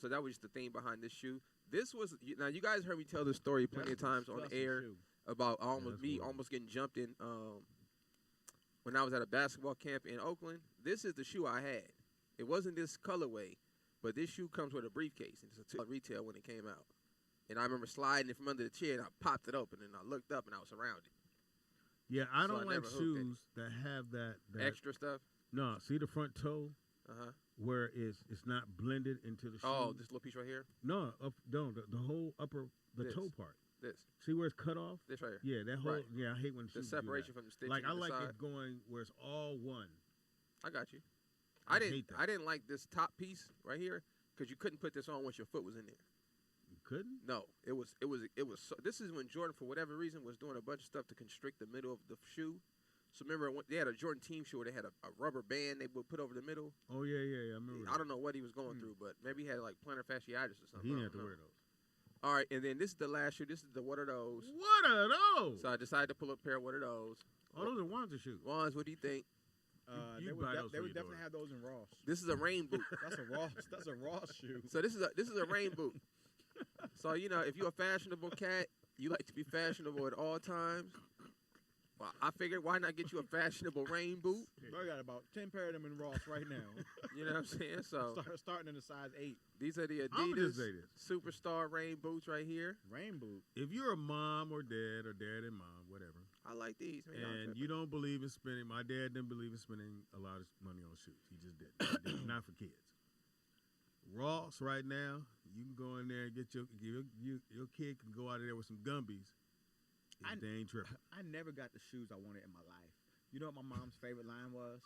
So that was just the thing behind this shoe. This was now you guys heard me tell this story plenty of times on air about almost getting jumped in when I was at a basketball camp in Oakland. This is the shoe I had. It wasn't this colorway, but this shoe comes with a briefcase. And it's a retail when it came out. And I remember sliding it from under the chair and I popped it open and I looked up and I was surrounded. Yeah, I So don't I like never hooked shoes that have that Extra stuff. No, see the front toe Uh-huh. where it's not blended into the shoe. Oh, this little piece right here. No, the whole upper This. toe part. This. See where it's cut off? This right here. Yeah, that whole Right. yeah. I hate when The shoes do that. separation from the stitching. Like I to the like side. it going where it's all one. I got you. I I hate that. didn't like this top piece right here because you couldn't put this on once your foot was in there. You couldn't? No, it was. So, this is when Jordan, for whatever reason, was doing a bunch of stuff to constrict the middle of the shoe. So remember, they had a Jordan team shoe where they had a rubber band they would put over the middle. Oh yeah. I remember. I don't know what he was going through, but maybe he had like plantar fasciitis or something. He I didn't have don't to know. wear those. All right, and then this is the last shoe. This is the what are those? What are those? So I decided to pull up a pair of what are those. Oh, those are Wanzer shoes. Wands, what do you think? You They buy those they for would your definitely daughter. have those in Ross. This is a rain boot. That's a Ross. That's a Ross shoe. So this is a rain boot. So if you're a fashionable cat, you like to be fashionable at all times. Well, I figured why not get you a fashionable rain boot? I got about 10 pair of them in Ross right now. You know what I'm saying? So Starting in a size 8. these are the I'ma Adidas just say this. Superstar rain boots right here. Rain boot. If you're a mom or dad and mom, whatever, I like these, man. and you don't believe in spending, my dad didn't believe in spending a lot of money on shoes. He just didn't. He didn't. Not for kids. Ross right now, you can go in there and get your kid can go out of there with some Gumbies. If they ain't tripping. I never got the shoes I wanted in my life. You know what my mom's favorite line was?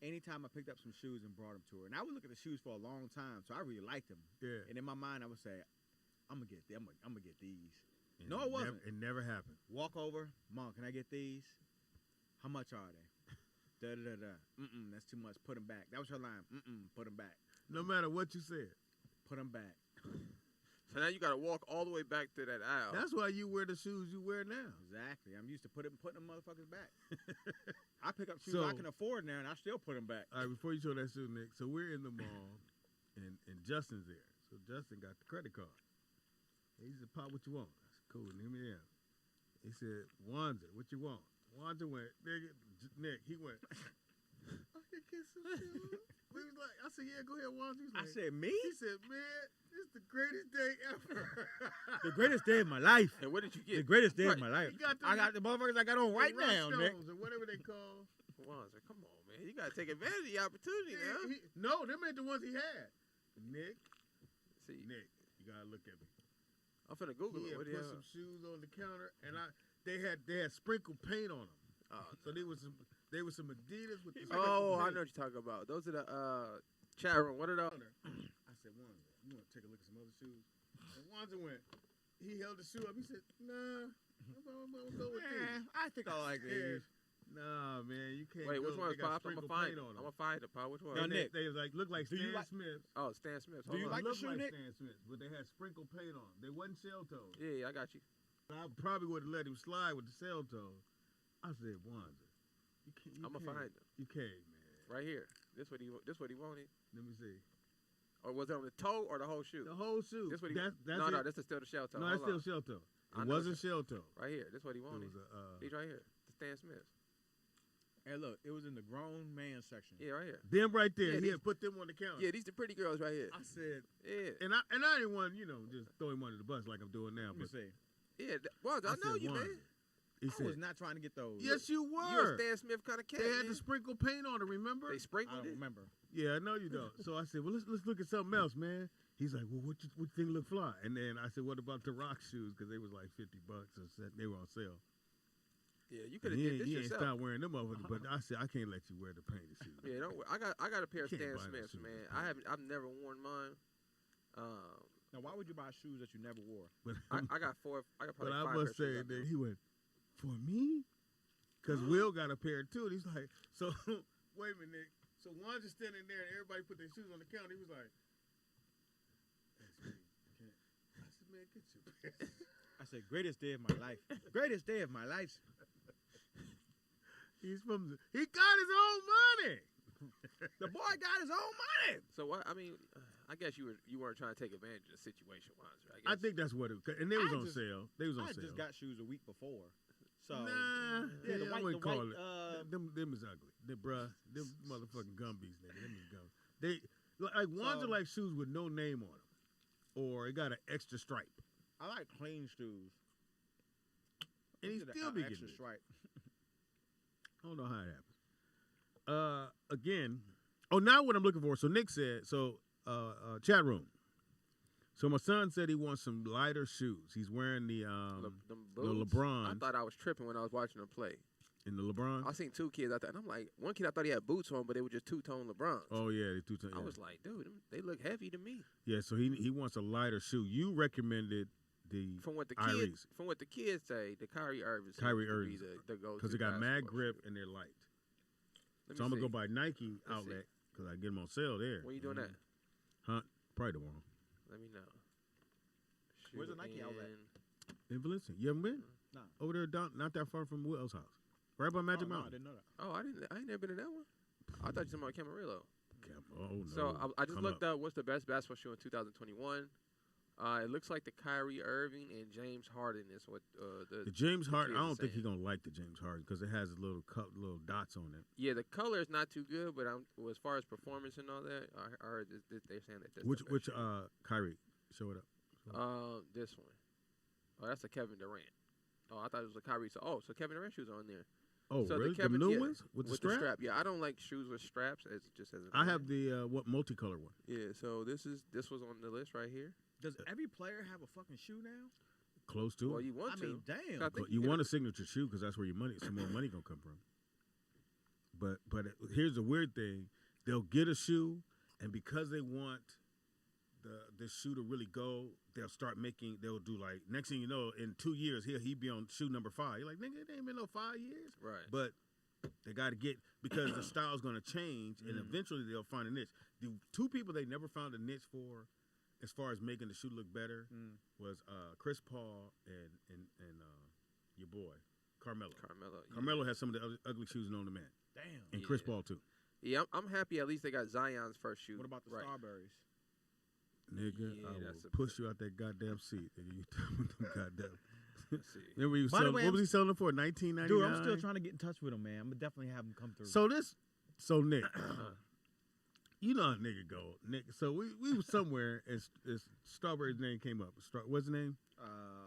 Anytime I picked up some shoes and brought them to her, and I would look at the shoes for a long time, so I really liked them. Yeah. And in my mind, I would say, I'm gonna get them. I'm gonna get these. And No, it wasn't. It never happened. Walk over, Mom, can I get these? How much are they? Da da da da. That's too much. Put them back. That was her line. Put them back. No matter what you said. Put them back. So now you got to walk all the way back to that aisle. That's why you wear the shoes you wear now. Exactly. I'm used to putting them motherfuckers back. I pick up shoes I can afford now, and I still put them back. All right, before you show that shoe, Nick, so we're in the mall, and Justin's there. So Justin got the credit card. He said, "Pop, what you want?" I said, "Cool, give me them." He said, "Wanzer, what you want?" Wanzer went, "Nigga, Nick," he went, "I can get some shoes." We was like, I said, "Yeah, go ahead, Wanzer." He was I like, said, me? He said, "Man, this is the greatest day ever." The greatest day of my life. And what did you get? The greatest day of Right. my life. He got I got the motherfuckers I got on right the now, Nick. Rust-Stones or whatever they call. Wanzer, come on, man. You got to take advantage of the opportunity now. No, them ain't the ones he had. Nick, See, you gotta look at me. I'm finna Google He it. had What do you put have? some shoes on the counter, and they had sprinkled paint on them. Oh, So they was some Adidas with the Oh, I paint. know what you're talking about. Those are the chat room. What are those? I said, Wanzer, you want to take a look at some other shoes? And Wanzer went. He held the shoe up. He said, "Nah, I'm gonna go with these." I think I like these. Nah, man, you can't. Wait, which go. one's They got Pop? I'm sprinkle gonna find paint it. on I'm them. gonna find it, Pop. Which one? No, And Nick. they like look like Do you Stan like- Smith. Oh, Stan Smith. Do you Hold on. like the Look shoe, like Nick? Stan Smith, but they had sprinkle paint on them. They wasn't shell toes. Yeah, I got you. I probably would have let him slide with the shell toes. I said, Wanza, you can't. I'm gonna find them You can't, man. right here. This what he wanted. Let me see. Or was it on the toe or the whole shoe? The whole shoe. This what he. That's no, it. no, this is still the shell toe. No, Hold that's still on. shell toe. I It know wasn't it's shell toe. Right here. This what he It wanted. was a. He's right here. The Stan Smith. Hey, look, it was in the grown man section. Yeah, right here. Them right there. Yeah, he these- had put them on the counter. Yeah, these the pretty girls right here. I said, Yeah, and I didn't want just throw him under the bus like I'm doing now. Let me But see. yeah. Well, I know said, you, Wanza. man. He I was said, not trying to get those. yes, you You a were. Stan Smith kind of cat. They had man. the sprinkle paint on it. Remember? They I sprinkled don't it. remember. Yeah, I know you don't. So I said, well, let's look at something else, man. He's like, well, what you think look fly? And then I said, what about the rock shoes? Because they was like $50 or they were on sale. Yeah, you And could have he did this ain't yourself. stopped wearing them over. But I said, I can't let you wear the painted shoes. Yeah, don't. I got a pair of You can't Stan buy no Smiths, shoes man. with I've never worn mine. Now, why would you buy shoes that you never wore? But I got four. I got but probably I five must pairs of say shoes that he went, for me? Because Will got a pair too. And he's like, so wait a minute, Nick. So Juan's just standing there and everybody put their shoes on the counter. He was like, I said, man, get your pair. I said, greatest day of my life. Greatest day of my life. He got his own money. The boy got his own money. So what? I mean, I guess you weren't trying to take advantage of the situation, Wanzer. I think that's what it was. And they was I on just- sale. They was on I sale. just got shoes a week before. So Nah, yeah, the I white, wouldn't call it. uh, them is ugly. Them motherfucking Gumbies, nigga. Them is gum. They like ones So- are like shoes with no name on them, or it got an extra stripe. I like clean shoes. And he Look at still the be extra getting it. stripe. I don't know how it happened. Again. Oh, now what I'm looking for. So Nick said. So chat room. So my son said he wants some lighter shoes. He's wearing the them the boots, LeBron. I thought I was tripping when I was watching them play. in the LeBron. I seen two kids out there, and I'm like, one kid I thought he had boots on, but they were just two-tone LeBrons. Oh yeah, the two-tone. I Yeah. was like, dude, they look heavy to me. Yeah, so he wants a lighter shoe. You recommended the From what the Iris. kids say, the Kyrie Irving. Kyrie seems to Irving. be the go-to because it got mad basketball grip shoe. and they're light. Let So me I'm gonna see. go buy Nike Let's outlet because I get them on sale there. When you doing that? Huh? Probably tomorrow. Let me know. Where's the Shoe Nike outlet? In Valencia. You haven't been? Nah. Over there, down, not that far from Will's house. Right by Magic Oh, no, I Mountain. didn't know that. Oh, I ain't never been in that one. I thought you were talking about Camarillo. Oh no. So I just Come looked up. up what's the best basketball shoe in 2021. It looks like the Kyrie Irving and James Harden is what The James Harden. I kids don't think he's saying. gonna like the James Harden because it has little dots on it. Yeah, the color is not too good, but as far as performance and all that, I heard they're saying that. That's Which the best shoe. Kyrie? Show it up. This one. Oh, that's a Kevin Durant. Oh, I thought it was a Kyrie. So Kevin Durant shoes are on there. Oh So really? The Kevin, new yeah, ones with the strap? Yeah, I don't like shoes with straps. It's just as a I man. have the what multicolor one. Yeah, so this was on the list right here. Does every player have a fucking shoe now? Close to Well, it. you want I to. mean, damn. I think But you want a signature shoe because that's where some more money gonna come from. But here's the weird thing: they'll get a shoe, and because they want the shoe to really go, they'll do like next thing you know, in 2 years he be on shoe number 5. You're like, nigga, it ain't been no 5 years. Right. But they got to get because the style's gonna change, and eventually they'll find a niche. The two people they never found a niche for, as far as making the shoe look better, was Chris Paul and your boy Carmelo. Yeah. Carmelo has some of the ugly shoes known to man, Damn. and Chris Yeah. Paul too. Yeah, I'm happy at least they got Zion's first shoe. What about the right. Starberries? Nigga, Yeah, I will that's a push you out that goddamn seat. Nigga, you tell me them goddamn. Let's see. Remember he was By the selling, way, what was he selling them for? $19.99. Dude, I'm still trying to get in touch with him, man. I'm gonna definitely have him come through. So Nick, you know how nigga go, Nick. So we was somewhere and Strawberry's name came up. What's his name?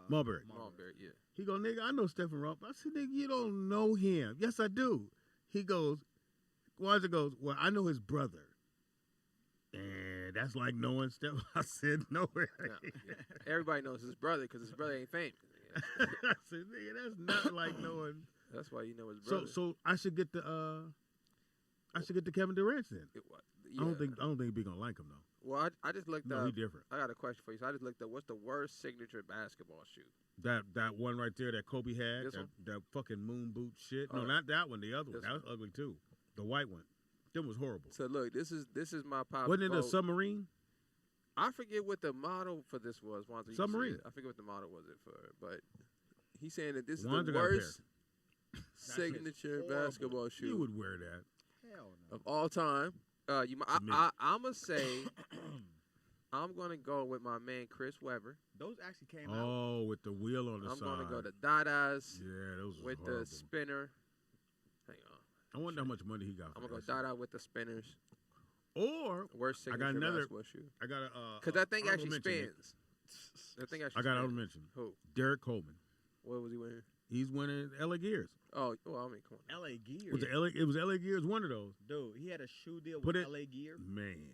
Mulberry. Mulberry, yeah. He go, nigga, I know Stephen Rupp. I said, nigga, you don't know him. Yes, I do. He goes, Wanzer goes, well, I know his brother. And that's like knowing Stephen. I said, no way. No, yeah. Everybody knows his brother because his brother ain't famous. I said, nigga, that's not like knowing. That's why you know his brother. So I should get the Kevin Durant then. Yeah. I don't think we gonna like him though. Well, I just looked No, up. he different. I got a question for you. So I just looked up what's the worst signature basketball shoe. That one right there that Kobe had, This one? that fucking moon boot shit. No, Oh. not that one. The other one. This That was ugly too. The white one. Them was horrible. So look, this is my pop. Wasn't it a vote. submarine? I forget what the model for this was. Wanza, you can see Submarine. it. I forget what the model was it for, but he's saying that this is Wanza the got a pair. worst signature horrible. basketball shoe You would wear that. Hell no. of all time. I'm gonna say I'm gonna go with my man Chris Webber. Those actually came out. Oh, with the wheel on the I'm side. gonna go to Dada's Yeah, those was with horrible. the spinner. Hang on, I wonder how much money he got. I'm For gonna that go shit. Dada with the spinners. Or Worst I signature got another- basketball shoe. I got a Because that thing honorable actually mention, Nick. spins. That thing actually I got spins. to mention Who? Derek Coleman. What was he wearing? He's winning LA Gears. Oh, well, I mean, come on. LA Gear. It was LA Gears, one of those. Dude, he had a shoe deal Put with it- LA Gear. Man,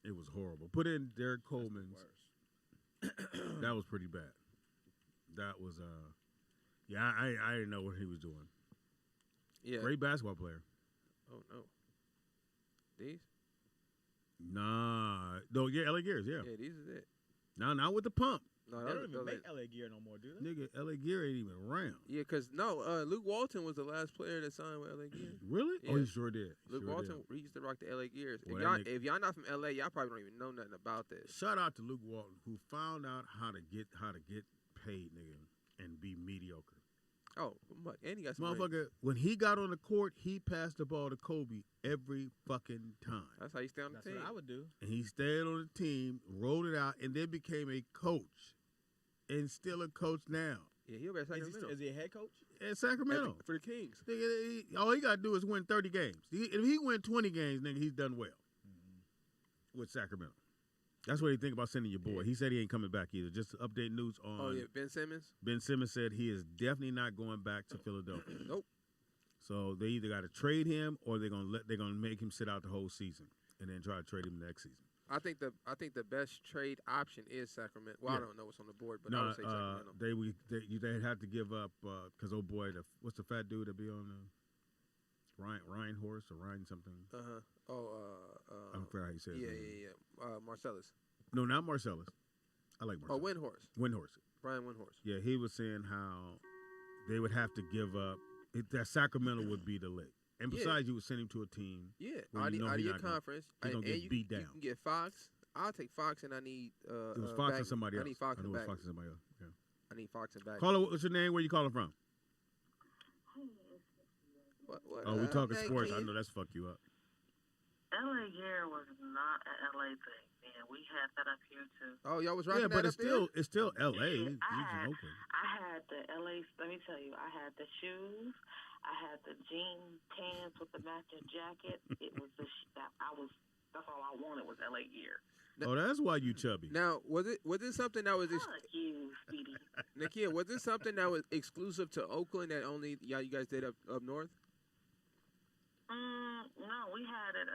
it was horrible. Put in Derek Coleman's. That was pretty bad. That was yeah. I didn't know what he was doing. Yeah. Great basketball player. Oh no. These? Nah, no, yeah, LA Gears, yeah. Yeah, these is it. Nah, not with the pump, No, They those- don't even those make ain't- LA Gear no more, do they? nigga. LA Gear ain't even around. Yeah, because Luke Walton was the last player that signed with LA Gear. Really? Oh, Yeah. he sure did. Luke Sure Walton, did. he used to rock the LA Gears. Well, If that y'all, nigga- if y'all not from LA, y'all probably don't even know nothing about this. Shout out to Luke Walton, who found out how to get paid, nigga, and be mediocre. Oh, and he got some rings. Motherfucker, when he got on the court, he passed the ball to Kobe every fucking time. That's how you stay on the That's team. what I would do. And he stayed on the team, rolled it out, and then became a coach. And still a coach now. Yeah, he'll be at Sacramento. Is he a head coach? In Sacramento. For the Kings. Nigga, all he got to do is win 30 games. If he win 20 games, nigga, he's done well with Sacramento. That's what he think about sending your boy. Yeah. He said he ain't coming back either. Just to update news on Oh, yeah, Ben Simmons? Ben Simmons said he is definitely not going back to Philadelphia. Nope. So they either got to trade him or they're gonna make him sit out the whole season and then try to trade him next season. I think the best trade option is Sacramento. Well, Yeah. I don't know what's on the board, but I No, would say Sacramento. they'd have to give up because old boy, what's the fat dude that be on Ryan Horse or Ryan something? Uh-huh. I don't forget how he says. Yeah. Marcellus. No, not Marcellus. I like Oh, Marcellus. Windhorse. Windhorse. Brian Windhorse. Yeah, he was saying how they would have to give up. That Sacramento would be the lick. And Yeah. besides, you would send him to a team. Yeah, Well, out you know of he your not gonna- conference. he gonna and get you, beat You down. can get Fox. I'll take Fox, and I need It was Fox back. or somebody else. I need Fox I know and it was back. Fox and somebody else. Yeah. I need Fox and back. Caller, what's your name? Where you calling from? What, Oh, we talking hey, sports. I kid. know that's fucked you up. LA Gear was not an LA thing, man. We had that up here too. Oh, y'all was rocking Yeah, but that it's still L.A. Yeah, He's in Oakland. I had the LA. Let me tell you, I had the shoes. I had the jean pants with the matching jacket. It was that's all I wanted was LA Gear. Oh, that's why you chubby. Now, was it something that was Fuck you, Speedy. Nakia, was this something that was exclusive to Oakland that only you guys did up north? No, we had it.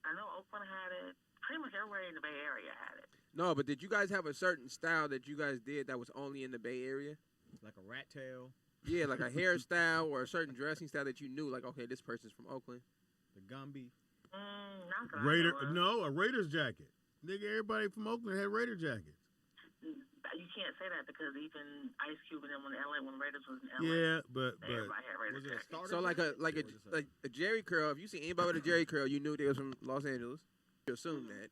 I know Oakland had it. Pretty much everywhere in the Bay Area had it. No, but did you guys have a certain style that you guys did that was only in the Bay Area? Like a rat tail, Yeah, like a hairstyle or a certain dressing style that you knew, like, okay, this person's from Oakland. the Gumby. Not that I Raider, know of. no, a Raiders jacket. Nigga, everybody from Oakland had Raider jackets. You can't say that because even Ice Cube and them in LA when Raiders was in LA. Yeah, but Everybody had Raiders Was it a jackets. starter? So like a jacket? like a Jerry curl. If you see anybody with a Jerry curl, you knew they was from Los Angeles. You assume that.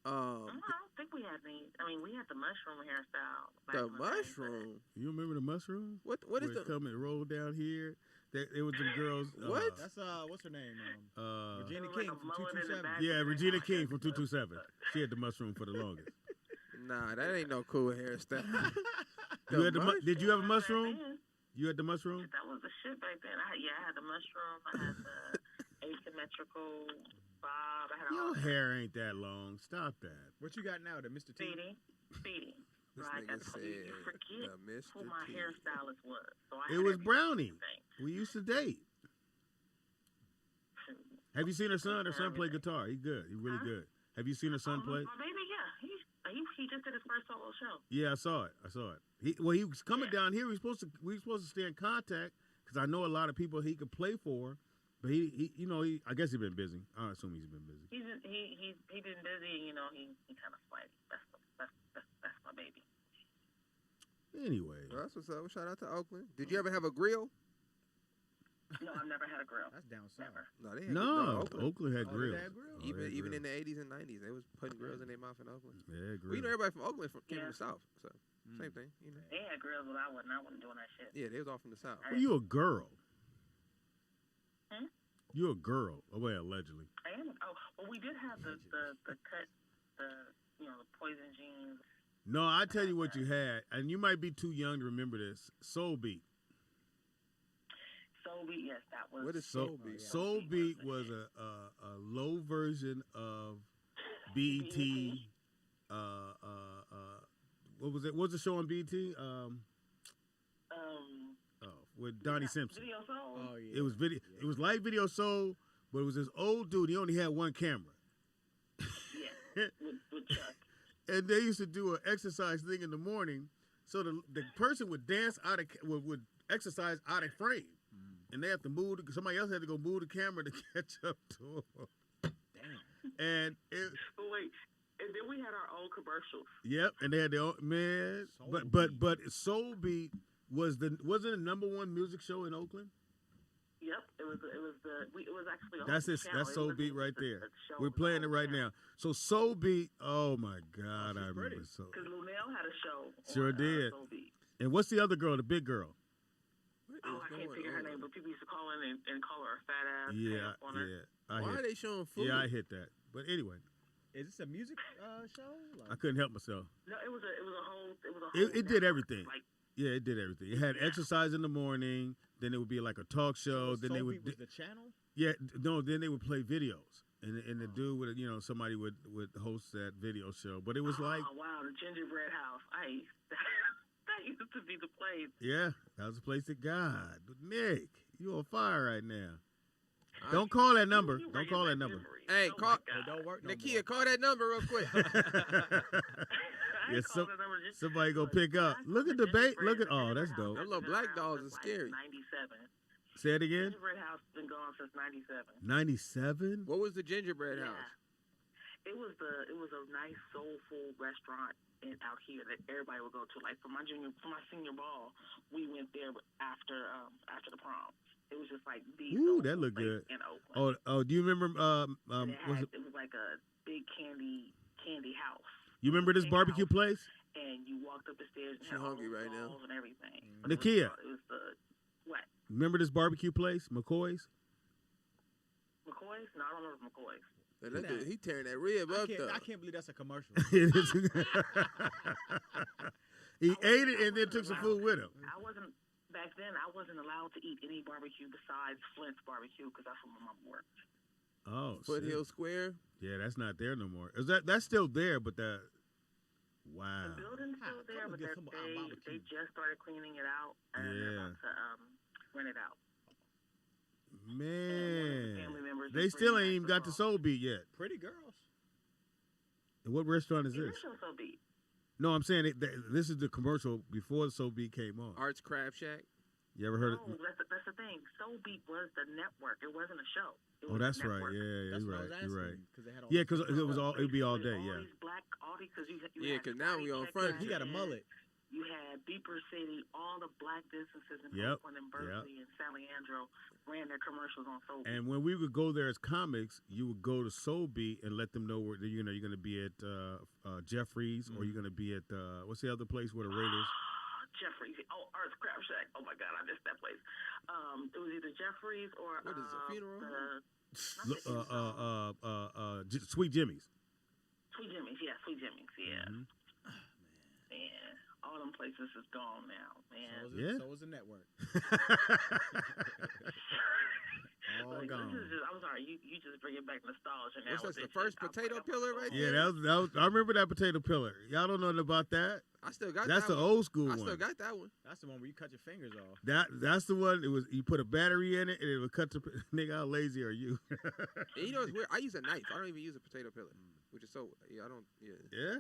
I don't think we had any. I mean, we had the mushroom hairstyle. back The in day, but- mushroom. you remember the mushroom? What is Where the? it come and roll down here? It was them girls. What? That's what's her name? Uh, Regina It was King like a from mullet in the 227. back. yeah, Regina King from 227. She had the mushroom for the longest. Nah, that ain't no cool hairstyle. You had did you have a Back mushroom? then, You had the mushroom? That was the shit back then. I had the mushroom. I had the asymmetrical bob. I had all Your that. hair ain't that long. Stop that. What you got now? The Mr. T. Speedy. This Right, nigga that's said you forget the Mr. who my T. hairstylist was. So I It had was every Brownie. thing. We used to date. Have you seen her son? Her son play guitar. He good. He really Huh? good. Have you seen her son play? My baby, yeah. He just did his first solo show. Yeah, I saw it. He was coming down here. We were supposed to stay in contact because I know a lot of people he could play for, but he I guess he's been busy. I assume he's been busy. He's been busy. You know, he kind of flighty. That's my baby. Anyway. Well, that's what's up. Shout out to Oakland. Did you ever have a grill? No, I've never had a grill. That's down south. Never. No, they had No, Oakland. Oakland had Oh, grills. they had grills? Oh, they had Even in grills. the 80s and 90s, they was putting grills in their mouth in Oakland. Yeah, Well, you know, grills. everybody from Oakland came from Yeah. the South, so same thing. You know. They had grills, but I wasn't doing that shit. Yeah, they was all from the South. Well, you a girl. Hmm? You a girl. Oh, well, allegedly. I am. Oh, well, we did have the cut, the poison jeans. No, I tell you what you had, and you might be too young to remember this. Soul Beat. Soul Beat, yes, that was. What is Soul Beat? Soul Beat was a low version of BET. What was it? What was the show on BET? With Donnie Simpson. Video Soul. Oh yeah. It was video. It was like Video Soul, but it was this old dude. He only had one camera. Yeah, with Chuck. And they used to do an exercise thing in the morning, so the person would dance out of would exercise out of frame, and they have to move. Somebody else had to go move the camera to catch up to them. Damn. And But wait, and then we had our own commercials. yep, and they had their own man. Soul But Soul Beat wasn't the number one music show in Oakland. Yep, it was actually. That's it. That's Soul Beat right there. We're playing it right now. So Soul Beat. Oh my God, she's I remember pretty. Soul. Because Lunel had a show. Sure on, did. Soul Beat. And what's the other girl? The big girl. What Oh, is I can't going figure her on? name, but people used to call in and call her a fat ass. Yeah, on her. yeah. I Why hit, are they showing food? yeah, I hit that. But anyway, Is this a music show? I couldn't help myself. No, it was a whole. It did everything. Like, Yeah, it did everything. It had exercise in the morning. Then it would be like a talk show. Then they Soul would, Beat was the channel. Then they would play videos, and the dude would, somebody would host that video show. But it was like, oh wow, the Gingerbread House. That used to be the place. yeah, that was the place that God. But Nick, you on fire right now. Don't call that number. You Don't call that bringing number. back memories. Hey, Oh call- my It God. don't work no Nakia, more. call that number real quick. I Yeah, ain't called that number just- somebody go Look, pick up. I Look saw at the the bait. Gingerbread- Look at the that's Gingerbread dope. House Them little been black around dolls since, are scary. 97. Say it again. Gingerbread House been gone since 97. 97. What was the gingerbread Yeah. house? It was a nice soulful restaurant out here that everybody would go to. Like for my senior ball, we went there after the prom. It was just like the Ooh, soulful that looked place good. in Oakland. Oh, do you remember? And Was it was like a big candy house. you remember this Big barbecue house, place? And you walked up the stairs and She had all hungry those right now. balls and everything. Nakia. It was the what? Remember this barbecue place, McCoy's? McCoy's? No, I don't remember McCoy's. That Nah. dude, he tearing that rib up though. I can't believe that's a commercial. He ate it and then took some food with him. Back then, I wasn't allowed to eat any barbecue besides Flint's barbecue because that's where my mom worked. Oh, Foothill shit. Square. Yeah, that's not there no more. Is that's still there? But wow. The building's still there, Come but get some barbecue. they just started cleaning it out and they're Yeah. about to rent it out. Man, family members they is still bringing ain't even back got the the Soul Beat yet. Pretty girls. And what restaurant is Yeah, this? that show's so beat. No, I'm saying this is the commercial before the Soul Beat came on. Arts Crab Shack. You ever heard No, of? that's the thing. Soul Beat was the network. It wasn't a show. It Oh, was that's a right. network. Yeah, That's you're what I right. was asking. You're right. Because they had all Yeah, these because it was all. It'd be all day. All Yeah. these black, because you Yeah, had 'cause now we on Check front. Back He got a in, mullet. You had Beeper City, all the black businesses in Yep, Oakland and Berkeley and San Leandro ran their commercials on Soul Beat. And when we would go there as comics, you would go to Soul Beat and let them know where you're going to be at Jeffrey's or you're going to be at what's the other place where the Raiders? Jeffrey's. Oh, Arts Crab Shack. Oh my God, I missed that place. It was either Jeffrey's or What is it, a funeral home? Sweet Jimmy's. Sweet Jimmy's. Yeah, Sweet Jimmy's. Yeah. Mhm. Man, all them places is gone now, man. Yeah. So was the network. All Like, gone. this is just, I'm sorry, you just bringing back nostalgia now. What's with that, the this first shit. I'm potato like, I'm pillar so right old. Yeah, that was. I remember that potato pillar. Y'all don't know nothing about that. I still got That's that the one. old school I one. still got that one. That's the one where you cut your fingers off. That's the one. It was you put a battery in it and it would cut the nigga. How lazy are you? And you know it's weird. I use a knife. I don't even use a potato pillar, which is so. Yeah, I don't. Yeah. Yeah,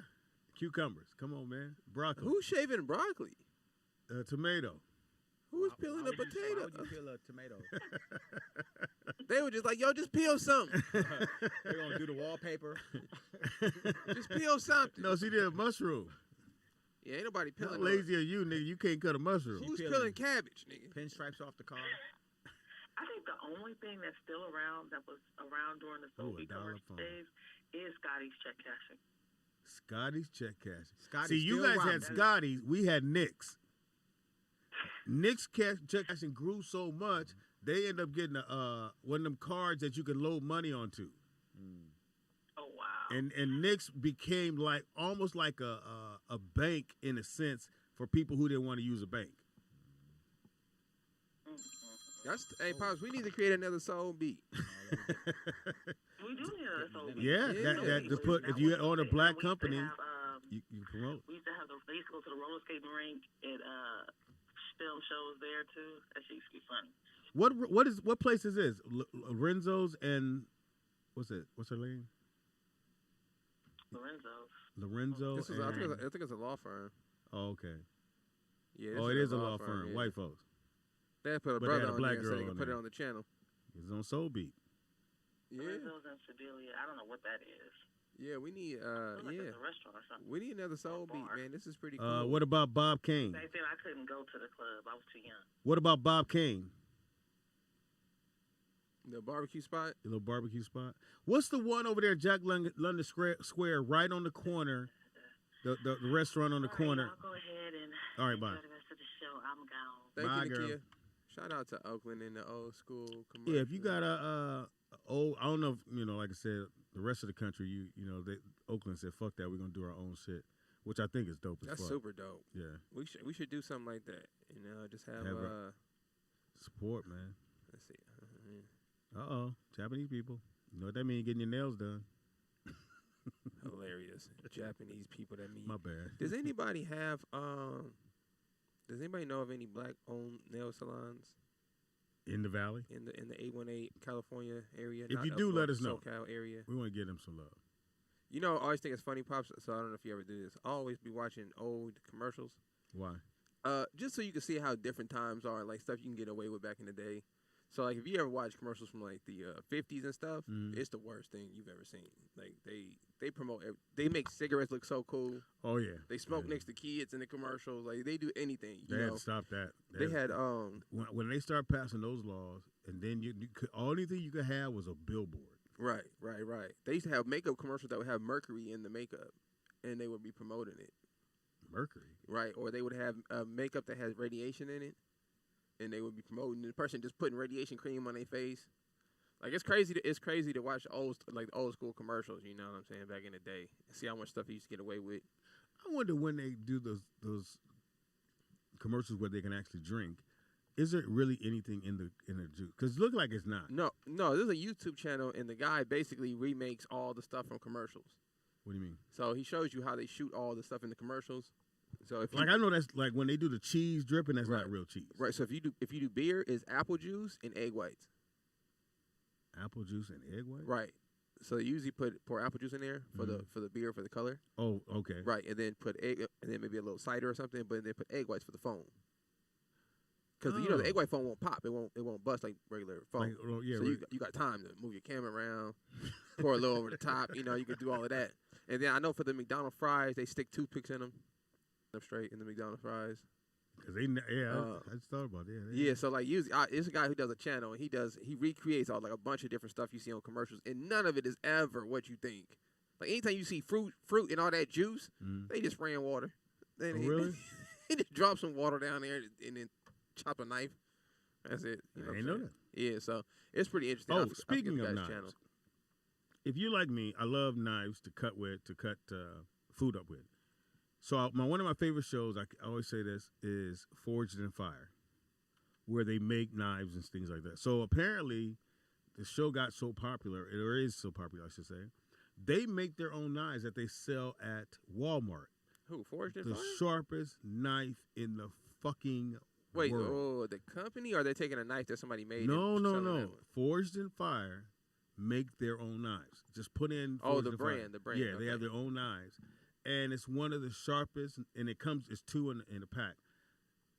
cucumbers. Come on, man. Broccoli. Who's shaving broccoli? Tomato. Who's Why- peeling why a would you- potato? Why would you peel a tomato? They were just like, yo, just peel something. They're gonna do the wallpaper. Just peel something. No, she did a mushroom. Yeah, ain't nobody How peeling. lazy are you, nigga? You can't cut a mushroom. Who's peeling cabbage, nigga? Pinstripes off the car. I think the only thing that's still around that was around during the Ooh, Sophie $1 commercial phone. days is Scotty's check cashing. Scotty's check cash. Scotty See, you still guys had robbing. Scotty's. We had Nick's. Nick's check cashing grew so much, they end up getting one of them cards that you can load money onto. Oh wow! And Nick's became like almost like a bank in a sense for people who didn't want to use a bank. Hey, Pops, we need to create another soul beat. We do need a soul beat. Yeah, that to put if you own a black company, you promote. We used to have they used to go to the roller skating rink and film shows there too. That shit used to be funny. What place is this? Lorenzo's and what's it? What's her name? Lorenzo. This is, I think it's a law firm. Oh, okay. Yeah. Oh, it is a law firm. Yeah. White folks. They put a But they had brother a on black there so girl they can on put it there. on the channel. It's on Soul Beat. Yeah. Lorenzo's in Sedalia. I don't know what that is. Yeah, we need Like it's a restaurant or something. we need another soul beat, bar. man. This is pretty cool. What about Bob Kane? Same thing. I couldn't go to the club. I was too young. What about Bob Kane? The barbecue spot? The little barbecue spot. What's the one over there, Jack London Square, right on the corner? The restaurant on the corner. Y'all go ahead and All right, bye. enjoy the rest of the show. I'm gone. Thank Bye, you, girl. Nakia. Shout out to Oakland and the old school commercial. Yeah, if you got a old, I don't know if, like I said, the rest of the country, Oakland said, fuck that, we're going to do our own shit, which I think is dope as That's fuck. super dope. Yeah. We should do something like that. Just have support, man. let's see. Uh-oh, Japanese people. You know what that means, getting your nails done. Hilarious. Japanese people that mean. My bad. Does anybody have does anybody know of any black owned nail salons In the valley? in the 818 California area? If Not you up do, north, let us know. SoCal area. We want to give them some love. I always think it's funny, Pops, so I don't know if you ever do this. I always be watching old commercials. Why? Just so you can see how different times are, like stuff you can get away with back in the day. So, like, if you ever watch commercials from, like, the 50s and stuff, it's the worst thing you've ever seen. Like, they promote, they make cigarettes look so cool. Oh, yeah. They smoke next to kids in the commercials. Like, they do anything. They had to stop that. They had, when they start passing those laws, and then you could, only thing you could have was a billboard. Right. They used to have makeup commercials that would have mercury in the makeup, and they would be promoting it. Mercury? Right. Or they would have makeup that has radiation in it, and they would be promoting the person just putting radiation cream on their face. Like, it's crazy to watch old school commercials, you know what I'm saying, back in the day. See how much stuff they used to get away with. I wonder when they do those commercials where they can actually drink. Is there really anything in the juice? Because it looks like it's not. No, there's a YouTube channel, and the guy basically remakes all the stuff from commercials. What do you mean? So he shows you how they shoot all the stuff in the commercials. So if I know that's like when they do the cheese dripping, that's not real cheese. Right. So if you do beer, it's apple juice and egg whites. Apple juice and egg white? Right. So they usually pour apple juice in there for the beer for the color. Oh, okay. Right, and then put egg, and then maybe a little cider or something, but then put egg whites for the foam. Because the egg white foam won't pop. It won't bust like regular foam. Like, yeah, so you got time to move your camera around, pour a little over the top. You can do all of that. And then I know for the McDonald's fries, they stick toothpicks in them straight in the McDonald's fries. Cause I just thought about it. Yeah, so like usually, it's a guy who does a channel, and he recreates all like a bunch of different stuff you see on commercials, and none of it is ever what you think. Like anytime you see fruit and all that juice, they just ran water. Then really? He just drop some water down there and then chop a knife. That's it. I ain't know that. Yeah, so it's pretty interesting. Oh, speaking of knives, channel. If you like me, I love knives to cut food up with. So one of my favorite shows, I always say this, is Forged in Fire, where they make knives and things like that. So apparently, the show got so popular, or is so popular, I should say, they make their own knives that they sell at Walmart. Who, Forged in Fire? The sharpest knife in the fucking world. World. The company, or are they taking a knife that somebody made? No. Forged in Fire make their own knives. Just put in Forged in Fire. The brand. Yeah, okay. they have their own knives. And it's one of the sharpest, and it's two in a pack.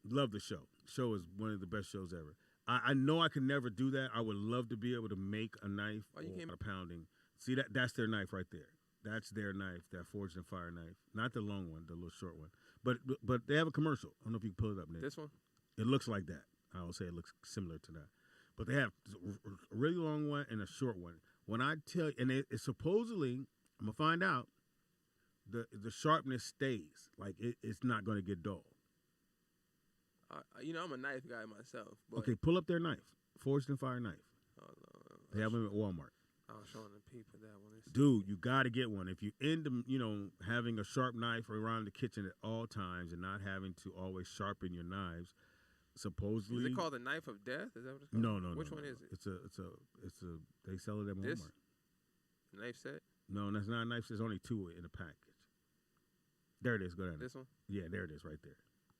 Love the show. The show is one of the best shows ever. I know I could never do that. I would love to be able to make a knife or a pounding. See, that's their knife right there. That's their knife, that Forged in Fire knife. Not the long one, the little short one. But they have a commercial. I don't know if you can pull it up, Nick. This one? It looks like that. I would say it looks similar to that. But they have a really long one and a short one. When I tell you, and it's supposedly, I'm going to find out, the sharpness stays. Like, it's not going to get dull. I'm a knife guy myself. But Okay, pull up their knife. Forged in Fire knife. They have them at Walmart. I was showing the people that one. Dude, you got to get one. If you end up, having a sharp knife around the kitchen at all times and not having to always sharpen your knives, supposedly. Is it called the Knife of Death? Is that what it's called? No. Which one is it? It's a. They sell it at Walmart. This knife set? No, that's not a knife. There's only 2 in a package. There it is. Go down. This one? Yeah, there it is, right there.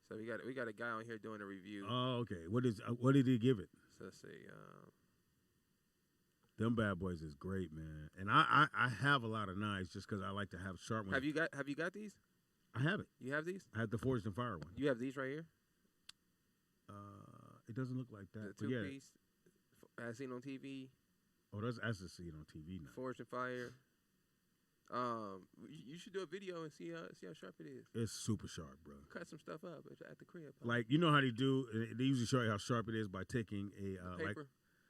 So we got a guy on here doing a review. Oh, okay. What did he give it? So let's see. Them bad boys is great, man. And I have a lot of knives just because I like to have sharp ones. Have you got these? I have it. You have these? I have the Forged and Fire one. You have these right here? It doesn't look like that. The 2-piece, as seen on TV. Oh, that's a seen on TV now. Forged and Fire. You should do a video and see how sharp it is. It's super sharp, bro. Cut some stuff up at the crib. Like, you know how they do? They usually show you how sharp it is by taking a paper.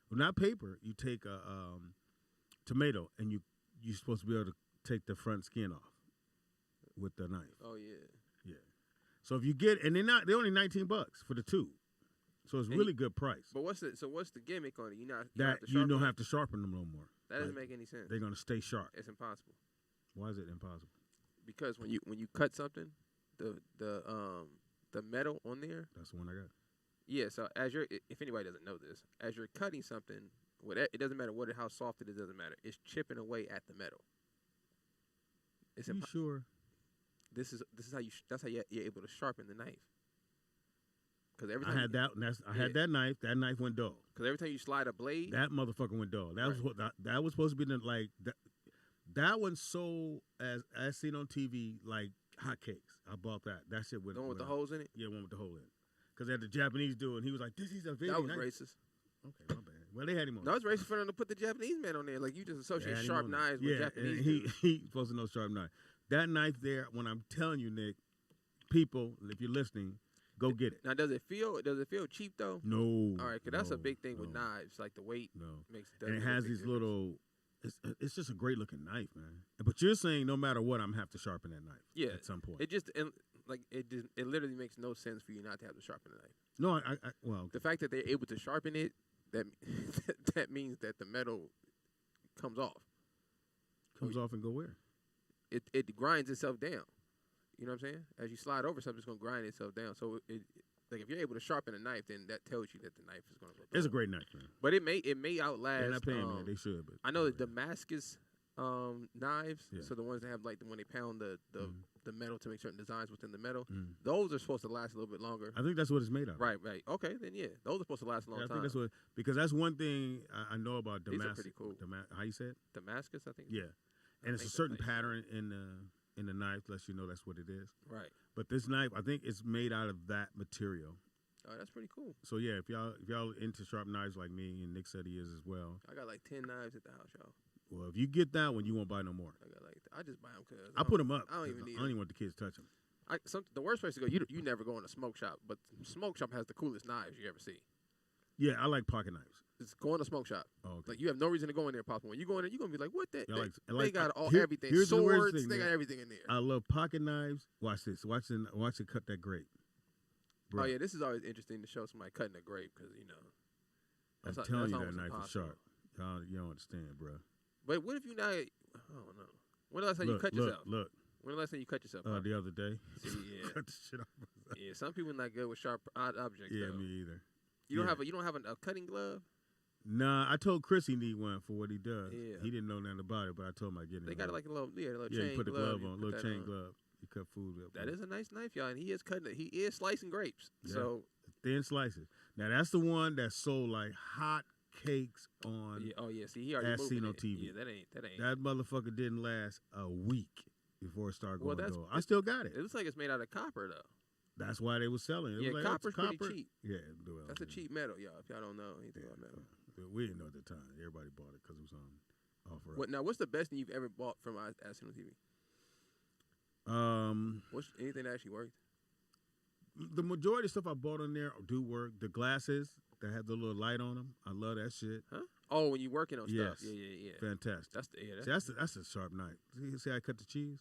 Well, not paper. You take a tomato, and you're supposed to be able to take the front skin off with the knife. Oh yeah. Yeah. So if you get, and they're only $19 for the 2, so it's really good price. But what's the gimmick on it? You don't have to sharpen them no more. That doesn't make any sense. They're gonna stay sharp. It's impossible. Why is it impossible? Because when you cut something, the metal on there. That's the one I got. Yeah, so if anybody doesn't know this, as you're cutting something, it doesn't matter how soft it is, doesn't matter. It's chipping away at the metal. You sure? That's how you're able to sharpen the knife. Because every I time had that knife. That knife went dull. Because every time you slide a blade, that motherfucker went dull. That was supposed to be that one sold as seen on TV like hotcakes. I bought that. That shit went. The one with the holes in it. Yeah, one with the hole in it. Because they had the Japanese dude, and he was like, "This is a video." That was knife. racist. Okay, my bad. Well, they had him on. That was racist for them to put the Japanese man on there. Like, you just associate sharp knives with Japanese. Yeah, he's supposed to know sharp knife. That knife there, when I'm telling you, Nick, people, if you're listening, go get it. Now, does it feel cheap though? No. All right, because that's a big thing with knives. Like the weight makes. And it has these little. It's just a great looking knife, man. But you're saying no matter what, I'm have to sharpen that knife. Yeah. At some point. It literally makes no sense for you not to have to sharpen the knife. No, well, the fact that they're able to sharpen it, that means that the metal comes off. Comes off and go where? It grinds itself down. You know what I'm saying? As you slide over something, it's gonna grind itself down. So if you're able to sharpen a knife, then that tells you that the knife is gonna go. It's a great knife, man. But it may outlast. They're not paying me. They should, but I know the Damascus knives. Yeah. So the ones that have when they pound the metal to make certain designs within the metal, Mm. those are supposed to last a little bit longer. I think that's what it's made of. Right. Okay, then yeah, those are supposed to last a long time. I think that's what, because that's one thing I know about These Damascus. are pretty cool. How you say it? Damascus, I think. Yeah, and it's a certain pattern in the knife, lets you know that's what it is. Right. But this knife, I think it's made out of that material. Oh, that's pretty cool. So yeah, if y'all into sharp knives like me, and Nick said he is as well. I got like 10 knives at the house, y'all. Well, if you get that one, you won't buy no more. I just buy them because I put them up. I don't even need. I don't even want the kids to touch them. The worst place to go, you never go in a smoke shop, but smoke shop has the coolest knives you ever see. Yeah, I like pocket knives. Just go in a smoke shop. Oh, okay. Like, you have no reason to go in there, possible. When you go in there, you're gonna be like, what the? They got everything. Here's the worst Swords, thing, they man. got everything in there. I love pocket knives. Watch this. Watch it cut that grape. Bro. Oh yeah, this is always interesting to show somebody cutting a grape because I'm telling you that knife is sharp. You don't understand, bro. But what if you not? I don't know. When the last time you cut yourself? Look. When the last time you cut yourself? The other day. See, yeah. Cut the shit off. Yeah, some people not good with sharp objects. Yeah, though. me either. You don't have a cutting glove? Nah, I told Chris he need one for what he does. Yeah. He didn't know nothing about it, but I told him I get it. They got like a little chain you put the glove on, little chain on. glove. You cut food up. That is a nice knife, y'all, and he is cutting it. He is slicing grapes. Yeah. So thin slices. Now that's the one that sold like hot cakes on. Yeah. Oh yeah. See, he already as seen on it. TV. Yeah, that ain't. That motherfucker didn't last a week before it started going dull. I it- still got it. It looks like it's made out of copper though. That's why they were selling it. It Yeah, was like, copper's copper. pretty cheap. Yeah, That's a cheap metal, y'all. If y'all don't know anything about metal. We didn't know at the time. Everybody bought it because it was offer up. What now? What's the best thing you've ever bought from Aston TV? What's anything that actually worked? The majority of stuff I bought on there do work. The glasses that have the little light on them, I love that shit. Huh? Oh, when you working on Yes. stuff. Yeah. Fantastic. That's See, that's a sharp knife. See how I cut the cheese?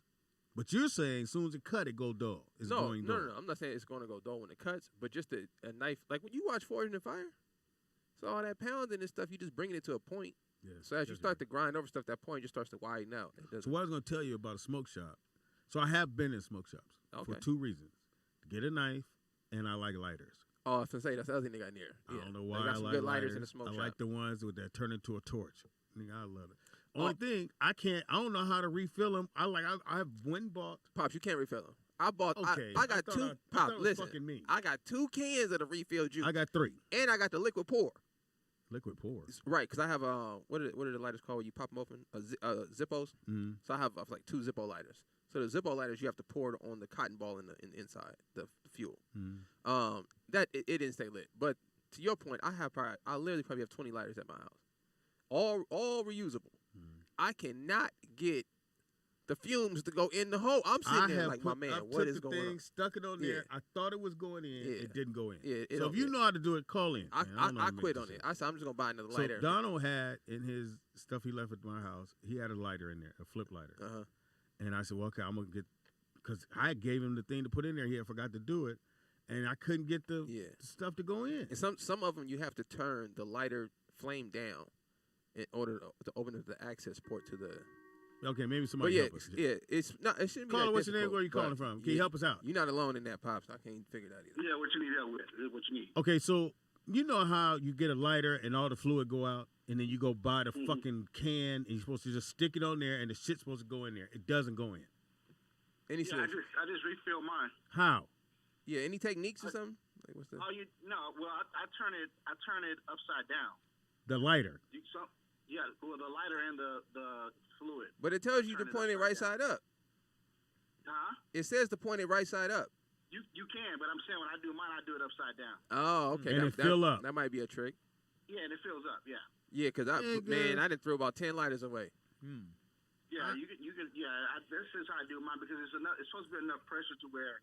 But you're saying as soon as it cut, it go dull. It's going dull. No. I'm not saying it's going to go dull when it cuts, but just a knife. Like when you watch Forged in Fire, so all that pounding and stuff, you just bringing it to a point. Yeah. So as you start to grind over stuff, that point just starts to widen out. So what I was going to tell you about a smoke shop. So I have been in smoke shops for 2 reasons. To get a knife, and I like lighters. Oh, I was going to say, that's the other thing I got near. Yeah. I don't know why I got I some like good lighters in the smoke shop. I like the ones that turn into a torch. Nigga, I love it. Only thing, I don't know how to refill them. I went and bought. Pops, you can't refill them. I bought, okay. I got two. Pop, listen. Me. I got 2 cans of the refill juice. I got 3. And I got the liquid pour. Liquid pour. Right, because I have, what are the lighters called when you pop them open? Zippos. Mm-hmm. So I have like 2 Zippo lighters. So the Zippo lighters, you have to pour it on the cotton ball in the inside, the fuel. Mm-hmm. That it didn't stay lit. But to your point, I literally probably have 20 lighters at my house. All reusable. I cannot get the fumes to go in the hole. I'm sitting there like, my man, what is going on? Stuck it on there. I thought it was going in. Yeah. It didn't go in. Yeah, so if you know how to do it, call in. I quit on it. I said, I'm just going to buy another lighter. So Donald had, in his stuff he left at my house, he had a lighter in there, a flip lighter. Uh-huh. And I said, well, okay, I'm going to get, because I gave him the thing to put in there. He had forgot to do it. And I couldn't get the stuff to go in. And some of them, you have to turn the lighter flame down in order to open up the access port to the... Okay, maybe somebody help us. Yeah, it's not. It shouldn't be. Caller, that what's your name? difficult, Where are you calling from? Can you help us out? You're not alone in that, Pops. I can't figure that either. Yeah, what you need help with? What you need? Okay, so you know how you get a lighter and all the fluid go out, and then you go buy the fucking can, and you're supposed to just stick it on there, and the shit's supposed to go in there. It doesn't go in. I just refill mine. How? Yeah, any techniques or something? Like what's the? Oh, well, I turn it upside down. The lighter. Well, the lighter and the fluid. But it tells you to point it right side up. Huh? It says to point it right side up. You can, but I'm saying when I do mine, I do it upside down. Oh, okay. And it fill up. That might be a trick. Yeah, and it fills up. Yeah. Yeah, because I done threw about 10 lighters away. Yeah, you can. Yeah, this is how I do mine because it's supposed to be enough pressure to where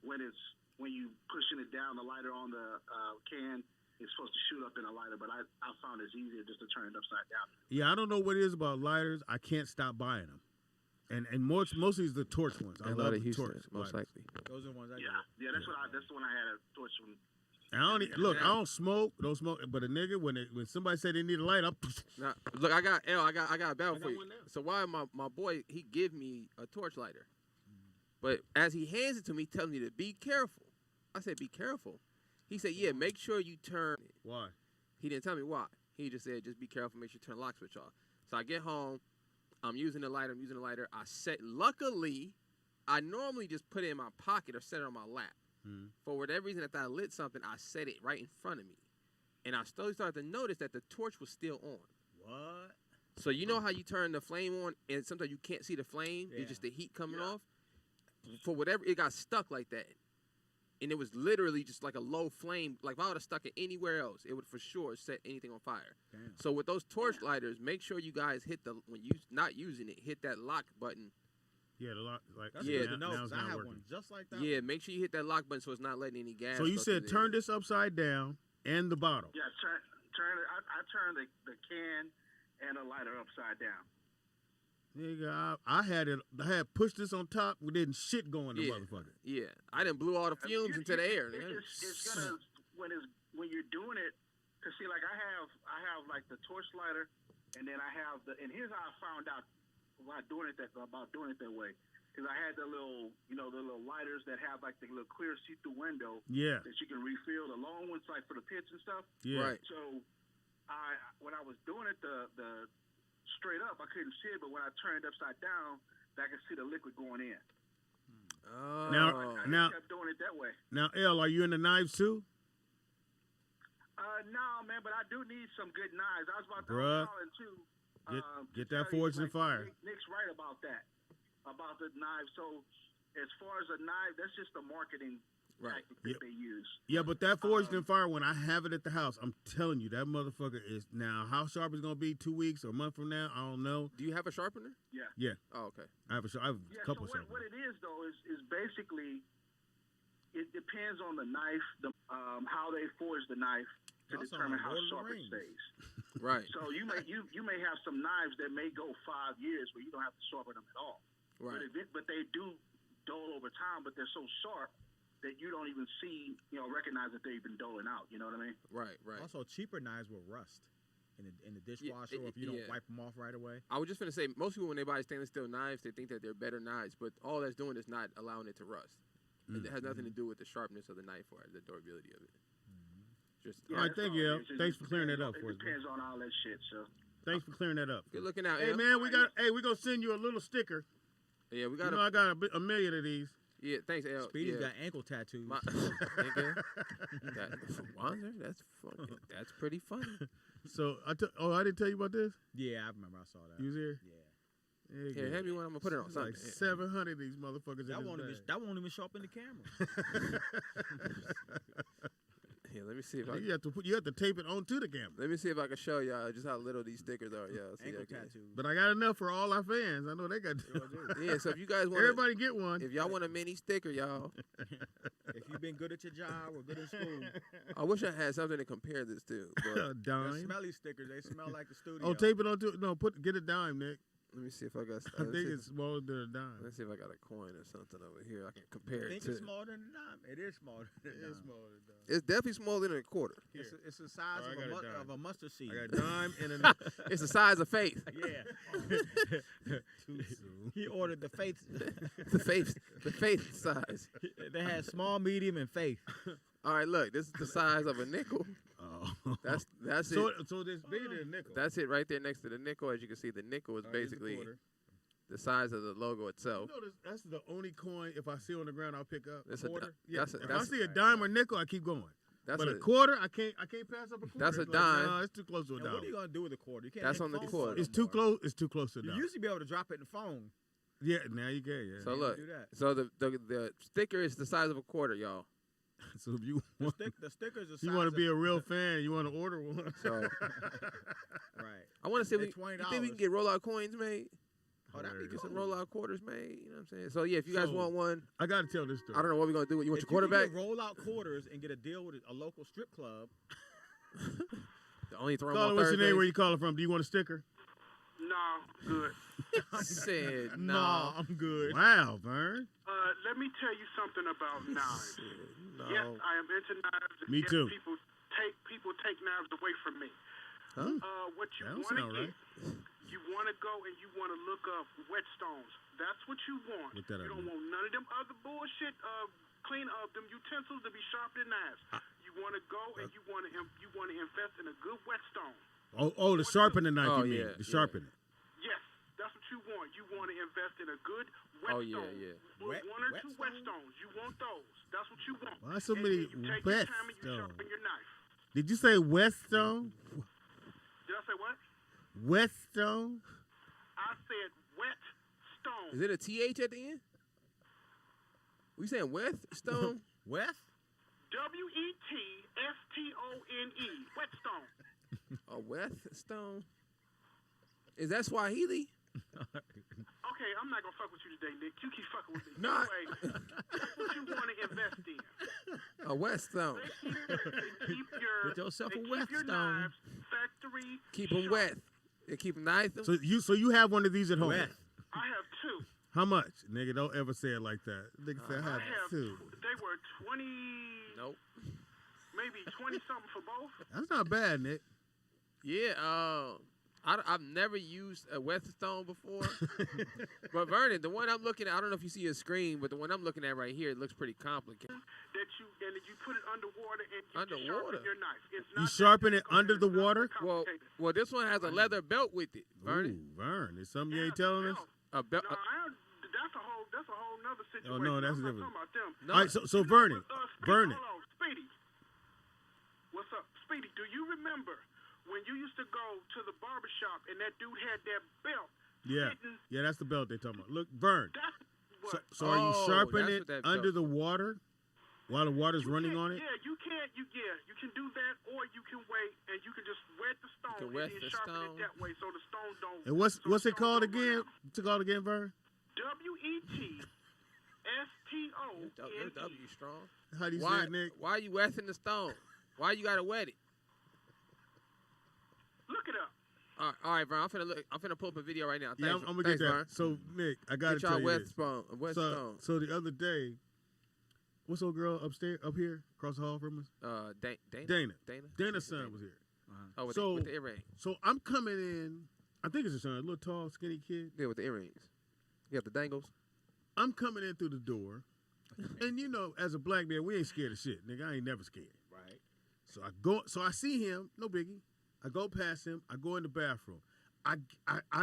when you pushing it down the lighter on the can. It's supposed to shoot up in a lighter, but I found it's easier just to turn it upside down. Yeah, I don't know what it is about lighters. I can't stop buying them. And mostly it's the torch ones. I love the torch. Most likely. Those are the ones I got. Yeah, that's the one I had a torch one. I don't smoke, but a nigga when somebody said they need a light, now, look, I got a battle for you. So why my boy he give me a torch lighter, but as he hands it to me, he tells me to be careful. I said, be careful. He said, yeah, make sure you turn it. Why? He didn't tell me why. He just said, just be careful, make sure you turn the lock switch off. So I get home, I'm using the lighter. Luckily, I normally just put it in my pocket or set it on my lap. For whatever reason, if I lit something, I set it right in front of me. And I slowly started to notice that the torch was still on. What? So you know how you turn the flame on and sometimes you can't see the flame? Yeah. It's just the heat coming off? For whatever, it got stuck like that. And it was literally just like a low flame. Like if I would have stuck it anywhere else, it would for sure set anything on fire. Damn. So with those torch lighters, make sure you guys hit when you not using it, hit that lock button. Yeah, the lock. Like that's good to know. I have one just like that. Yeah, make sure you hit that lock button so it's not letting any gas. So you said turn this upside down and the bottle. Yeah, turn it. I turn the can and the lighter upside down. Nigga, I had pushed this on top. We didn't shit going the motherfucker. Yeah, I didn't blew all the fumes into the air. It's gonna when you're doing it. Cause see, like I have like the torch lighter, and then I have and here's how I found out about doing it that way. Cause I had the little lighters that have like the little clear see-through window. Yeah. That you can refill. The long ones like for the pits and stuff. Yeah. Right. So when I was doing it the straight up, I couldn't see it, but when I turned it upside down, I could see the liquid going in. Oh. Now, I kept doing it that way. Now, L, are you in the knives too? No, man, but I do need some good knives. I was about to call in too. Get that Forged in Fire. Nick's right about that, about the knives. So, as far as a knife, that's just the marketing. tactic that they use. Yeah, but that forged in fire, when I have it at the house, I'm telling you, that motherfucker is now, how sharp it's going to be 2 weeks or a month from now, I don't know. Do you have a sharpener? Yeah. Yeah. Oh, okay. I have a couple so sharpeners. what it is, though, is basically, it depends on the knife, how they forge the knife to Y'all determine sound how like Lord of the sharp it Rings. stays. Right. So you may have some knives that may go 5 years where you don't have to sharpen them at all. Right. But they do dull over time, but they're so sharp that you don't even see, recognize that they've been dulling out. You know what I mean? Right. Also, cheaper knives will rust in the dishwasher or if you don't wipe them off right away. I was just gonna say, most people when they buy stainless steel knives, they think that they're better knives, but all that's doing is not allowing it to rust. It has nothing to do with the sharpness of the knife or the durability of it. Just All right, thank you, El. Thanks for clearing that up for us. It depends on all that shit, so. Thanks for clearing that up. good looking out. Hey, El. man, we're going to send you a little sticker. Yeah, we You got know, I got a million of these. Yeah, thanks, El. Speedy's yeah. got ankle tattoos. Nigga, that's fucking, that's pretty funny. So, I didn't tell you about this? Yeah, I remember I saw that. You was here? Yeah. Here, hand me one. I'm gonna put it on It's something. like 700 of these motherfuckers That in won't, this even, bag. that won't even show up in the camera. Here, let me see if I. You have to tape it onto the camera. Let me see if I can show y'all just how little these stickers are. Yeah, see, Ankle okay. tattoos. But I got enough for all our fans. I know they got. Yeah, so if you guys want, Everybody get one. if y'all want a mini sticker, y'all. If you've been good at your job or good in school. I wish I had something to compare this to. But A The dime. smelly stickers, they smell like the studio. Oh, tape it onto. No, get a dime, Nick. let me see if I got. I think it's smaller than a dime. Let's see if I got a coin or something over here. I can compare I it think to. it's smaller than a dime. It is smaller than a dime. smaller than a dime. It's definitely smaller than a quarter. It's the size Oh, I got a dime. of a mustard seed. I got a dime and a. It's the size of faith. Yeah. Too soon. He ordered the faith. The faith size. They had small, medium, and faith. All right, look. This is the size of a nickel. Oh. That's so it. so this bigger than a nickel. That's it right there next to the nickel. As you can see, the nickel is All right, here's a basically quarter. the size of the logo itself. You know, that's the only coin. If I see on the ground, I'll pick up. That's a a quarter. di- Yeah. that's a- If that's- I see a dime or nickel, I keep going. That's But a, a quarter, I can't pass up a quarter. That's a It's dime. No, it's too close to a And dime. what are you gonna do with a quarter? You can't. That's make on the phone quarter. calls It's no too more. close. It's too close to a You dime. used to be able to drop it in the phone. Yeah, now you can. Yeah. So You look. do that. So the sticker is the size of a quarter, y'all. So if you The, want, the stickers are. you want to be a real fan, you want to order one. So right. I want to see if They're you think we can $20. get rollout coins made. Oh, that'd be Get some cool. rollout quarters made. You know what I'm saying? So yeah, if you guys So- want one, I got to tell this story. I don't know what we're gonna do. You want If your quarterback? You can roll out quarters and get a deal with a local strip club. The only throw 'em Caller, on what's your name? Where Thursdays? you calling from? Do you want a sticker? No, good. Said Nah, no. I'm good. Wow, Vern. Let me tell you something about knives. No. Yes, I am into knives. and Me yes, too. People take knives away from me. Huh? What you That don't want to sound get, right. you want to go and you want to look up whetstones. That's what you want. Look that You up, don't man. want none of them other bullshit. Clean up them utensils to be sharper than knives. You want to go and you want to invest in a good whetstone. Oh, to sharpen the knife, Oh, you mean? yeah, To yeah. sharpen it. Yes, that's what you want. You want to invest in a good Oh, whetstone. yeah, yeah. With one or two Whetstone? whetstones. You want those. That's what you want. Why so And many then you take your time and you whetstones? sharpen your knife. Did you say Whetstone? Did I say what? Whetstone? I said wet stone. Is it a TH at the end? We saying Whetstone? West? Wetstone. Whetstone. A Whetstone? Is that Swahili? Okay, I'm not gonna fuck with you today, Nick. You keep fucking with me. No. Anyway, that's what you want to invest in. A Whetstone. They keep your Get yourself they a keep your whetstone. knives factory. Keep them sharp. wet. They keep them nice. So you have one of these at home? Wet. I have two. How much? Nigga, don't ever say it like that. Nigga say I I have have. two. They were 20, Nope. maybe 20 something for both. That's not bad, Nick. Yeah, I've never used a Whetstone before. But Vernon, the one I'm looking at, I don't know if you see a screen, but the one I'm looking at right here, it looks pretty complicated. That you put it underwater and you Underwater? sharpen your knife. It's You not sharpen that it under the difficult. water? It's not Well, complicated. this one has a leather belt with it, Vernon. Ooh, Vern. Is something you Yeah, ain't telling us? belt. A belt. No, that's a whole nother situation. Oh, no, that's I'm not different. talking about them. No. All right, so You know Vernon. what, Speedy, Vernon. Hold on, Speedy. What's up, Speedy? Do you remember when you used to go to the barbershop and that dude had that belt? Yeah. sitting- Yeah, that's the belt they're talking about. Look, Vern. That's what. So are you Oh, sharpening that's it what that under belt's the for. water? while the water's running on it. Yeah, you can do that, or you can wait and you can just wet the stone can and wet then the sharpen stone. it that way so the stone don't. And what's so it called again? What's it called again, Vern? WETSTONE. Your W strong. How do you Why? say it, Nick? Why are you wetting the stone? Why you gotta wet it? Look it up. All right, Vern. I'm finna pull up a video right now. Yeah, Thanks, I'm gonna get that. Vern. So Nick, I gotta Get tell y'all you wet this. stone. So the other day, what's old girl up here, across the hall from us? Dana. Dana's son was here. Oh, with So- the earrings. So I'm coming in. I think it's his son, a little tall, skinny kid. Yeah, with the earrings. You got the dangles. I'm coming in through the door, and you know, as a black man, we ain't scared of shit, nigga. I ain't never scared. Right. So I see him, no biggie. I go past him. I go in the bathroom. I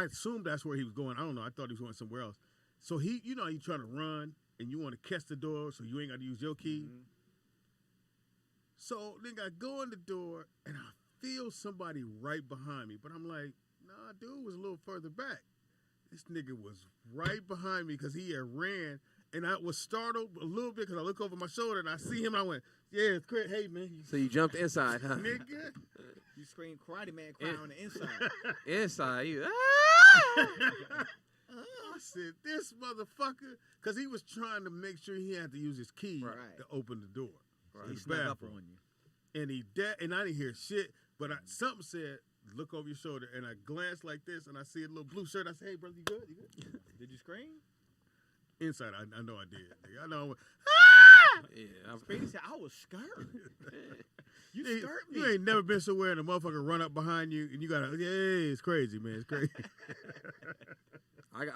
assumed that's where he was going. I don't know. I thought he was going somewhere else. So he trying to run, and you want to catch the door, so you ain't got to use your key. Mm-hmm. So then I go in the door, and I feel somebody right behind me, but I'm like, nah, dude was a little further back. This nigga was right behind me because he had ran, and I was startled a little bit because I look over my shoulder and I see him. And I went, "Yeah, it's great. Hey, man." So you jumped inside, huh? Nigga. You scream Karate Man cry on the inside. Inside, you. I said, this motherfucker, because he was trying to make sure he had to use his key Right. to open the door. He the snuck up bathroom. on you. And I didn't hear shit, but something said, look over your shoulder, and I glanced like this, and I see a little blue shirt. I said, hey, brother, you good? You good? Did you scream? Inside, I know I did. Nigga. I know I went, Yeah. Speedy said, I was scared. You Hey, scared me. you ain't never been somewhere and a motherfucker run up behind you, and you got to, yeah, it's crazy, man. It's crazy.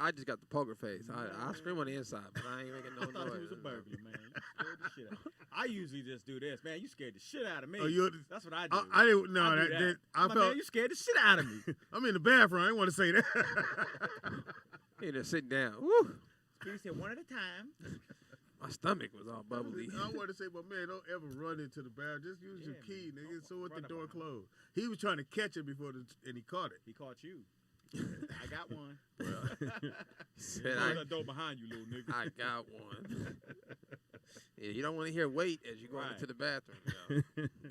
I just got the poker face. I scream on the inside, but I ain't making no I thought noise. he was a burglar, man. You scared the shit out. I usually just do this, man. You scared the shit out of me. Oh, That's what I do. I didn't, no, I do that. I I'm like, felt, man, you scared the shit out of me. I'm in the bathroom. I didn't want to say that. He just sitting down. Woo! Speedy said, one at a time. My stomach was all bubbly. I want to say, but man, don't ever run into the bathroom. Just use your key, man. nigga. So with the Run up door behind closed. He was trying to catch it before, and he caught it. He caught you. I got one. Said Close that door behind you, little nigga. I got one. Yeah, you don't want to hear wait as you go Right. into the bathroom. Yo.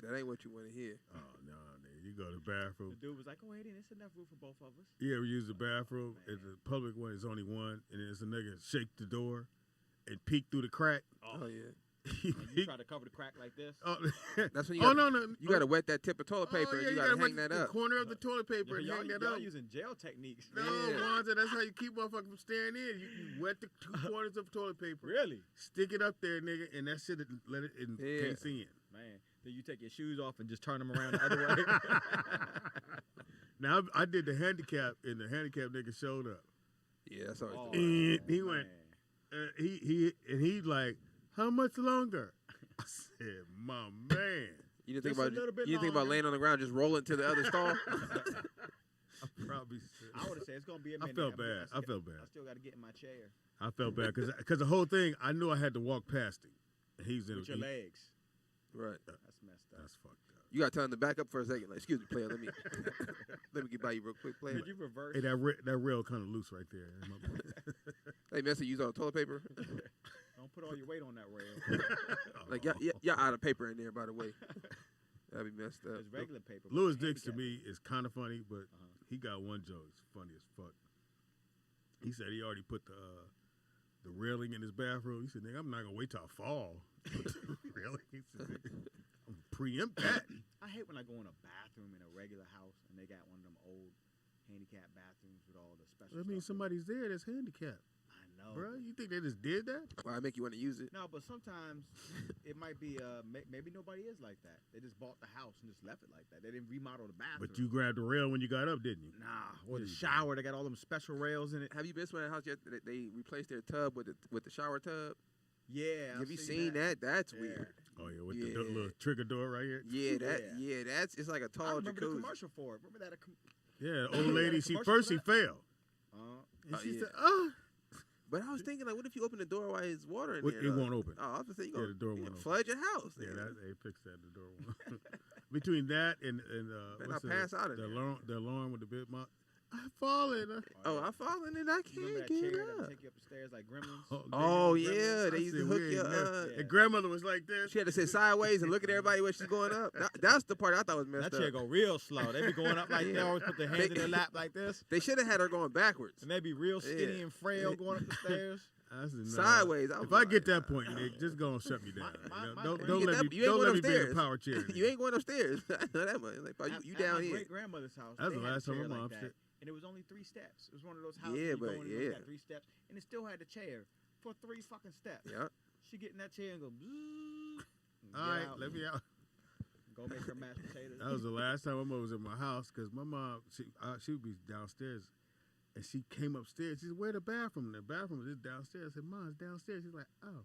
That ain't what you want to hear. Oh no, nigga. You go to the bathroom. The dude was like, oh, wait, it's enough room for both of us. You ever use the bathroom? And the public one is only one, and then it's a nigga shake the door and peek through the crack. Oh, yeah. And you try to cover the crack like this. Oh, That's when you oh gotta, no, no. you got to wet that tip of toilet paper Oh, yeah, and you got to wet hang that the up. corner of the toilet paper and y'all, hang that y'all up. using jail techniques. No, Yeah. Wanda, that's how you keep motherfuckers from staring in. You wet the two corners of toilet paper. Really? Stick it up there, nigga, and that shit, let it in, Yeah. can't see in. Man, then you take your shoes off and just turn them around the other way. Now, I did the handicap, and the handicap nigga showed up. Yeah, that's always Oh, the And worst. he went, he like, how much longer? I said, my man. You didn't think Just a about little bit you didn't think about longer. laying on the ground, just rolling to the other stall. I probably said. I would have said it's gonna be a I minute. felt mean, bad. I felt bad. I still got to get in my chair I felt bad because the whole thing, I knew I had to walk past him. And he's in with your legs. Right. That's messed up. That's fucked up. You got to tell him to back up for a second. Like, excuse me, player. Let me get by you real quick, player. Did you reverse? Hey, that rail kind of loose right there. Hey, man, so you use all the toilet paper? Don't put all your weight on that rail. Like, y'all out of paper in there, by the way. That'd be messed up. It's regular paper. but Louis it's Dix to handicap. me is kind of funny, but he got one joke. It's funny as fuck. He said he already put the railing in his bathroom. He said, nigga, I'm not going to wait till I fall. Really? He said, nigga, I'm preempt that. I hate when I go in a bathroom in a regular house and they got one of them old handicap bathrooms with all the special That means stuff. somebody's there that's handicapped. I know. Bro, you think they just did that? Why make you want to use it? No, but sometimes it might be maybe nobody is like that. They just bought the house and just left it like that. They didn't remodel the bathroom. But you grabbed the rail when you got up, didn't you? Nah, or the Yeah, you shower. They got all them special rails in it. Have you been to a house yet that they replaced their tub with the shower tub? Yeah. Have you seen that? That's Yeah. weird. Oh, yeah, with Yeah. the little trigger door right here. Yeah, that's it's like a I tall remember the jacuzzi. commercial for it. Remember that? Yeah, the old lady, she commercial first for she that? fell. And Oh, she yeah. said, oh. But I was thinking, like, what if you open the door while there's water in Well, there? it though? won't open. Oh, I was saying, Yeah, the door won't open. flood your house. Yeah, then. they fixed that. The door won't. Between that and Better what's not pass out in the there. alarm with the big mouth. I've fallen. I'm falling and I You remember can't that get chair that up. would take you up the stairs like Gremlins? Oh nigga, yeah, I they used to said, hook we ain't your. never- Yeah. And grandmother was like this. She had to sit sideways and look at everybody when she's going up. That's the part I thought was messed That up. chair go real slow. They be going up like they Yeah. always put their hands in their lap like this. They should have had her going backwards. And they be real skinny Yeah. and frail going up the stairs. I said, nah. Sideways. If I get that point, Nick, just go and shut me down. my Don't grand- let me You ain't don't going let me be in upstairs. the power chair. You ain't going upstairs. I know that much. Like, you At down my here. great grandmother's house. That's they the had a last time chair my mom like said- that, and it was only 3 steps. It was one of those houses. Yeah, you but go in and yeah. you got 3 steps, and it still had the chair for 3 fucking steps. Yeah. She get in that chair and go. Bzzz, and All get right, out let me out. Go make her mashed potatoes. That was the last time my mom was in my house because my mom, she would be downstairs. And she came upstairs. She said, where the bathroom? The bathroom was just downstairs. I said, Mom, it's downstairs. She's like, oh.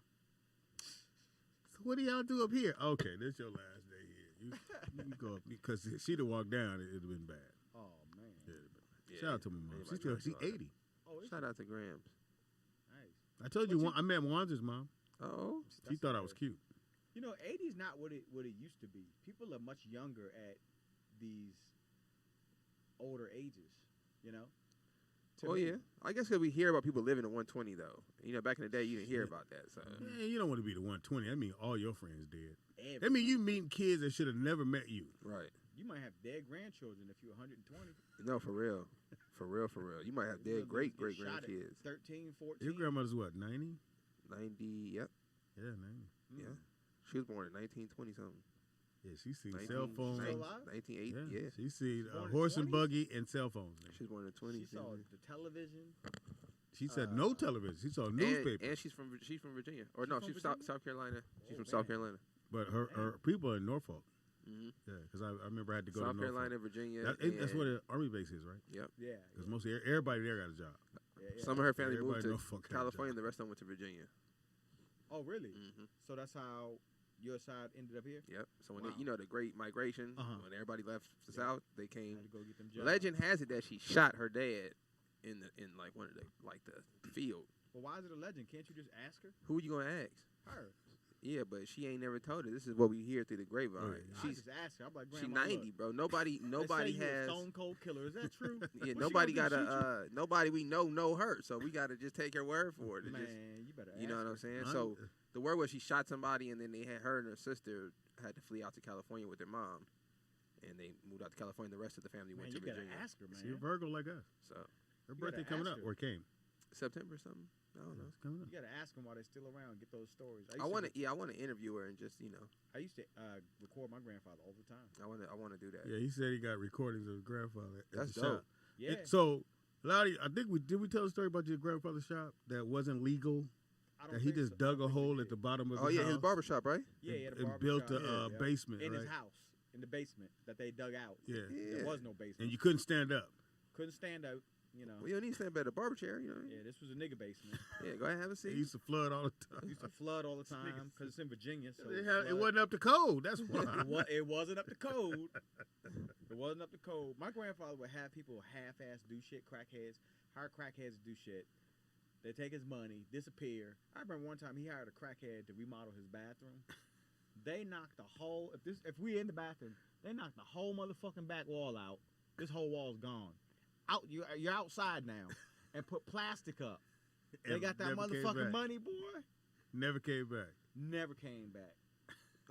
So what do y'all do up here? Okay, this your last day here. You can go up. Because she'd have walked down, it would have been bad. Oh man. Yeah. Shout out to my mom. She's 80. Oh, Shout out to Grams. nice. I told you, I met Wanda's mom. Oh. She thought I was cute. You know, 80's not what it used to be. People are much younger at these older ages. You know. To Oh me. yeah, I guess because we hear about people living to 120 though. You know, back in the day, you didn't hear about that. So Man, you don't want to be the 120. I mean, all your friends dead. Everybody. That mean you meeting kids that should have never met you. right. You might have dead grandchildren if you're 120. No, for real, for real, for real. You might have You dead know, great dudes get great shot at grandkids. 13, 14. Your grandmother's what, 90? 90. Yep. Yeah, 90. Yeah. She was born in 1920 something. Yeah, she seen cell phones. Still alive? 1980. Yeah, Yeah. she seen Born in horse and 20s? buggy and cell phones. She was born in the 20s. She saw the television. She said no television. She saw newspaper. And she's from Virginia. Or no, from she's from Virginia? South Carolina. She's Oh, from South man. Carolina. But her people are in Norfolk. Mm-hmm. Yeah, because I remember I had to go South to Carolina, Norfolk. Virginia. That's and- where the army base is, right? Yep. Yeah. Because most everybody there got a job. yeah. Some of her family Everybody moved in to Norfolk got a California, job. and the rest of them went to Virginia. Oh, really? Mm-hmm. So that's how your side ended up here? Yep. So when Wow. they, the Great Migration, Uh-huh. when everybody left the Yeah. South, they came. Had to go get them jobs. Legend has it that she shot her dad in like one of the field. Well, why is it a legend? Can't you just ask her? Who you gonna ask? Her. Yeah, but she ain't never told it. This is what we hear through the grapevine. Oh, I She's just ask her. I'm like, she Grandma, 90, look, bro. Nobody they say you a has. stone cold killer. Is that true? Yeah, What nobody she gonna got do, shoot you? nobody we know her, so we gotta just take her word for it. It Man, just- you better ask you know what her. I'm saying? I- So the word was she shot somebody, and then they had her and her sister had to flee out to California with their mom, and they moved out to California. The rest of the family Man, went you to gotta Virginia. ask her, man. She a Virgo like us. So Her You birthday gotta coming ask up her. or came. September or something. I don't know. It's coming up. You gotta ask them while they're still around. Get those stories. I want to. Yeah, I want to interview her and just I used to record my grandfather all the time. I want to do that. Yeah, he said he got recordings of his grandfather at That's the dope. shop. Yeah. So, Lottie, I think did we tell the story about your grandfather's shop that wasn't legal? I don't That he think just so. I dug don't a think we hole did. at the bottom of Oh his yeah, house his barbershop, right? Yeah, he had a and built barbershop. a Yeah. basement, in right? his house, in the basement that they dug out. Yeah. There was no basement. And you couldn't stand up. couldn't stand out. You know. Well, you don't need to stand by the barber chair. You know. Yeah, this was a nigga basement. Yeah, go ahead, have a It seat. used to flood all the It time. used to flood all the time because it's in Virginia. So It wasn't up to code. That's why. It wasn't up to code. It wasn't up to code. My grandfather would have people half-ass do shit, crackheads, hire crackheads to do shit. They take his money, disappear. I remember one time he hired a crackhead to remodel his bathroom. They knocked the whole. If we in the bathroom, they knocked the whole motherfucking back wall out. This whole wall's gone. You're outside now, and put plastic up. They And got that never came motherfucking back. money, boy. Never came back. Never came back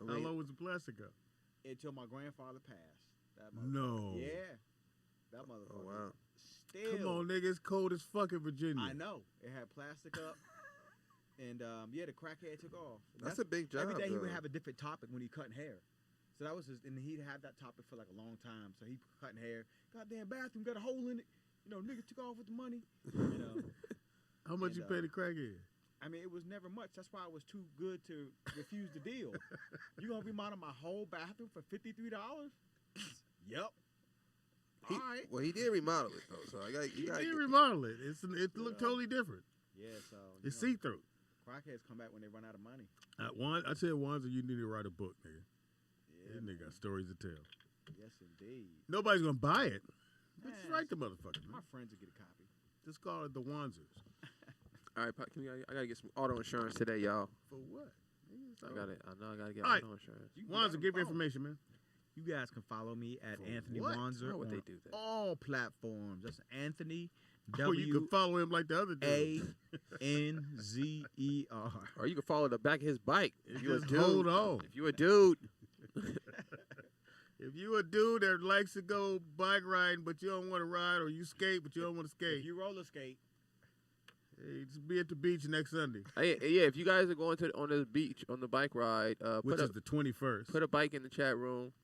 Oh, How wait. long was the plastic up? until my grandfather passed. That No. Yeah. That motherfucker. Oh wow. Still. Come on, nigga. It's cold as fuck in Virginia. I know. It had plastic up. And, the crackhead took off. That's a big job. Every day he would though. have a different topic when he cutting hair. So that was his, and he'd have that topic for like a long time. So he cutting hair. Goddamn bathroom got a hole in it. You know, niggas took off with the money. You know. How much And, you pay the crackhead? I mean, it was never much. That's why it was too good to refuse the deal. You gonna remodel my whole bathroom for $53? Yep. He, All right. Well, he did remodel it though, so You gotta did get- remodel it. It looked totally different. Yeah. So It's you know, see-through. crackheads come back when they run out of money. I tell Wanza, you need to write a book, nigga. Yeah. This nigga got stories to tell. Yes, indeed. Nobody's gonna buy it. But just Man, write the motherfucker, My man. friends will get a copy. Just call it the Wanzers. All right, I gotta get some auto insurance today, y'all. For what? Nigga, it's I all- got it. I know I gotta get All right. auto insurance. You can get it on Wanza, the give your phone. information, man. You guys can follow me at For Anthony what? Wanzer Why would on they do that? all platforms. That's Anthony Or you can follow him like the other dude. WANZER. Or you can follow the back of his bike. If you a Just dude. hold on. If you a dude. If you a dude that likes to go bike riding but you don't want to ride, or you skate but you don't want to skate, If you roller skate, hey, just be at the beach next Sunday, Hey, yeah, if you guys are going on this beach on the bike ride, which is the 21st. put a bike in the chat room.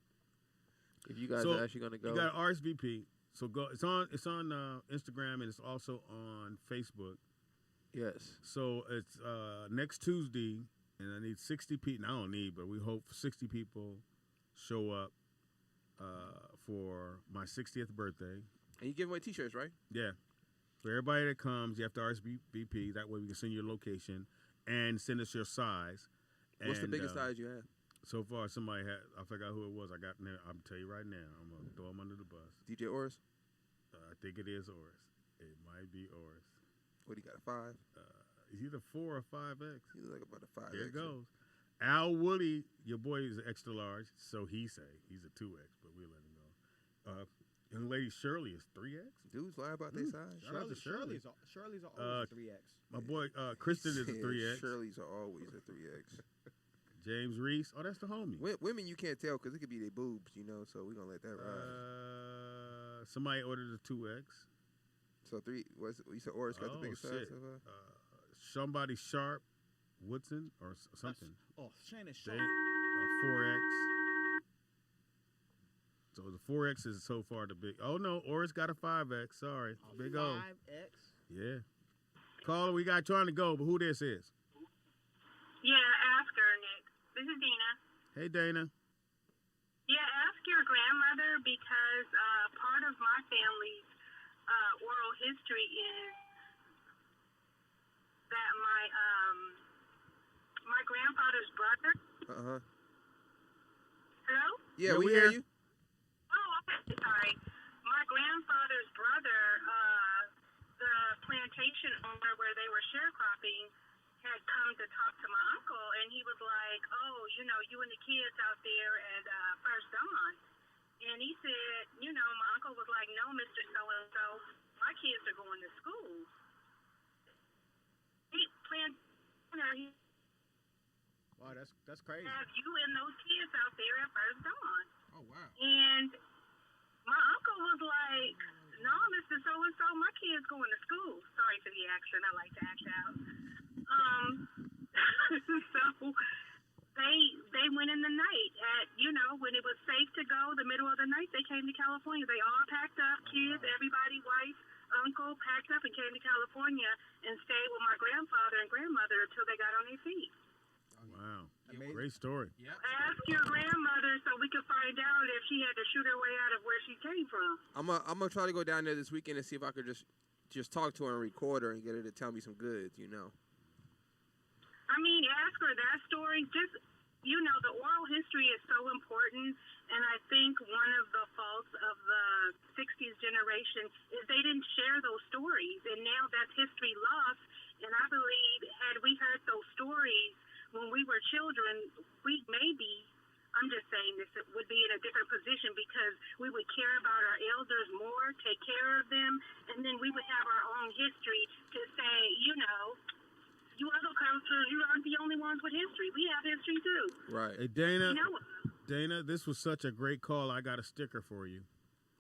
If you guys So, are actually going to go. You got RSVP. So go. It's on Instagram, and it's also on Facebook. Yes. So it's next Tuesday, and I need 60 people. I don't need, but we hope 60 people show up for my 60th birthday. And you give away T-shirts, right? Yeah. For everybody that comes, you have to RSVP. That way we can send you a location and send us your size. What's the And, biggest size you have? So far, somebody had. I forgot who it was. I got. I'm tell you right now. I'm gonna throw him under the bus. DJ Oris? I think it is Oris. It might be Oris. What, he got a 5? He's either 4 or 5X. He's like about a 5. There it goes. Al Woody, your boy is extra large, so he say he's a 2X, but we'll let him go. Young lady Shirley is 3X. Dudes lie about their size. Shout out to Shirley. Shirley's always 3X. My boy Kristen is a 3X. Shirley's are always a 3X. James Reese. Oh, that's the homie. Women you can't tell because it could be their boobs, you know, so we're going to let that ride. Somebody ordered a 2X. So 3, you said Oris got the biggest size? Somebody Sharp Woodson or something. Shannon Sharp. 4X. So the 4X is so far the big. Oh, no. Oris got a 5X. Sorry. Big O. 5X? Yeah. Caller, we got trying to go, but who this is? Yeah, ask her, Nick. This is Dina. Hey, Dana. Yeah, ask your grandmother because part of my family's oral history is that my grandfather's brother. Hello? Yeah, we hear you. Oh, okay. Sorry. My grandfather's brother, the plantation owner where they were sharecropping, had come to talk to my uncle, and he was like, "Oh, you know, you and the kids out there at First Dawn." And he said, you know, my uncle was like, "No, Mr. So-and-so, my kids are going to school." He planned, you know, he Wow, that's crazy. have you and those kids out there at First Dawn. Oh, wow. And my uncle was like, "No, Mr. So-and-so, my kid's going to school." Sorry for the accent. I like to act out. So they went in the night at, you know, when it was safe to go, the middle of the night, they came to California. They all packed up, kids, everybody, wife, uncle, packed up and came to California and stayed with my grandfather and grandmother until they got on their feet. Wow. Amazing. Great story. Yep. Ask your grandmother so we can find out if she had to shoot her way out of where she came from. I'm gonna try to go down there this weekend and see if I could just talk to her and record her and get her to tell me some goods, you know. I mean, ask her that story. Just, you know, the oral history is so important, and I think one of the faults of the 60s generation is they didn't share those stories, and now that's history lost. And I believe had we heard those stories when we were children, we maybe, I'm just saying this, would be in a different position because we would care about our elders more, take care of them, and then we would have our own history to say, you know, you other cultures, you aren't the only ones with history. We have history too. Right. Hey, Dana. You know, Dana, this was such a great call. I got a sticker for you.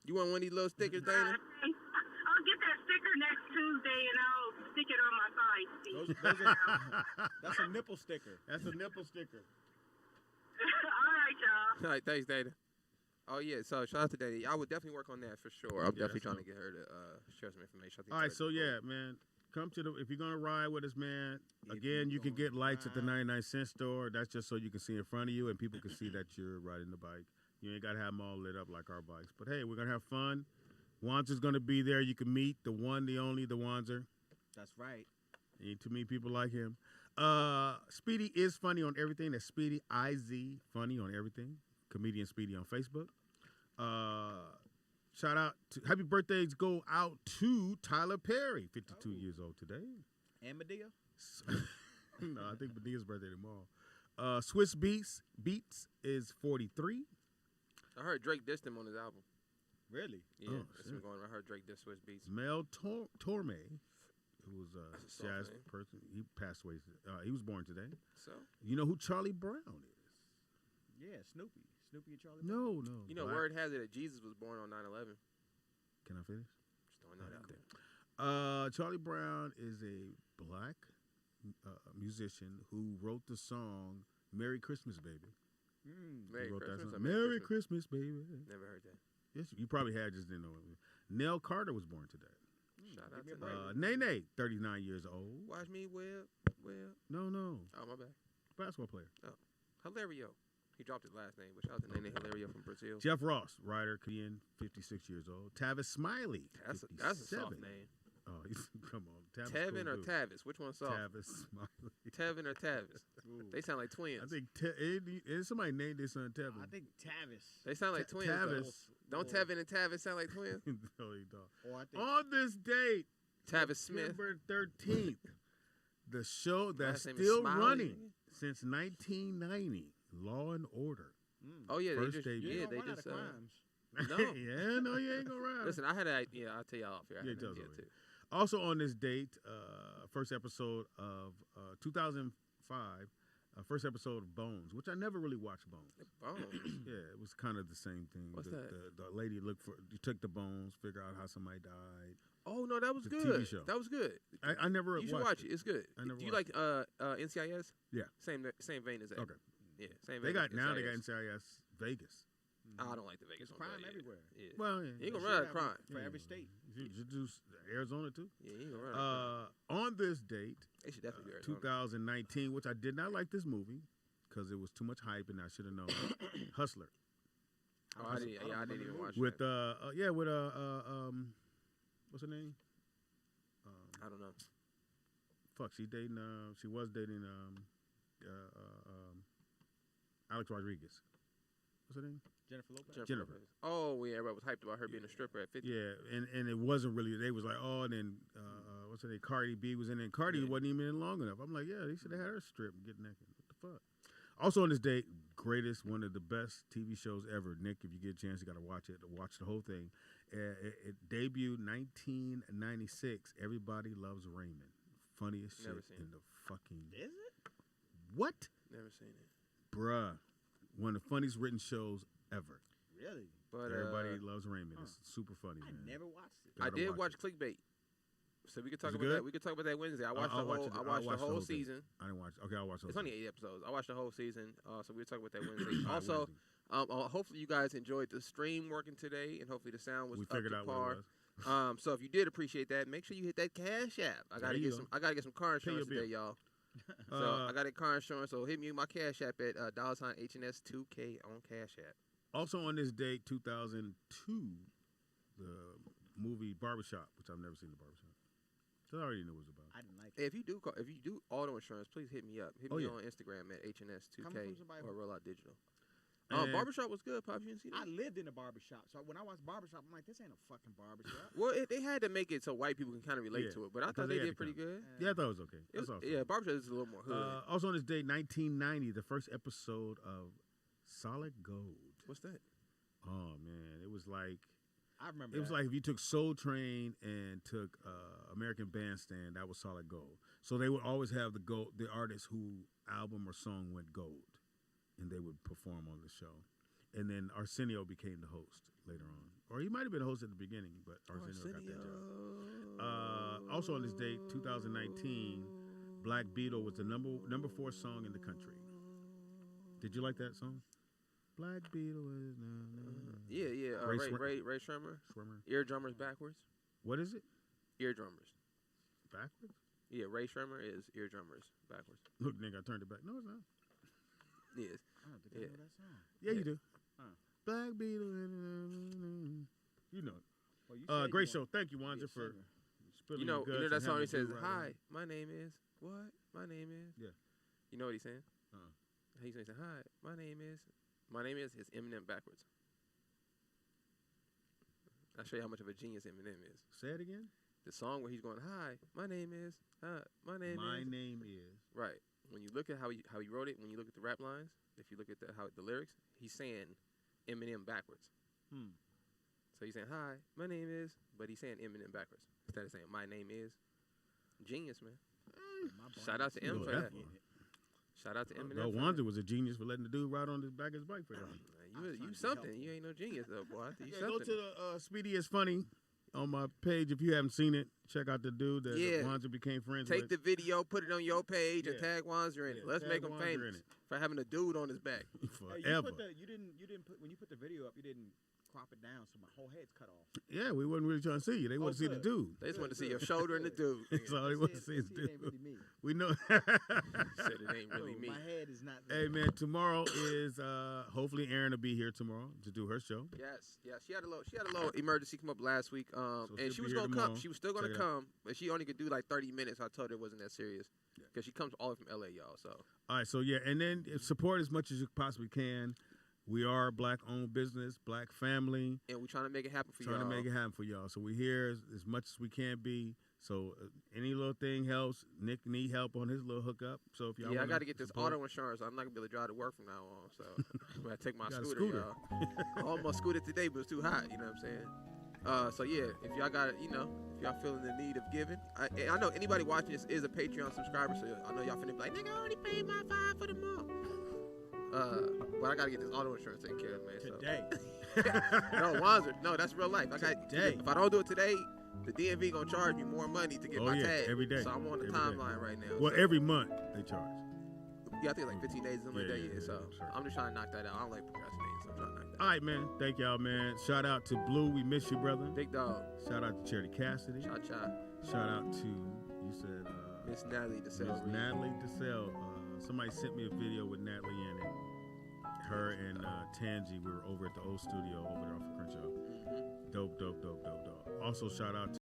You want one of these little stickers, Dana? I'll get that sticker next Tuesday and I'll stick it on my thigh. That's a nipple sticker. That's a nipple sticker. All right, y'all. All right, thanks, Dana. Oh, yeah, so shout out to Dana. I would definitely work on that for sure. I'm definitely trying to get her to share some information. All right, so yeah, man. Come to if you're gonna ride with us, man. Again, you can get lights at the 99-cent store. That's just so you can see in front of you and people can see that you're riding the bike. You ain't gotta have them all lit up like our bikes. But hey, we're gonna have fun. Wanzer's gonna be there. You can meet the one, the only, the Wanzer. That's right. You need to meet people like him. Speedy is funny on everything. That's Speedy IZ funny on everything. Comedian Speedy on Facebook. Shout out to happy birthdays go out to Tyler Perry, 52 years old today. And Medea? No, I think Medea's birthday tomorrow. Swiss Beats is 43. I heard Drake dissed him on his album. Really? Yeah, that's been going. I heard Drake diss Swiss Beats. Mel Torme, who was a That's a soft jazz name. person, he passed away. He was born today. So You know who Charlie Brown is? Yeah, Snoopy and Charlie. No. you know, Black. word has it that Jesus was born on 9/11. Can I finish? Just throwing that out there. Charlie Brown is a black musician who wrote the song "Merry Christmas, Baby." Merry He wrote that Christmas. song. or Merry Christmas, baby. Never heard that. Yes, you probably had, just didn't know it. Nell Carter was born today. Shout out give to me a Nate. break. Nene, 39 years old. Watch me whip. No, Oh, my bad. basketball player. Hilario. He dropped his last name, but shout out to Nene Hilario from Brazil. Jeff Ross, writer, comedian, 56 years old. Tavis Smiley, That's a 57. soft name. Oh, come on. Tavis Tevin cool or dude. Tavis? Which one's soft? Tavis Smiley. Tevin or Tavis? They sound like twins. I think somebody named their son Tevin. I think Tavis. They sound like twins. though. Tavis. Don't Tevin and Tavis sound like twins? No, he don't. Or I think On this date, Tavis Smith. September 13th, the show that's Last name is still Smiley. running since 1990, Law and Order. Oh yeah, First they just debut. you yeah don't they run out just of crimes. No. Yeah, no, you ain't gonna ride. listen. I had a I'll tell y'all off here. I Yeah, had an tell us idea over too. here. Also on this date, first episode of 2005, first episode of Bones, which I never really watched Bones. Oh, Yeah, it was kind of the same thing. What's the, that? The lady you took the bones, figure out how somebody died. oh no, that was The good. TV show. That was good. I never You should watched watch it. It's good. I never Do you watched like NCIS? Yeah. Same vein as that. Okay. Yeah, same They vein. got as now they got NCIS. NCIS Vegas. I don't like the Vegas It's one. crime but yeah. everywhere. Yeah. Well, yeah. You ain't gonna They run out should of have crime. for every state. You should do Arizona too. Yeah, you ain't gonna run out of crime. On this date, They should definitely do Arizona. 2019, which I did not like this movie because it was too much hype and I should have known. Hustler Oh, I didn't even watch with that. what's her name? I don't know. She dating she was dating Alex Rodriguez. What's her name? Jennifer Lopez. Jennifer. Lopez. Oh yeah, everybody was hyped about her being a stripper at 50. Yeah, and it wasn't really. They was like, oh, and then what's her name? Cardi B was in there. Cardi Yeah. wasn't even in long enough. I'm like, yeah, they should have had her strip and get naked. What the fuck? Also on this date, greatest, one of the best TV shows ever. Nick, if you get a chance, you got to watch it. Watch the whole thing. It debuted 1996. Everybody Loves Raymond. Funniest Never shit seen in the fucking. Is it? What? Never seen it. Bruh. One of the funniest written shows ever. Really? But Everybody Loves Raymond. It's super funny, I man. never watched it. I Gotta did watch watch Clickbait. So we could talk Was it about good? that. We could talk about that Wednesday. I watched I'll the watch whole. it. I I'll watched watch the the whole whole thing. season. I didn't watch. Okay, I'll watch those. It's only 8 episodes. I watched the whole season. So we'll talk about that Wednesday. All right, Also, Wednesday. hopefully you guys enjoyed the stream working today, and hopefully the sound was We up figured to out what par. it was. So if you did appreciate that, make sure you hit that Cash App. I gotta There you get go. some. I gotta get some car Pay your insurance today, bill. y'all. So Uh, I got a car insurance. So hit me with my Cash App at $HNS2K on Cash App. Also on this date, 2002, the movie Barbershop, which I've never seen the Barbershop. So I already knew what it was about. I didn't like Hey, it. if you do auto insurance, please hit me up. Hit Oh, me yeah. on Instagram at HNS2K Coming from somebody or who- Rollout Digital. And- Barbershop was good, Pop. You didn't see I that? lived in a barbershop, so when I watched barbershop, I'm like, this ain't a fucking barbershop. Well, they had to make it so white people can kind of relate Yeah, to it, but I because thought they they had did to pretty come. good. Yeah, I thought it was okay. It That's was- awesome. yeah, barbershop is a little more hood. Also on this date, 1990, the first episode of Solid Gold. What's that? Oh man, it was like I remember. it was that. like if you took Soul Train and took American Bandstand, that was Solid Gold. So they would always have the artist who album or song went gold, and they would perform on the show. And then Arsenio became the host later on, or he might have been a host at the beginning, but Arsenio got that job. Also on this date, 2019, Black Beetle was the number 4 song in the country. Did you like that song? Black Beetle is Yeah. Ray Ray Shermer. Swimmer. Eardrummers backwards. What is it? Eardrummers. Backwards? Yeah, Ray Shermer is eardrummers backwards. Look, nigga, I turned it back. No, it's not. Yes. I don't think Yeah. I know that song. Yeah, you do. Huh. Black Beetle. You know it. Well, you said Great you show. want- Thank you, be a Wanda, for singer. spilling You know your guts that and song. He having says, to do right "Hi, around. my name is what? My name is." Yeah. You know what he's saying? Uh-uh. He's saying, "Hi, my name is." His Eminem backwards. I'll show you how much of a genius Eminem is. Say it again. The song where he's going, "Hi, my name is." My name is. Right. When you look at how he wrote it, when you look at the rap lines, if you look at the lyrics, he's saying, Eminem backwards. So he's saying, hi, my name is, but he's saying Eminem backwards. Instead of saying, my name is. Genius, man. Shout out to M for that. Shout out to Eminem. No, Wanzer was a genius for letting the dude ride on his back of his bike for him. You something. You ain't no genius, though, boy. You Go something. to the Speedy is Funny on my page. If you haven't seen it, check out the dude that Wanzer became friends with. Take the video, put it on your page, and tag Wanzer in it. Let's make him famous for having a dude on his back. Forever. You didn't put when you put the video up, you didn't crop it down so my whole head's cut off. Yeah, we wasn't really trying to see you. They want to see the dude. They just want to see your shoulder and the dude. That's all they want to see is the dude. It ain't really me. We know. Said it ain't really me. My head is not. Hey man, tomorrow is hopefully Erin will be here tomorrow to do her show. Yes. She had a little emergency come up last week. And she was gonna come. She was still gonna come, but she only could do like 30 minutes. I told her it wasn't that serious because she comes all the way from LA, y'all. So. All right, so yeah, and then support as much as you possibly can. We are a black-owned business, black family. And we're trying to make it happen for y'all. Trying to make it happen for y'all. So we're here as much as we can be. So any little thing helps. Nick need help on his little hookup. So if y'all I got to get this auto insurance. I'm not going to be able to drive to work from now on. So I'm going to take my scooter, y'all. I almost scooted today, but it was too hot. You know what I'm saying? So yeah, if y'all got it, if y'all feeling the need of giving. I know anybody watching this is a Patreon subscriber, so I know y'all finna be like, nigga, I already paid my $5 for the month. But I gotta get this auto insurance taken care of, man. Today. No, Wanzer. No, that's real life. If I don't do it today, the DMV gonna charge me more money to get my tag. Every day. So I'm on the timeline right now. Well, every month they charge. Yeah, I think like 15 days, something like that. Yeah, so I'm just trying to knock that out. I don't like procrastinating, so I'm trying to knock that out. All right, man. Thank y'all, man. Shout out to Blue. We miss you, brother. Big dog. Shout out to Charity Cassidy. Cha-cha. Shout out to, you said, Miss Natalie DeSalle. Miss Natalie DeSalle. Somebody sent me a video with Natalie in it. Her and Tangi, we were over at the old studio over there off of Crenshaw. Dope. Also, shout out to